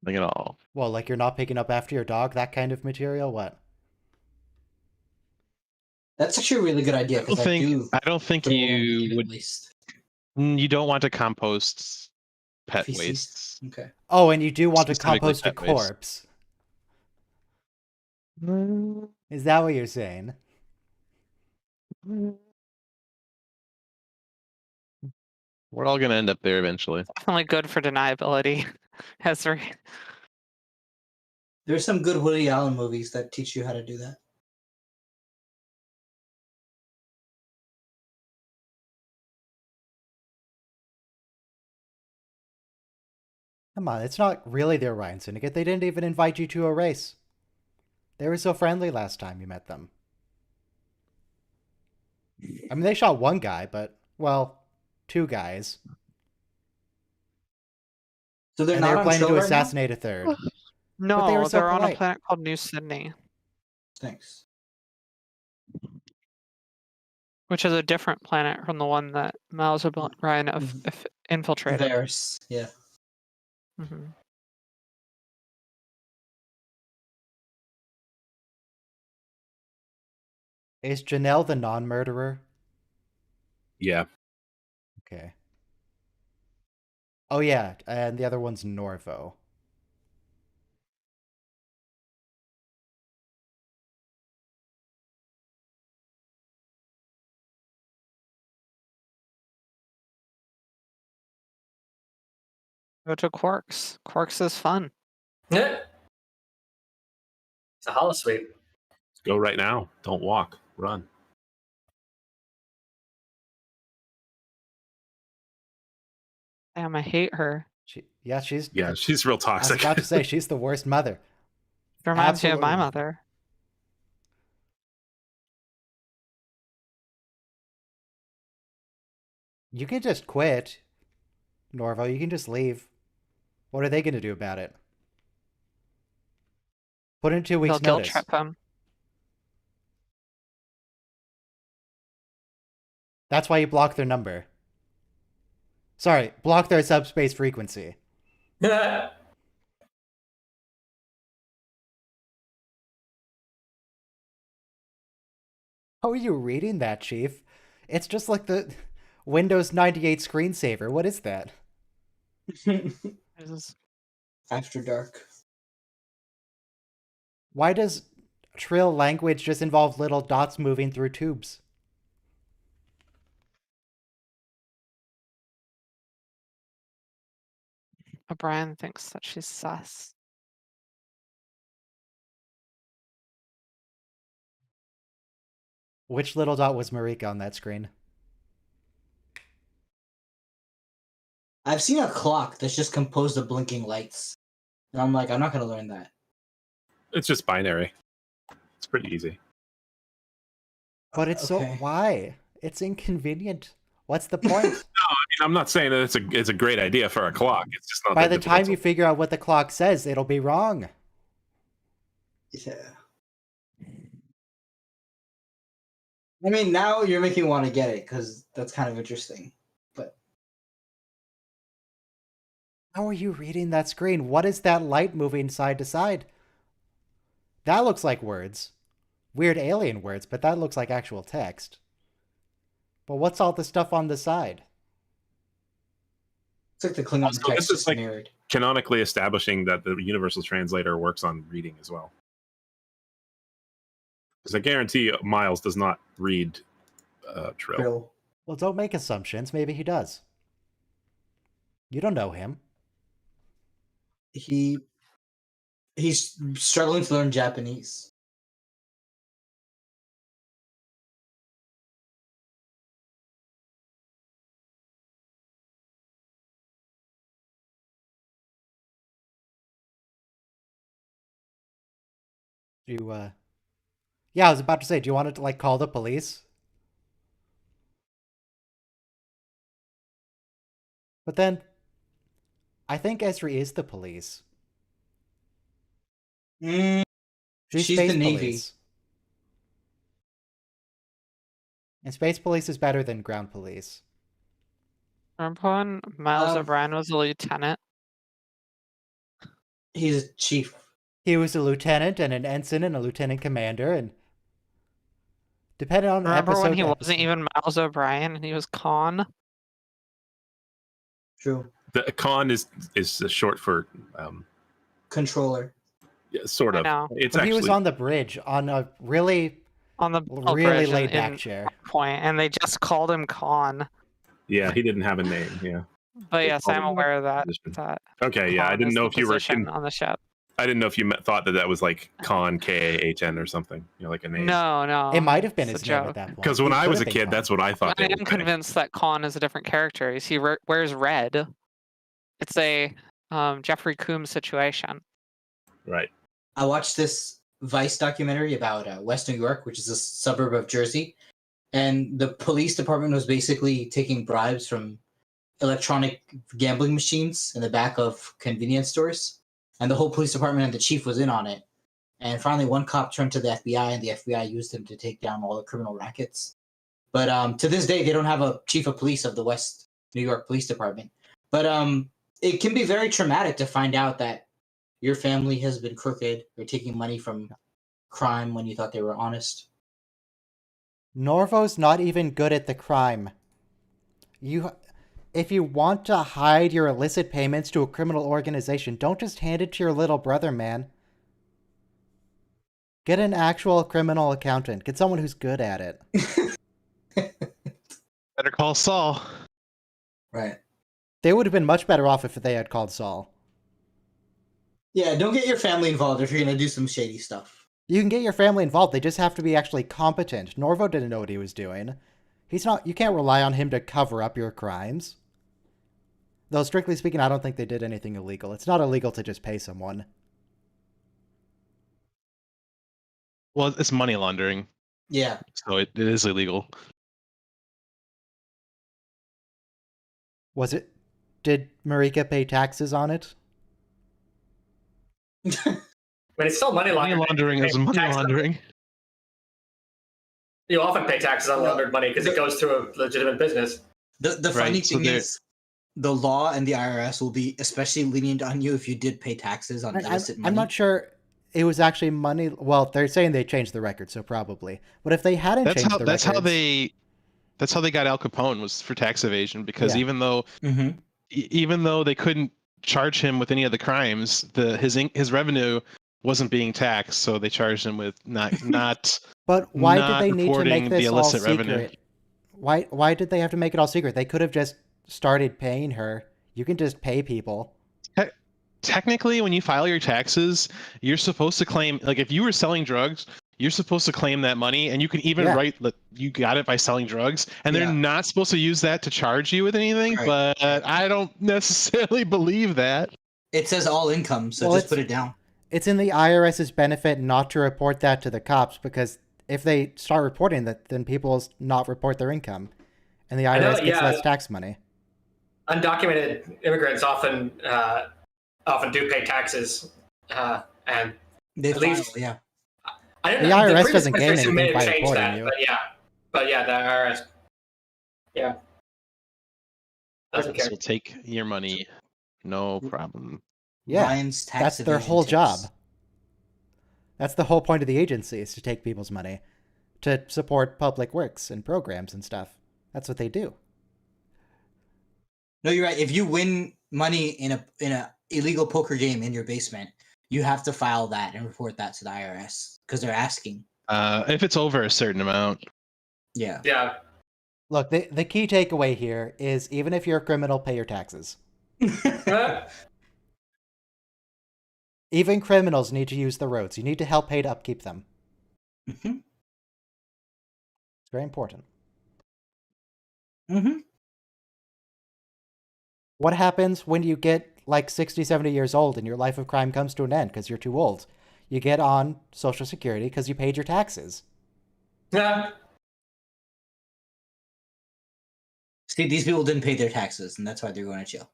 Nothing at all. Well, like you're not picking up after your dog, that kind of material? What? That's actually a really good idea I don't because think, I don't think throw away you at would. least. You don't want to compost pet Feces. wastes. Okay. Oh, and you do want to Specifically compost a pet waste. corpse. Is that what you're saying? We're all gonna end up there eventually. Definitely good for deniability. Ezri. There's some good Woody Allen movies that teach you how to do that. Come on, it's not really the Orion Syndicate. They didn't even invite you to a race. They were so friendly last time you met them. I mean, they shot one guy, but, well, two guys. So they're And not they were on planning show to right now? assassinate a third. No, they were so they're on a polite. planet called New Sydney, Thanks. which is a different planet from the one that Miles O'Brien infiltrated. Varys, yeah. Mm-hmm. Is Janelle the non-murderer? Yeah. Okay. Oh yeah, and the other one's Norvo. Go to Quarks. Quarks is fun. Yeah. It's a holosuite. Go right now. Don't walk. Run. Damn, I hate her. Yeah, she's real I was toxic. about to say she's the worst mother. Reminds me of my Absolutely. mother. You can just quit, Norvo. You can just leave. What are they going to do about it? Put in 2 They'll weeks' guilt notice. trip him. That's why you block their number. Sorry, block their subspace frequency. Yeah. How are you reading that, Chief? It's just like the Windows 98 screensaver. What is that? This is- After dark. Why does Trill language just involve little dots moving through tubes? O'Brien thinks that she's sus. Which little dot was Marika on that screen? I've seen a clock that's just composed of blinking lights. And I'm like, I'm not going to learn that. It's just binary. It's pretty easy. But it's so Okay. why? It's inconvenient. What's the point? I'm not saying that it's a great idea for a clock. It's just not. By that the time you difficult. figure out what the clock says, it'll be wrong. Yeah. I mean, now you're making me want to get it because that's kind of interesting. But How are you reading that screen? What is that light moving side to side? That looks like words. Weird alien words, but that looks like actual text. But what's all the stuff on the side? it's like the Klingon Also, text this is just like- mirrored. Canonically establishing that the universal translator works on reading as well. Because I guarantee Miles does not read Trill. Trill. Well, don't make assumptions. Maybe he does. You don't know him. He's struggling to learn Japanese. Yeah, I was about to say, do you want to like call the police? But then, I think Esri is the police. Mm, She's She's space the Navy. police. And space police is better than ground police. Remember when Miles Um, O'Brien was a lieutenant? he's a chief. He was a lieutenant and an ensign and a lieutenant commander, and depending on Remember episode when he to wasn't episode- even Miles O'Brien and he was Khan? True. The con is short for Controller. yeah, sort I of. know. It's But actually he was on the bridge on a really, On the really bridge laid back in chair. point, and they just called him Khan. yeah. He didn't have a name. Yeah. But They yes, called I'm him aware of that. position. That Okay. Yeah. I Khan didn't is know the if you were. position on the ship. I didn't know if you thought that was like Con KAHN or something. You know, like a name. No. It might have been it's his a name joke. at that point. Because when He I could was have a been kid, Khan. that's what I thought. I they am would say. convinced that Khan is a different character. He wears red. It's a Jeffrey Coombs situation. Right. I watched this Vice documentary about West New York, which is a suburb of Jersey, and the police department was basically taking bribes from electronic gambling machines in the back of convenience stores, and the whole police department and the chief was in on it. And finally, one cop turned to the FBI, and the FBI used him to take down all the criminal rackets. But to this day, they don't have a chief of police of the West New York Police Department. But it can be very traumatic to find out that your family has been crooked or taking money from crime when you thought they were honest. Norvo's not even good at the crime. If you want to hide your illicit payments to a criminal organization, don't just hand it to your little brother, man. Get an actual criminal accountant. Get someone who's good at it. Better call Saul. Right. They would have been much better off if they had called Saul. Yeah, don't get your family involved if you're going to do some shady stuff. You can get your family involved. They just have to be actually competent. Norvo didn't know what he was doing. He's not. You can't rely on him to cover up your crimes. Though strictly speaking, I don't think they did anything illegal. It's not illegal to just pay someone. Well, it's money laundering, Yeah. so it is illegal. Was it? Did Marika pay taxes on it? But it's still money Money laundering. laundering is money laundering. You often pay taxes on laundered money because it goes through a legitimate business. The funny thing is, the law and the IRS will be especially lenient on you if you did pay taxes on illicit money. I'm not sure it was actually money. Well, they're saying they changed the record, so probably. But if they hadn't changed the record, that's how they got Al Capone, was for tax evasion, because Yeah. even though they couldn't charge him with any of the crimes, his revenue wasn't being taxed, so they charged him with not. But why did not they need to reporting make the this all illicit secret? revenue. Why did they have to make it all secret? They could have just started paying her. You can just pay people. Technically, when you file your taxes, you're supposed to claim, like, if you were selling drugs, you're supposed to claim that money, and you can even write that you got it by selling drugs, and they're not supposed to use that to charge you with anything. Right. But I don't necessarily believe that. It says all income, so just put it down. It's in the IRS's benefit not to report that to the cops, because if they start reporting that, then people will not report their income, and the IRS gets less tax money. Undocumented immigrants often do pay taxes, and They at file, least I don't The know, IRS previous doesn't gain administration may anything have by changed reporting that, you. but the IRS, doesn't care. This will take your money, no problem. Yeah, Ryan's tax that's their evasion whole tips. job. That's the whole point of the agency, is to take people's money, to support public works and programs and stuff. That's what they do. No, you're right. If you win money in a illegal poker game in your basement, you have to file that and report that to the IRS because they're asking. If it's over a certain amount. Yeah. Yeah. Look, the key takeaway here is, even if you're a criminal, pay your taxes. Even criminals need to use the roads. You need to help pay to upkeep them. Mm-hmm. It's very important. Mm-hmm. What happens when you get like 60, 70 years old and your life of crime comes to an end because you're too old? You get on Social Security because you paid your taxes. Yeah. See, these people didn't pay their taxes, and that's why they're going to jail.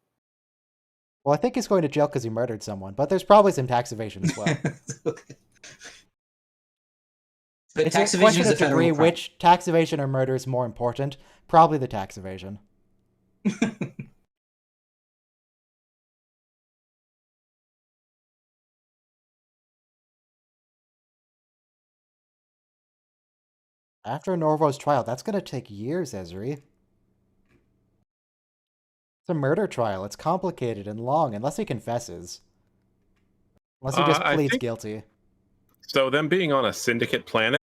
Well, I think he's going to jail because he murdered someone, but there's probably some tax evasion as well. Okay. But It's tax a evasion question is a of federal degree crime. which tax evasion or murder is more important. Probably the tax evasion. After Norvo's trial, that's going to take years, Ezri. It's a murder trial. It's complicated and long, unless he confesses. Unless he just I pleads think- guilty. So them being on a syndicate planet